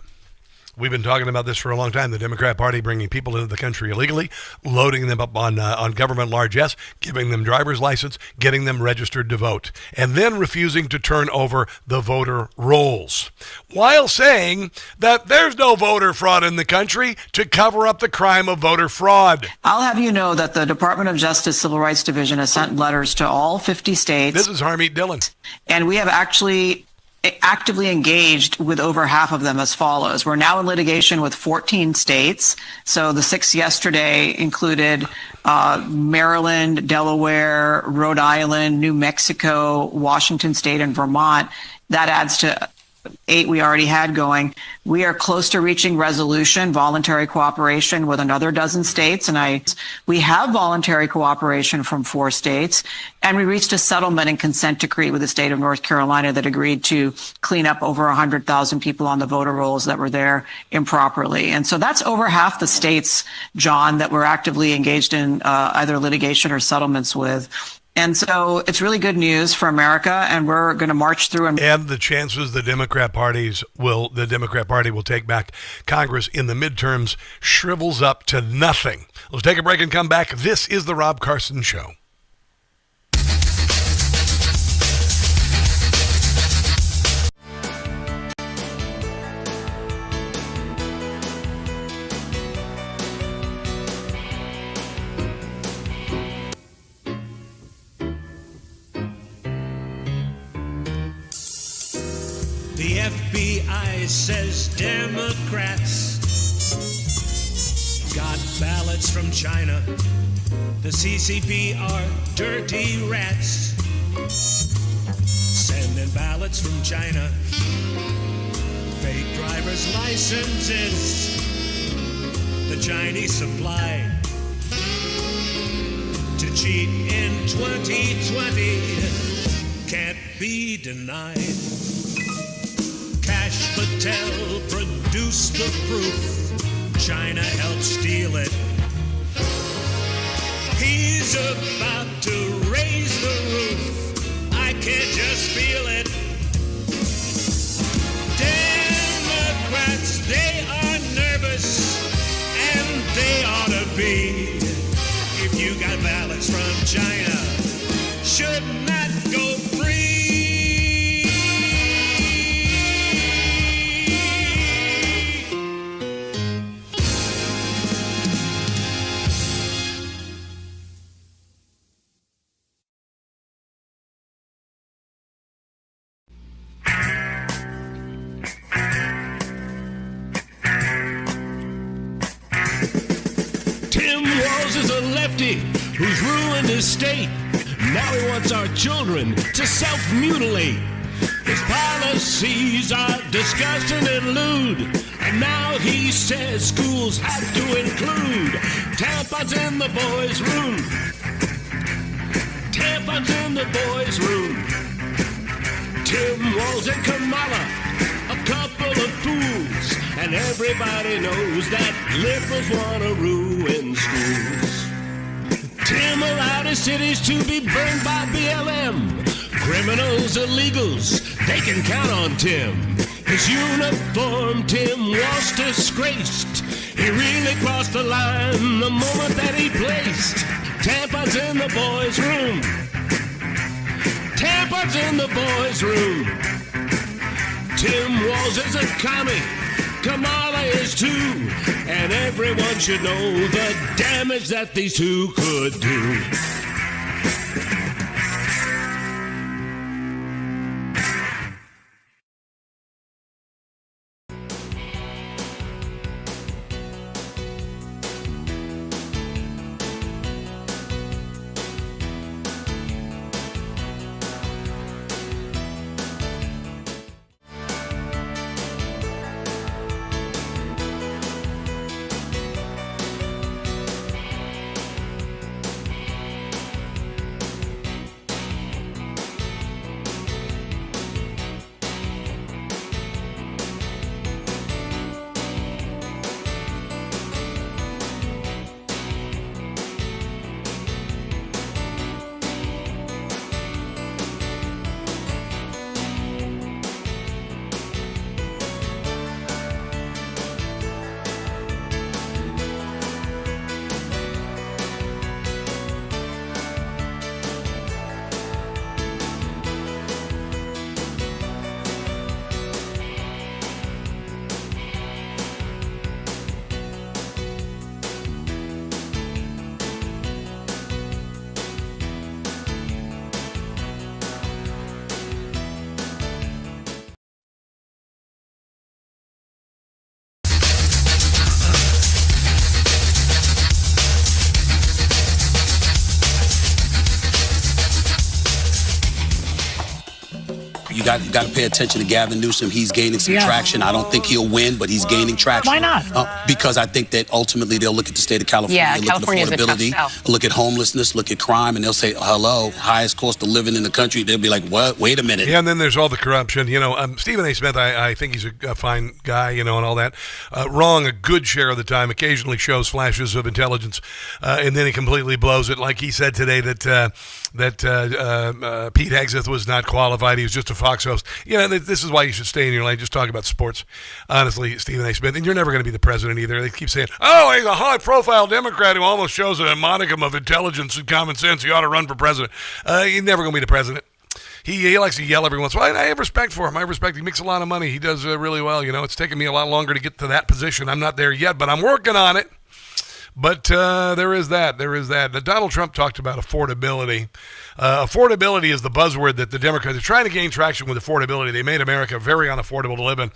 We've been talking about this for a long time. The Democrat Party bringing people into the country illegally, loading them up on government largesse, giving them driver's license, getting them registered to vote, and then refusing to turn over the voter rolls, while saying that there's no voter fraud in the country to cover up the crime of voter fraud. I'll have you know that the Department of Justice Civil Rights Division has sent letters to all 50 states. This is Harmeet Dillon. And we have actually actively engaged with over half of them as follows. We're now in litigation with 14 states. So the 6 yesterday included Maryland, Delaware, Rhode Island, New Mexico, Washington State, and Vermont. That adds to 8 we already had going. We are close to reaching resolution, voluntary cooperation with another dozen states. And we have voluntary cooperation from 4 states. And we reached a settlement and consent decree with the state of North Carolina that agreed to clean up over 100,000 people on the voter rolls that were there improperly. And so that's over half the states, John, that we're actively engaged in either litigation or settlements with. And so it's really good news for America, and we're going to march through. And the chances the Democrat Party will take back Congress in the midterms shrivels up to nothing. Let's take a break and come back. This is the Rob Carson Show. The FBI says Democrats got ballots from China. The CCP are dirty rats, sending ballots from China. Fake driver's licenses the Chinese supply to cheat in 2020 can't be denied. Cash Patel produced the proof. China helped steal it. He's about to raise the roof. I can't just feel it. Democrats, they are nervous, and they ought to be. If you got ballots from China, should not go free. Who's ruined his state. Now he wants our children to self-mutilate. His policies are disgusting and lewd. And now he says schools have to include tampons in the boys' room. Tampons in the boys' room. Tim Walz and Kamala, a couple of fools, and everybody knows that liberals want to ruin schools. Tim allowed his cities to be burned by BLM. Criminals, illegals, they can count on Tim. His uniform, Tim was disgraced. He really crossed the line the moment that he placed. Tampa's in the boys' room. Tampa's in the boys' room. Tim Walz is a commie. Kamala is too. And everyone should know the damage that these two could do. You got to pay attention to Gavin Newsom. He's gaining some traction. I don't think he'll win, but he's gaining traction. Why not? Because I think that ultimately they'll look at the state of California, look at affordability, look at homelessness, look at crime, and they'll say, hello, highest cost of living in the country. They'll be like, what? Wait a minute. Yeah, and then there's all the corruption. You know, Stephen A. Smith, I think he's a fine guy, you know, and all that. Wrong a good share of the time, occasionally shows flashes of intelligence, and then he completely blows it. Like he said today that Pete Hegseth was not qualified. He was just a Fox host. You know, this is why you should stay in your lane. Just talk about sports. Honestly, Stephen A. Smith, and you're never going to be the president either. They keep saying, oh, he's a high-profile Democrat who almost shows a modicum of intelligence and common sense. He ought to run for president. He's never going to be the president. He likes to yell every once in a while. I have respect for him. I respect him. He makes a lot of money. He does really well. You know, it's taken me a lot longer to get to that position. I'm not there yet, but I'm working on it. But there is that. Donald Trump talked about affordability. Affordability is the buzzword that the Democrats are trying to gain traction with. Affordability. They made America very unaffordable to live in,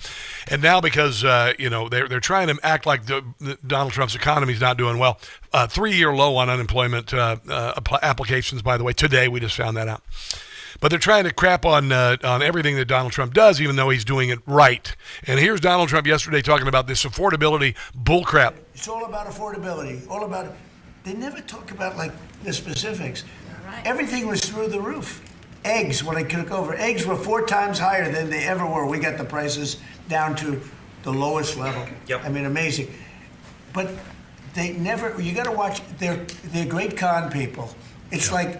and now because they're trying to act like Donald Trump's economy is not doing well. 3-year low on unemployment applications. By the way, today we just found that out. But they're trying to crap on everything that Donald Trump does, even though he's doing it right. And here's Donald Trump yesterday talking about this affordability bullcrap. It's all about affordability. All about. They never talk about like the specifics. Right. Everything was through the roof. Eggs, when I took over, eggs were 4 times higher than they ever were. We got the prices down to the lowest level. Yep. I mean, amazing. But they never. You got to watch. They're great con people. It's like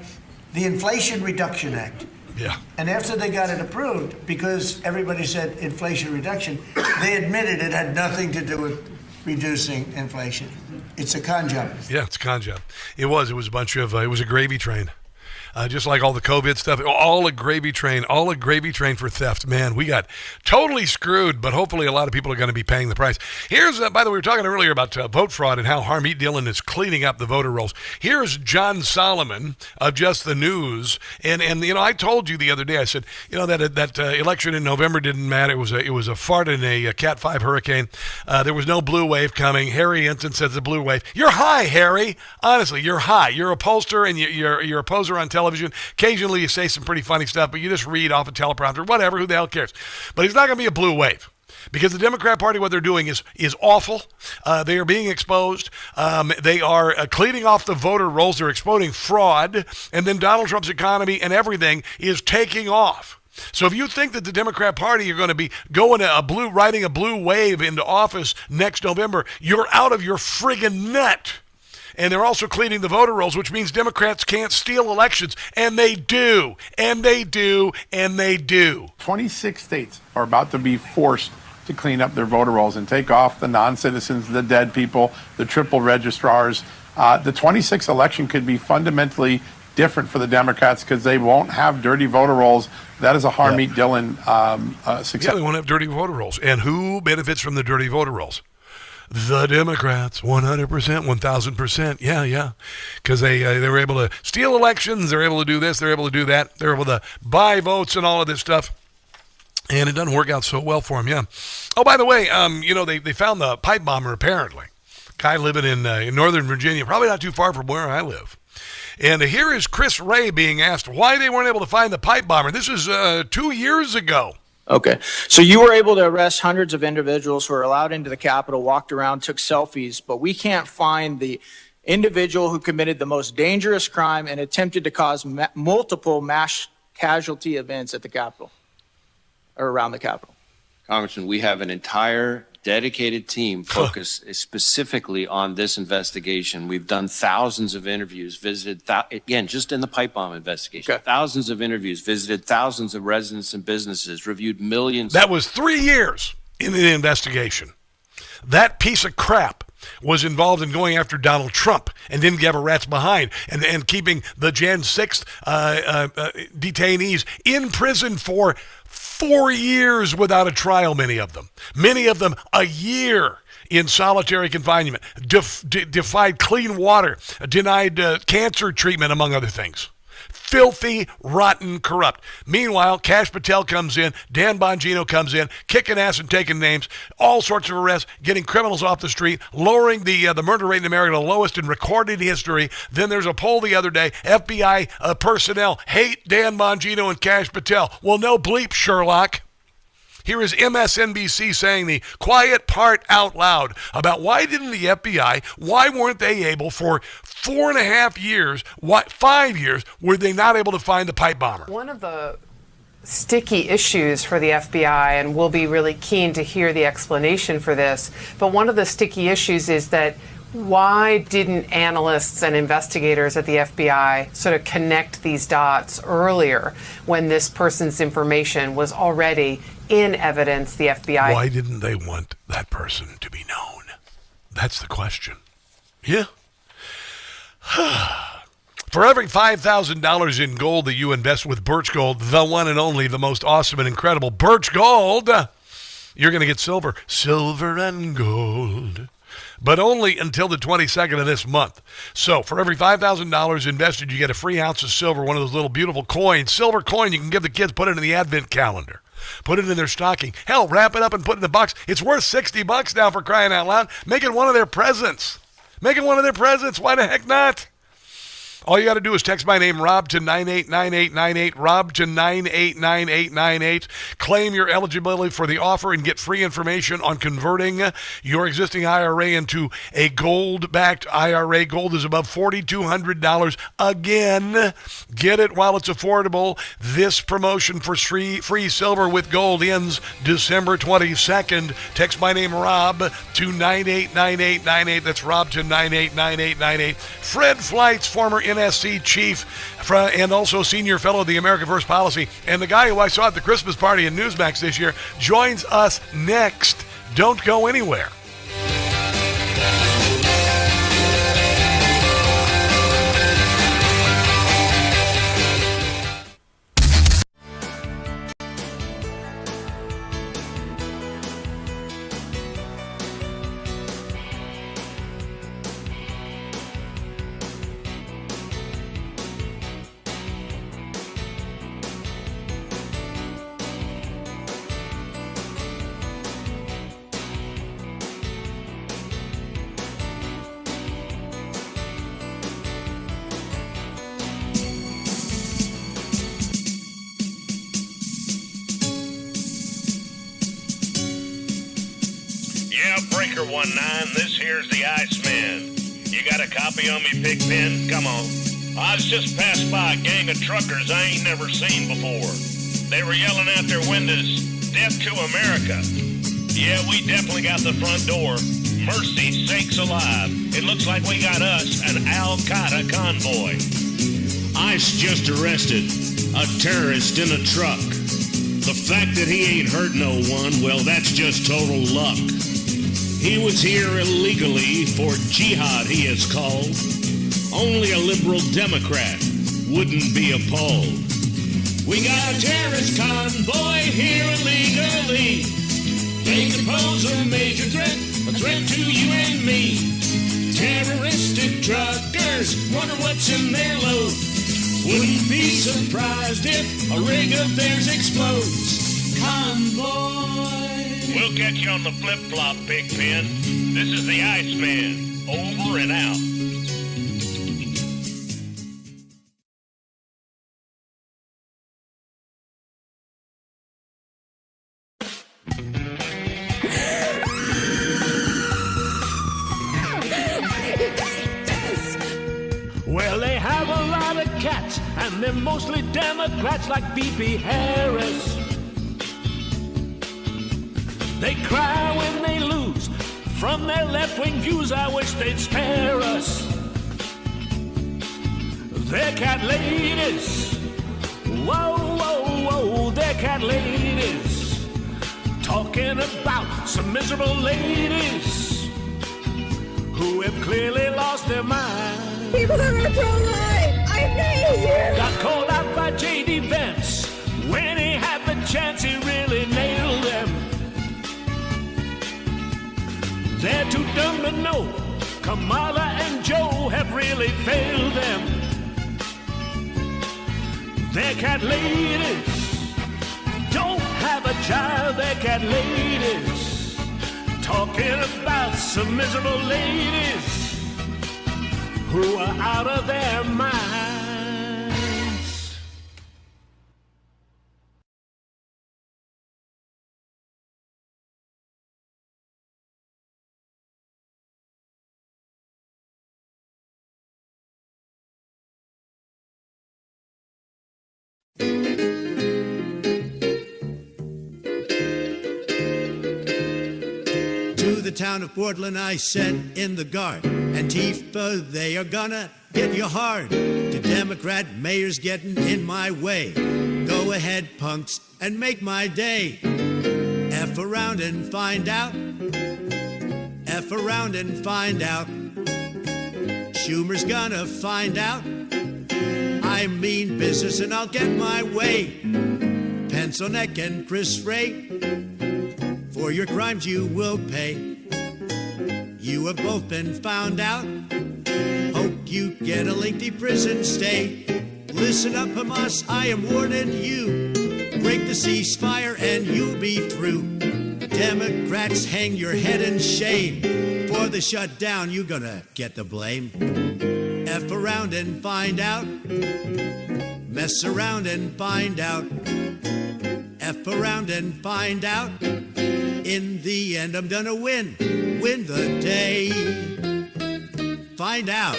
the Inflation Reduction Act. Yeah. And after they got it approved, because everybody said inflation reduction, they admitted it had nothing to do with reducing inflation. It's a con job. Yeah, it's a con job. It was a bunch of, it was a gravy train. Just like all the COVID stuff, all a gravy train for theft. Man, we got totally screwed, but hopefully a lot of people are going to be paying the price. Here's, by the way, we were talking earlier about vote fraud and how Harmeet Dillon is cleaning up the voter rolls. Here's John Solomon of Just the News. And you know, I told you the other day, I said, you know, that election in November didn't matter. It was a fart in a Cat 5 hurricane. There was no blue wave coming. Harry Ensign says the blue wave. You're high, Harry. Honestly, you're high. You're a pollster and you're a poser on television. Occasionally you say some pretty funny stuff, but you just read off a teleprompter, whatever, who the hell cares? But it's not going to be a blue wave. Because the Democrat Party, what they're doing is awful. They are being exposed. They are cleaning off the voter rolls. They're exposing fraud. And then Donald Trump's economy and everything is taking off. So if you think that the Democrat Party are going to be riding a blue wave into office next November, you're out of your friggin' nut. And they're also cleaning the voter rolls, which means Democrats can't steal elections. And they do. And they do. And they do. 26 states are about to be forced to clean up their voter rolls and take off the non-citizens, the dead people, the triple registrars. The 26th election could be fundamentally different for the Democrats because they won't have dirty voter rolls. That is a Harmeet Dillon success. Yeah, they won't have dirty voter rolls. And who benefits from the dirty voter rolls? The Democrats, 100%, 1,000%. Yeah. Because they were able to steal elections. They're able to do this. They're able to do that. They're able to buy votes and all of this stuff. And it doesn't work out so well for them, yeah. Oh, by the way, they found the pipe bomber, apparently. Guy living in Northern Virginia, probably not too far from where I live. And here is Chris Ray being asked why they weren't able to find the pipe bomber. This is 2 years ago. Okay. So you were able to arrest hundreds of individuals who were allowed into the Capitol, walked around, took selfies, but we can't find the individual who committed the most dangerous crime and attempted to cause multiple mass casualty events at the Capitol or around the Capitol. Congressman, we have an entire dedicated team focused specifically on this investigation. We've done thousands of interviews, visited, again, just in the pipe bomb investigation, thousands of interviews, visited thousands of residents and businesses, reviewed millions. That was 3 years in the investigation. That piece of crap was involved in going after Donald Trump and didn't give a rat's behind and keeping the Jan 6th detainees in prison for 4 years without a trial, many of them a year in solitary confinement, defied clean water, denied cancer treatment, among other things. Filthy, rotten, corrupt. Meanwhile, Kash Patel comes in, Dan Bongino comes in, kicking ass and taking names, all sorts of arrests, getting criminals off the street, lowering the murder rate in America to the lowest in recorded history. Then there's a poll the other day, FBI personnel hate Dan Bongino and Kash Patel. Well, no bleep, Sherlock. Here is MSNBC saying the quiet part out loud about why didn't the FBI, why weren't they able for 4.5 years, 5 years, were they not able to find the pipe bomber? One of the sticky issues for the FBI, and we'll be really keen to hear the explanation for this, but one of the sticky issues is that why didn't analysts and investigators at the FBI sort of connect these dots earlier when this person's information was already in evidence? The FBI. Why didn't they want that person to be known? That's the question. Yeah. For every $5,000 in gold that you invest with Birch Gold, the one and only, the most awesome and incredible Birch Gold, you're going to get silver. Silver and gold. But only until the 22nd of this month. So for every $5,000 invested, you get a free ounce of silver, one of those little beautiful coins. Silver coin you can give the kids, put it in the Advent calendar. Put it in their stocking. Hell, wrap it up and put it in a box. It's worth $60 now, for crying out loud. Make it one of their presents. Make it one of their presents. Why the heck not? All you got to do is text my name, Rob, to 989898, Rob to 989898. Claim your eligibility for the offer and get free information on converting your existing IRA into a gold-backed IRA. Gold is above $4,200. Again, get it while it's affordable. This promotion for free silver with gold ends December 22nd. Text my name, Rob, to 989898. That's Rob to 989898. Fred Flight's former NSC chief and also senior fellow of the America First Policy, and the guy who I saw at the Christmas party in NEWSMAX this year, joins us next. Don't go anywhere. Breaker 19, this here's the Iceman. You got a copy on me, Pigpen? Come on. I was just passed by a gang of truckers I ain't never seen before. They were yelling out their windows, "Death to America." Yeah, we definitely got the front door. Mercy sakes alive. It looks like we got us an Al-Qaeda convoy. ICE just arrested a terrorist in a truck. The fact that he ain't hurt no one, well, that's just total luck. He was here illegally for jihad, he is called. Only a liberal Democrat wouldn't be appalled. We got a terrorist convoy here illegally. They could pose a major threat, a threat to you and me. Terroristic truckers wonder what's in their load. Wouldn't be surprised if a rig of theirs explodes. Convoy. We'll catch you on the flip-flop, Pigpen. This is the Iceman. Over and out. Well, they have a lot of cats, and they're mostly Democrats like B.B. Harris. They cry when they lose from their left-wing views. I wish they'd spare us. They're cat ladies. Whoa, whoa, whoa, they're cat ladies. Talking about some miserable ladies who have clearly lost their mind. People that are pro-life, I hate you! Got called out by J.D. Vance. When he had the chance, he really nailed them. They're too dumb to know. Kamala and Joe have really failed them. They're cat ladies. Don't have a child, they're cat ladies. Talking about some miserable ladies who are out of their minds. To the town of Portland I said in the guard, Antifa, they are gonna hit you hard. To Democrat mayors getting in my way, go ahead punks and make my day. F around and find out. F around and find out. Schumer's gonna find out. I mean business and I'll get my way. Pencil neck and Chris Ray, for your crimes you will pay. You have both been found out. Hope you get a lengthy prison stay. Listen up, Hamas, I am warning you. Break the ceasefire and you'll be through. Democrats, hang your head in shame. For the shutdown, you're gonna get the blame. F around and find out. Mess around and find out. F around and find out. In the end, I'm gonna win the day. Find out.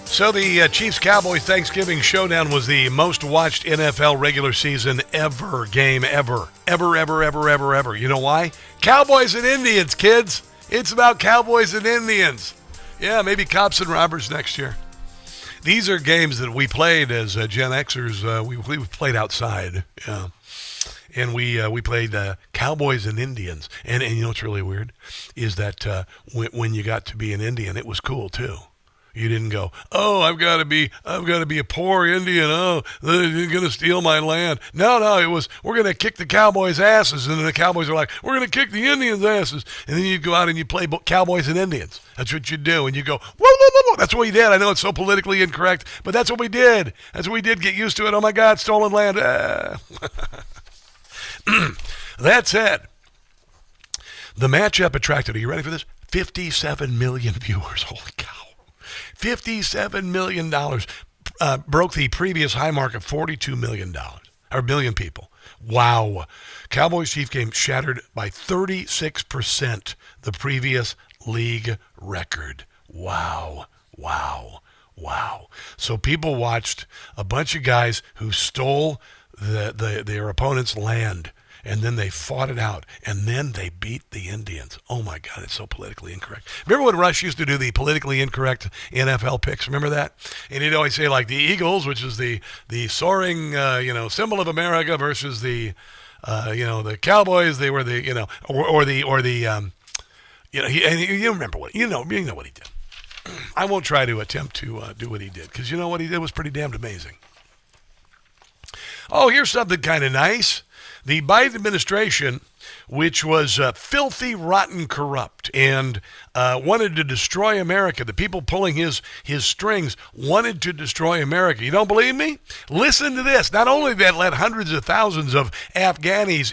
So the Chiefs-Cowboys Thanksgiving Showdown was the most watched NFL regular season game ever. Ever. You know why? Cowboys and Indians, kids. It's about Cowboys and Indians. Yeah, maybe cops and robbers next year. These are games that we played as Gen Xers. We played outside. Yeah. And we played Cowboys and Indians. And you know what's really weird is that when you got to be an Indian, it was cool too. You didn't go, oh, I've got to be a poor Indian. Oh, they're going to steal my land. No, it was, we're going to kick the cowboys' asses. And then the cowboys are like, we're going to kick the Indians' asses. And then you go out and you play cowboys and Indians. That's what you do. And you go, whoa, whoa, whoa, whoa. That's what we did. I know it's so politically incorrect, but that's what we did. That's what we did. Get used to it. Oh, my God, stolen land. That said, the matchup attracted, are you ready for this? 57 million viewers. Holy cow. $57 million broke the previous high mark of $42 million, or million people. Wow. Cowboys-Chiefs game shattered by 36% the previous league record. Wow. So people watched a bunch of guys who stole their opponent's land, and then they fought it out, and then they beat the Indians. Oh, my God, it's so politically incorrect. Remember when Rush used to do the politically incorrect NFL picks? Remember that? And he'd always say, like, the Eagles, which is the soaring, symbol of America, versus the Cowboys. They were the, you remember what, you know what he did. I won't try to attempt to do what he did, because you know what he did was pretty damned amazing. Oh, here's something kind of nice. The Biden administration, which was filthy, rotten, corrupt, and wanted to destroy America. The people pulling his strings wanted to destroy America. You don't believe me? Listen to this. Not only that, let hundreds of thousands of Afghanis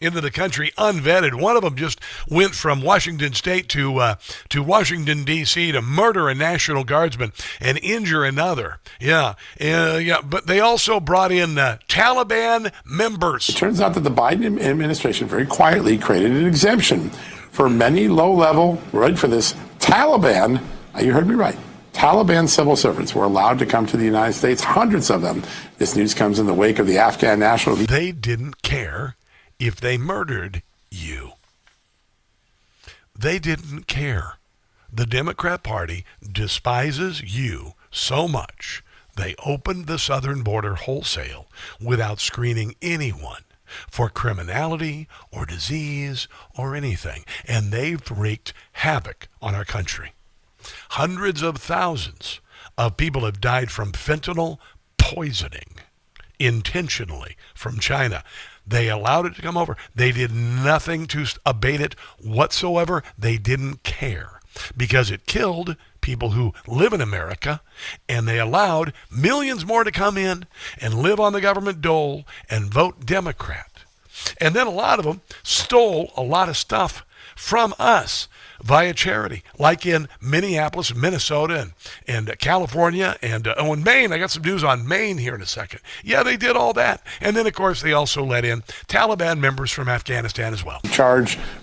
into the country unvetted. One of them just went from Washington State to Washington D.C. to murder a National Guardsman and injure another. Yeah. But they also brought in Taliban members. It turns out that the Biden administration very quietly created an exemption for many low-level, ready for this, Taliban, you heard me right, Taliban civil servants were allowed to come to the United States, hundreds of them. This news comes in the wake of the Afghan national... They didn't care if they murdered you. They didn't care. The Democrat Party despises you so much, they opened the southern border wholesale without screening anyone for criminality or disease or anything. And they've wreaked havoc on our country. Hundreds of thousands of people have died from fentanyl poisoning intentionally from China. They allowed it to come over. They did nothing to abate it whatsoever. They didn't care because it killed people who live in America, and they allowed millions more to come in and live on the government dole and vote Democrat. And then a lot of them stole a lot of stuff from us via charity, like in Minneapolis, Minnesota, and California, and in Maine. I got some news on Maine here in a second. Yeah, they did all that. And then, of course, they also let in Taliban members from Afghanistan as well.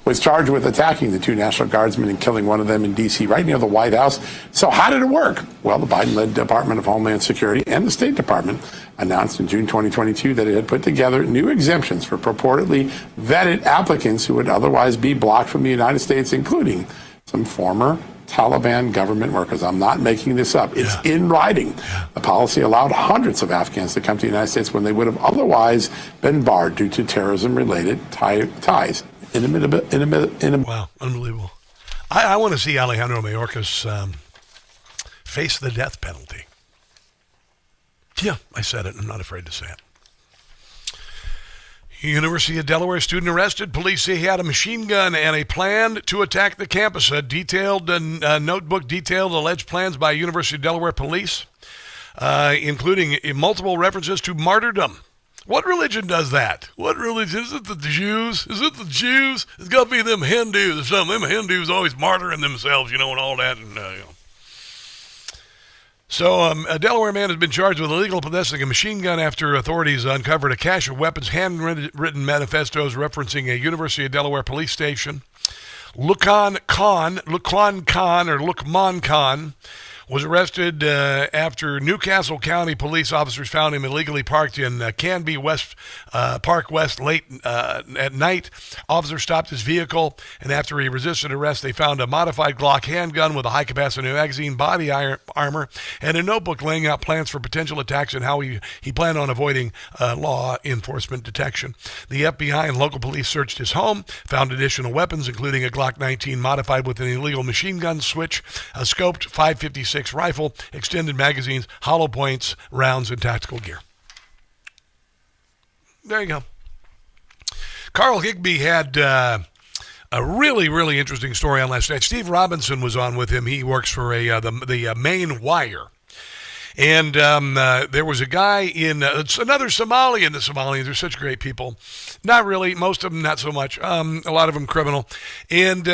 Was charged with attacking the two National Guardsmen and killing one of them in D.C. right near the White House. So how did it work? Well, the Biden-led Department of Homeland Security and the State Department announced in June 2022 that it had put together new exemptions for purportedly vetted applicants who would otherwise be blocked from the United States, including some former Taliban government workers. I'm not making this up. It's in writing. The policy allowed hundreds of Afghans to come to the United States when they would have otherwise been barred due to terrorism-related ties. Wow, unbelievable. I want to see Alejandro Mayorkas face the death penalty. Yeah, I said it. I'm not afraid to say it. University of Delaware student arrested. Police say he had a machine gun and a plan to attack the campus. A detailed notebook detailed alleged plans by University of Delaware police, including multiple references to martyrdom. What religion does that? What religion? Is it the Jews? Is it the Jews? It's got to be them Hindus or something. Them Hindus always martyring themselves, and all that. And So a Delaware man has been charged with illegal possessing a machine gun after authorities uncovered a cache of weapons, handwritten manifestos referencing a University of Delaware police station. Lukman Khan was arrested after Newcastle County police officers found him illegally parked in Canby West Park West late at night. Officers stopped his vehicle, and after he resisted arrest, they found a modified Glock handgun with a high-capacity magazine, body armor, and a notebook laying out plans for potential attacks and how he planned on avoiding law enforcement detection. The FBI and local police searched his home, found additional weapons, including a Glock 19 modified with an illegal machine gun switch, a scoped .556 rifle, extended magazines, hollow points, rounds, and tactical gear. There you go. Carl Higbee had a really, really interesting story on last night. Steve Robinson was on with him. He works for the Maine Wire. And there was a guy in another Somalian. The Somalians are such great people. Not really. Most of them, not so much. A lot of them criminal. And,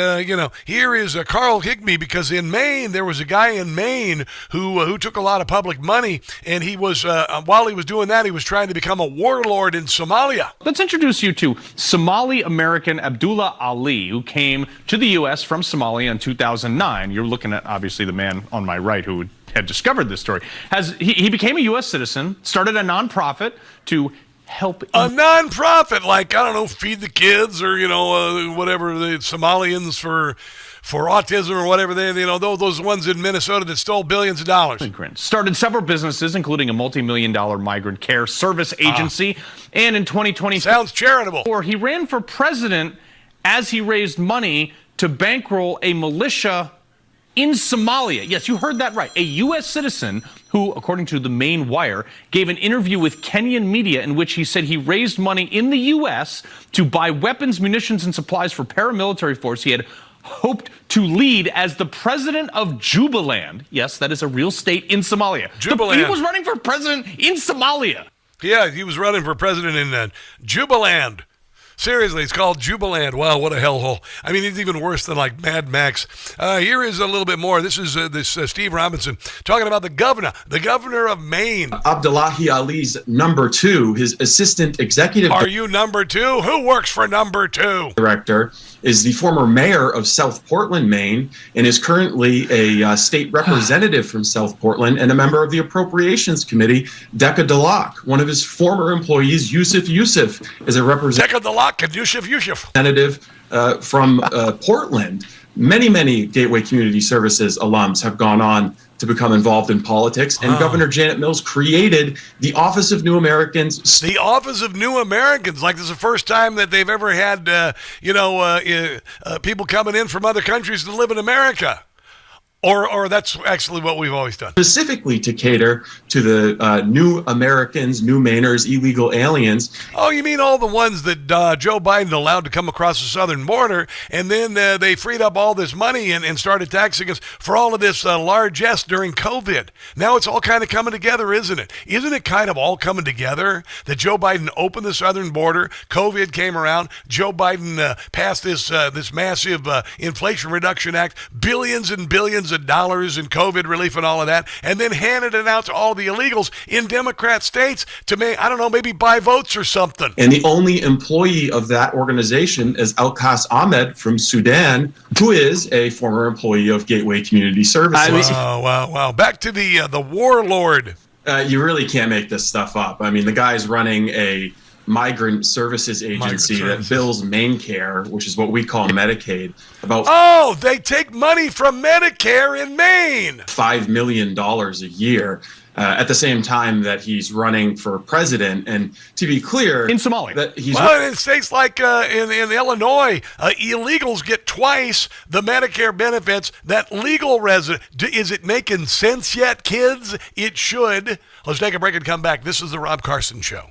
here is Carl Higbee, because in Maine, there was a guy in Maine who took a lot of public money. And he was, while he was doing that, he was trying to become a warlord in Somalia. Let's introduce you to Somali-American Abdullah Ali, who came to the U.S. from Somalia in 2009. You're looking at, obviously, the man on my right who had discovered this story. He became a U.S. citizen, started a nonprofit to help. A nonprofit, like, I don't know, Feed the Kids or, whatever, the Somalians for autism or whatever, those ones in Minnesota that stole billions of dollars. Started several businesses, including a multi-million-dollar migrant care service agency. And in 2020, sounds charitable. He ran for president as he raised money to bankroll a militia in Somalia. Yes, you heard that right. A U.S. citizen who, according to the Maine Wire, gave an interview with Kenyan media in which he said he raised money in the U.S. to buy weapons, munitions, and supplies for paramilitary force he had hoped to lead as the president of Jubaland. Yes, that is a real state in Somalia. Jubaland. He was running for president in Somalia. Yeah, he was running for president in Jubaland. Seriously, it's called Jubaland. Wow, what a hellhole. I mean, it's even worse than like Mad Max. Here is a little bit more. This is Steve Robinson talking about the governor of Maine. Abdullahi Ali's number two, his assistant executive. Are you number two? Who works for number two? Director is the former mayor of South Portland, Maine, and is currently a state representative from South Portland and a member of the Appropriations Committee. Decca Delac, one of his former employees, Yusuf, is a representative. Decca Delac and Yusuf. From Portland. Many Gateway Community Services alums have gone on to become involved in politics, and Governor Janet Mills created the Office of New Americans. The Office of New Americans, like this is the first time that they've ever had, people coming in from other countries to live in America. Or that's actually what we've always done. Specifically to cater to the new Americans, new Mainers, illegal aliens. Oh, you mean all the ones that Joe Biden allowed to come across the southern border, and then they freed up all this money and started taxing us for all of this largesse during COVID. Now it's all kind of coming together, isn't it? Isn't it kind of all coming together that Joe Biden opened the southern border, COVID came around, Joe Biden passed this massive Inflation Reduction Act, billions and billions of dollars in COVID relief and all of that, and then handed it out to all the illegals in Democrat states to maybe buy votes or something. And the only employee of that organization is Alkas Ahmed from Sudan, who is a former employee of Gateway Community Services. Wow. Back to the warlord. You really can't make this stuff up. I mean, the guy's running a migrant services agency that bills MaineCare, which is what we call Medicaid, they take money from Medicare in Maine. $5 million a year. At the same time that he's running for president, and to be clear, in Somalia, in states like in Illinois, illegals get twice the Medicare benefits that legal resident. Is it making sense yet, kids? It should. Let's take a break and come back. This is the Rob Carson Show.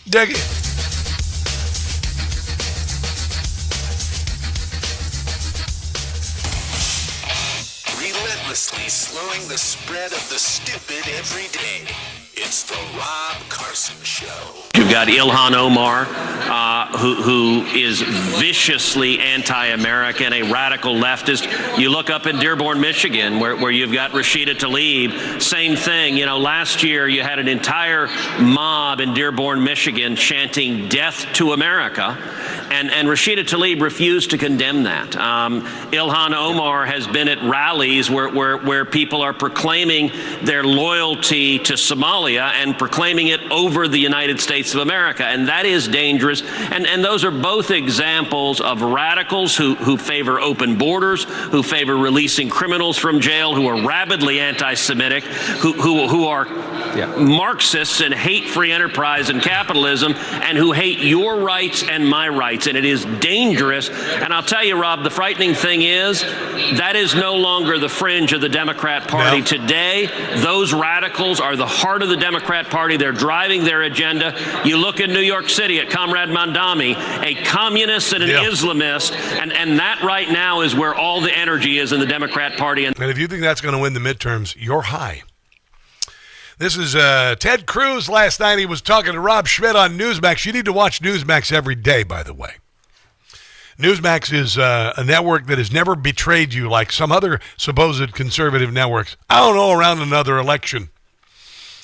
Dig it. Relentlessly slowing the spread of the stupid every day. It's the Rob Carson Show. You've got Ilhan Omar, who is viciously anti-American, a radical leftist. You look up in Dearborn, Michigan, where you've got Rashida Tlaib. Same thing. You know, last year you had an entire mob in Dearborn, Michigan, chanting "Death to America," and Rashida Tlaib refused to condemn that. Ilhan Omar has been at rallies where people are proclaiming their loyalty to Somalia and proclaiming it over the United States of America, and that is dangerous. And those are both examples of radicals who favor open borders, who favor releasing criminals from jail, who are rabidly anti-Semitic, who are Marxists and hate free enterprise and capitalism, and who hate your rights and my rights. And it is dangerous. And I'll tell you, Rob, the frightening thing is that is no longer the fringe of the Democrat Party. Today, those radicals are the heart of the Democrat Party. They're driving their agenda. You look in New York City at Comrade Mandami, a communist and an Islamist, and that right now is where all the energy is in the Democrat Party. And if you think that's going to win the midterms, you're high. This is Ted Cruz last night. He was talking to Rob Schmitt on NEWSMAX. You need to watch NEWSMAX every day, by the way. NEWSMAX is a network that has never betrayed you like some other supposed conservative networks. I don't know, around another election.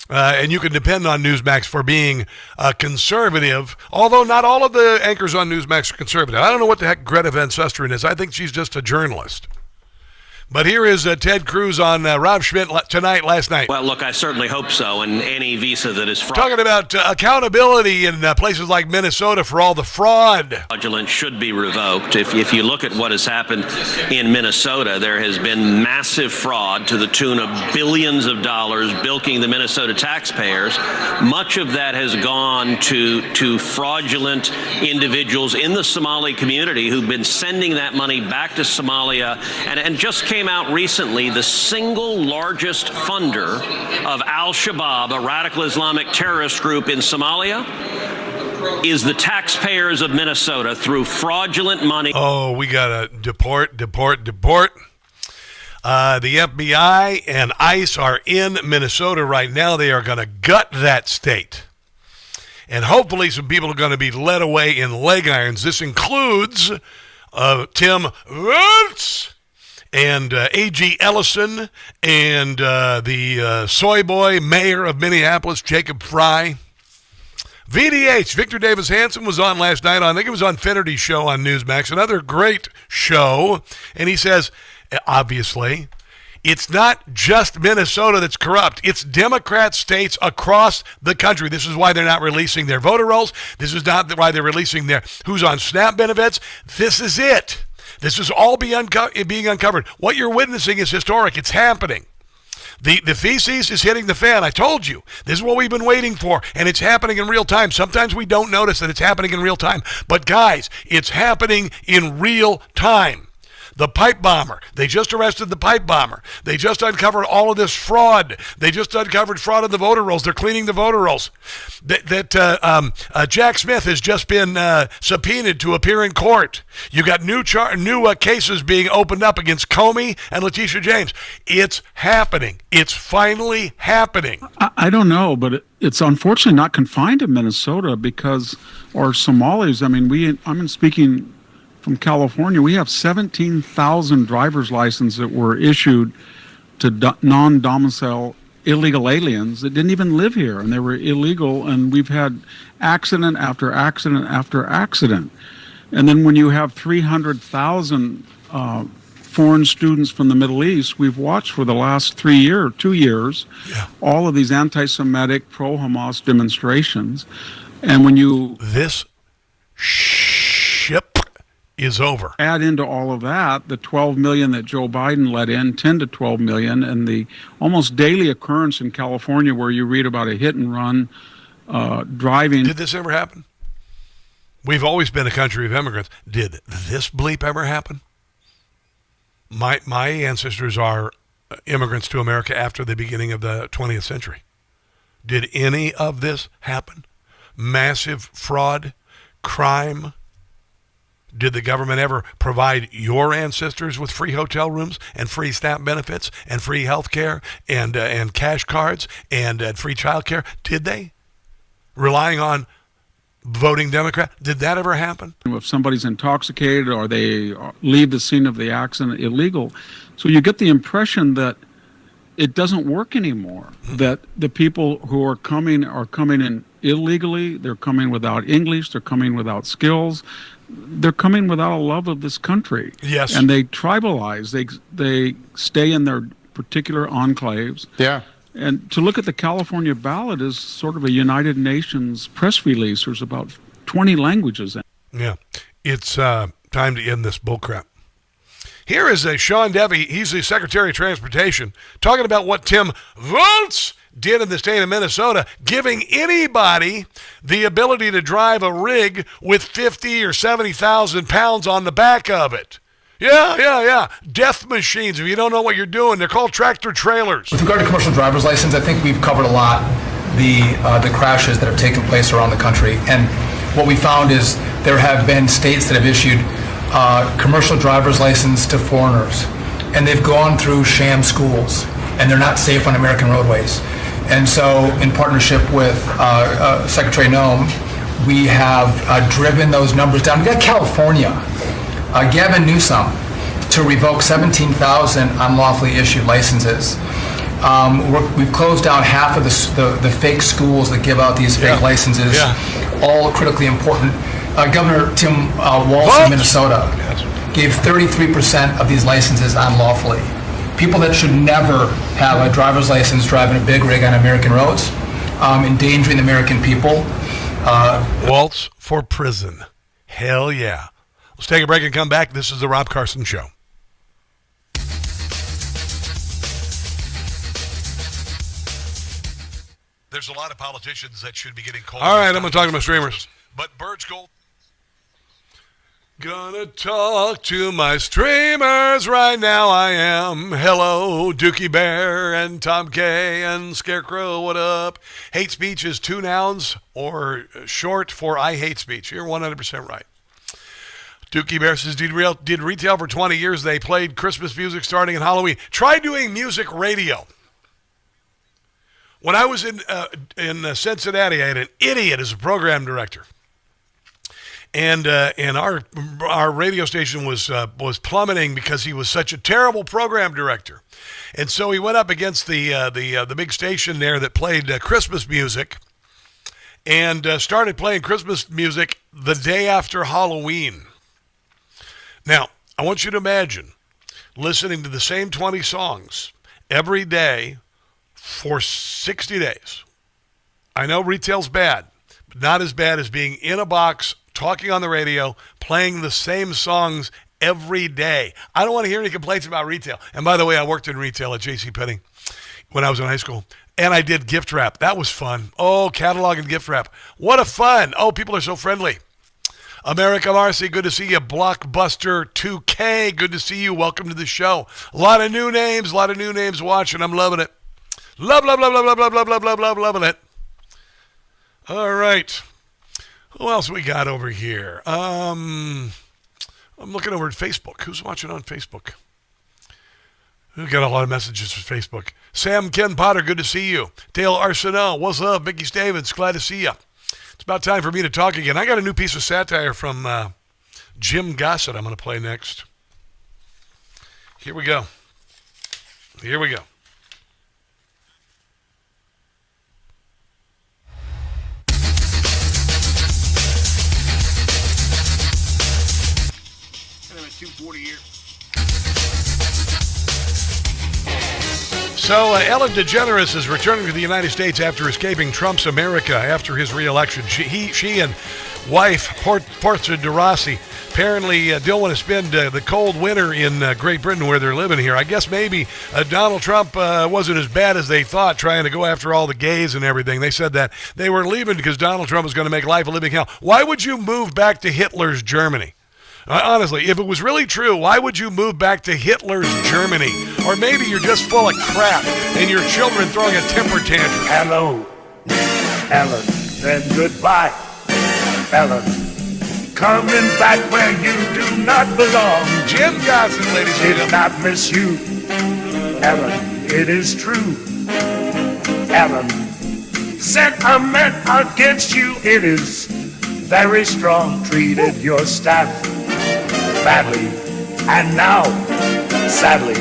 And you can depend on NEWSMAX for being conservative, although not all of the anchors on NEWSMAX are conservative. I don't know what the heck Greta Van Susteren is. I think she's just a journalist. But here is Ted Cruz on Rob Schmitt last night. Well, look, I certainly hope so. And any visa that is talking about accountability in places like Minnesota for all the fraudulent should be revoked. If you look at what has happened in Minnesota, there has been massive fraud to the tune of billions of dollars, bilking the Minnesota taxpayers. Much of that has gone to fraudulent individuals in the Somali community who've been sending that money back to Somalia and just came out recently, the single largest funder of Al-Shabaab, a radical Islamic terrorist group in Somalia, is the taxpayers of Minnesota through fraudulent money. Oh, we got to deport. The FBI and ICE are in Minnesota right now. They are going to gut that state. And hopefully some people are going to be led away in leg irons. This includes Tim Walz and A.G. Ellison, and the soy boy mayor of Minneapolis, Jacob Fry. VDH, Victor Davis Hanson, was on last night. I think it was on Finnerty's show on NEWSMAX, another great show. And he says, obviously, it's not just Minnesota that's corrupt. It's Democrat states across the country. This is why they're not releasing their voter rolls. This is not why they're releasing their who's on SNAP benefits. This is it. This is all being uncovered. What you're witnessing is historic. It's happening. The feces is hitting the fan. I told you. This is what we've been waiting for, and it's happening in real time. Sometimes we don't notice that it's happening in real time. But, guys, it's happening in real time. The pipe bomber. They just arrested the pipe bomber. They just uncovered all of this fraud. They just uncovered fraud in the voter rolls. They're cleaning the voter rolls. Jack Smith has just been subpoenaed to appear in court. You got new cases being opened up against Comey and Letitia James. It's happening. It's finally happening. I don't know, but it's unfortunately not confined to Minnesota because our Somalis. I mean, I'm speaking from California, we have 17,000 driver's licenses that were issued to non-domicile illegal aliens that didn't even live here, and they were illegal, and we've had accident after accident after accident. And then when you have 300,000 foreign students from the Middle East, we've watched for the last 2 years, all of these anti-Semitic, pro-Hamas demonstrations. And when you... This ship is over. Add into all of that the 12 million that Joe Biden let in, 10 to 12 million, and the almost daily occurrence in California where you read about a hit and run driving. Did this ever happen? We've always been a country of immigrants. Did this bleep ever happen? My ancestors are immigrants to America after the beginning of the 20th century. Did any of this happen? massive fraud, crime? Did the government ever provide your ancestors with free hotel rooms and free SNAP benefits and free health care and cash cards and free child care? Did they? Relying on voting Democrat? Did that ever happen? If somebody's intoxicated or they leave the scene of the accident illegal. So you get the impression that it doesn't work anymore, that the people who are coming in illegally, they're coming without English, they're coming without skills, they're coming without a love of this country. Yes. And they tribalize, they stay in their particular enclaves. Yeah. And to look at the California ballot is sort of a United Nations press release. There's about 20 languages. Yeah. It's time to end this bullcrap. Here is Sean Devey. He's the Secretary of Transportation, talking about what Tim Walz did in the state of Minnesota, giving anybody the ability to drive a rig with 50 or 70,000 pounds on the back of it. Yeah. Death machines. If you don't know what you're doing, they're called tractor trailers. With regard to commercial driver's license, I think we've covered a lot the crashes that have taken place around the country. And what we found is there have been states that have issued commercial driver's license to foreigners, and they've gone through sham schools, and they're not safe on American roadways. And so, in partnership with Secretary Noem, we have driven those numbers down. We got California, Gavin Newsom, to revoke 17,000 unlawfully issued licenses. We've closed down half of the fake schools that give out these fake licenses, all critically important. Governor Tim Walz of Minnesota gave 33% of these licenses unlawfully. People that should never have a driver's license driving a big rig on American roads, endangering the American people. Walz for prison. Hell yeah. Let's take a break and come back. This is the Rob Carson Show. There's a lot of politicians that should be getting cold. All right, I'm going to talk to my streamers. But Birch Gold. Gonna talk to my streamers right now. I am. Hello, Dookie Bear and Tom K and Scarecrow. What up? Hate speech is 2 nouns or short for I hate speech. You're 100% right. Dookie Bear says, did retail for 20 years. They played Christmas music starting in Halloween. Try doing music radio. When I was in Cincinnati, I had an idiot as a program director. And our radio station was plummeting because he was such a terrible program director, and so he went up against the big station there that played Christmas music, and started playing Christmas music the day after Halloween. Now I want you to imagine listening to the same 20 songs every day for 60 days. I know retail's bad, but not as bad as being in a box, talking on the radio, playing the same songs every day. I don't want to hear any complaints about retail. And by the way, I worked in retail at JCPenney when I was in high school. And I did gift wrap. That was fun. Oh, catalog and gift wrap. What a fun. Oh, people are so friendly. America Marcy, good to see you. Blockbuster 2K, good to see you. Welcome to the show. A lot of new names watching. I'm loving it. Loving it. All right. Who else we got over here? I'm looking over at Facebook. Who's watching on Facebook? We got a lot of messages from Facebook. Sam Ken Potter, good to see you. Dale Arsenault, what's up? Mickey Stavins, glad to see you. It's about time for me to talk again. I got a new piece of satire from Jim Gossett I'm going to play next. Here we go. So Ellen DeGeneres is returning to the United States after escaping Trump's America after his re-election. She and wife Portia de Rossi apparently don't want to spend the cold winter in Great Britain where they're living here. I guess maybe Donald Trump wasn't as bad as they thought, trying to go after all the gays and everything. They said that they were leaving because Donald Trump was going to make life a living hell. Why would you move back to Hitler's Germany? Honestly, if it was really true, why would you move back to Hitler's Germany? Or maybe you're just full of crap and your children throwing a temper tantrum. Hello, Ellison. then goodbye. Ellen, coming back where you do not belong. Jim Gossett, ladies and gentlemen. Did not miss you. Ellen, it is true. Ellen, sentiment against you, it is very strong. Treated your staff badly, and now, sadly,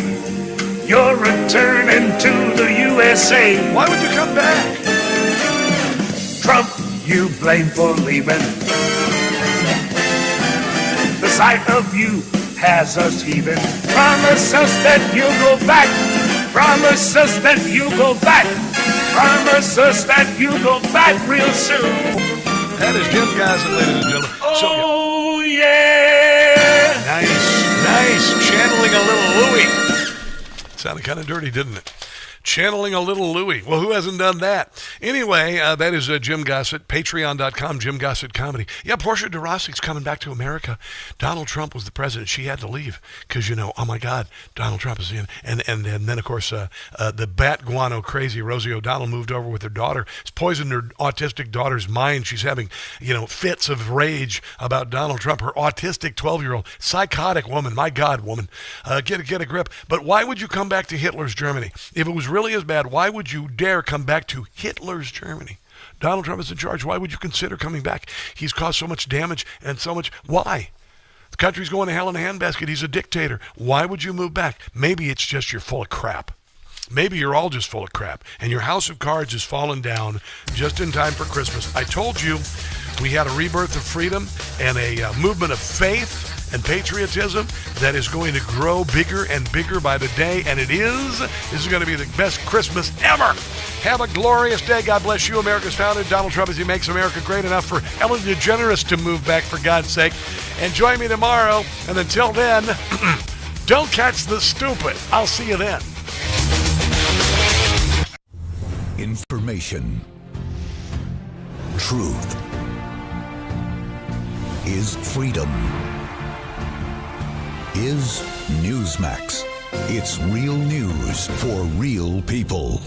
you're returning to the USA. Why would you come back? Trump, you blame for leaving. The sight of you has us heaving. Promise us that you'll go back. Promise us that you'll go back. Promise us that you'll go back real soon. That is Jim Gossett, ladies and gentlemen. Oh, yeah. Nice. Channeling a little Louie. Sounded kind of dirty, didn't it? Channeling a little Louie. Well, who hasn't done that? Anyway, that is Jim Gossett, patreon.com, Jim Gossett Comedy. Yeah, Portia de Rossi's coming back to America. Donald Trump was the president. She had to leave because, oh, my God, Donald Trump is in. And then, of course, the bat guano crazy Rosie O'Donnell moved over with her daughter. It's poisoned her autistic daughter's mind. She's having, fits of rage about Donald Trump. Her autistic 12-year-old, psychotic woman. My God, woman. Get a grip. But why would you come back to Hitler's Germany? If it was really as bad, why would you dare come back to Hitler's Germany? Donald Trump is in charge. Why would you consider coming back? He's caused so much damage and so much. Why? The country's going to hell in a handbasket. He's a dictator. Why would you move back? Maybe it's just you're full of crap. Maybe you're all just full of crap, and your house of cards has fallen down just in time for Christmas. I told you we had a rebirth of freedom and a movement of faith and patriotism that is going to grow bigger and bigger by the day, and it is. This is going to be the best Christmas ever. Have a glorious day. God bless you, America's founder, Donald Trump, as he makes America great enough for Ellen DeGeneres to move back, for God's sake. And join me tomorrow, and until then, don't catch the stupid. I'll see you then. Information. Truth is freedom. Is NEWSMAX. It's real news for real people.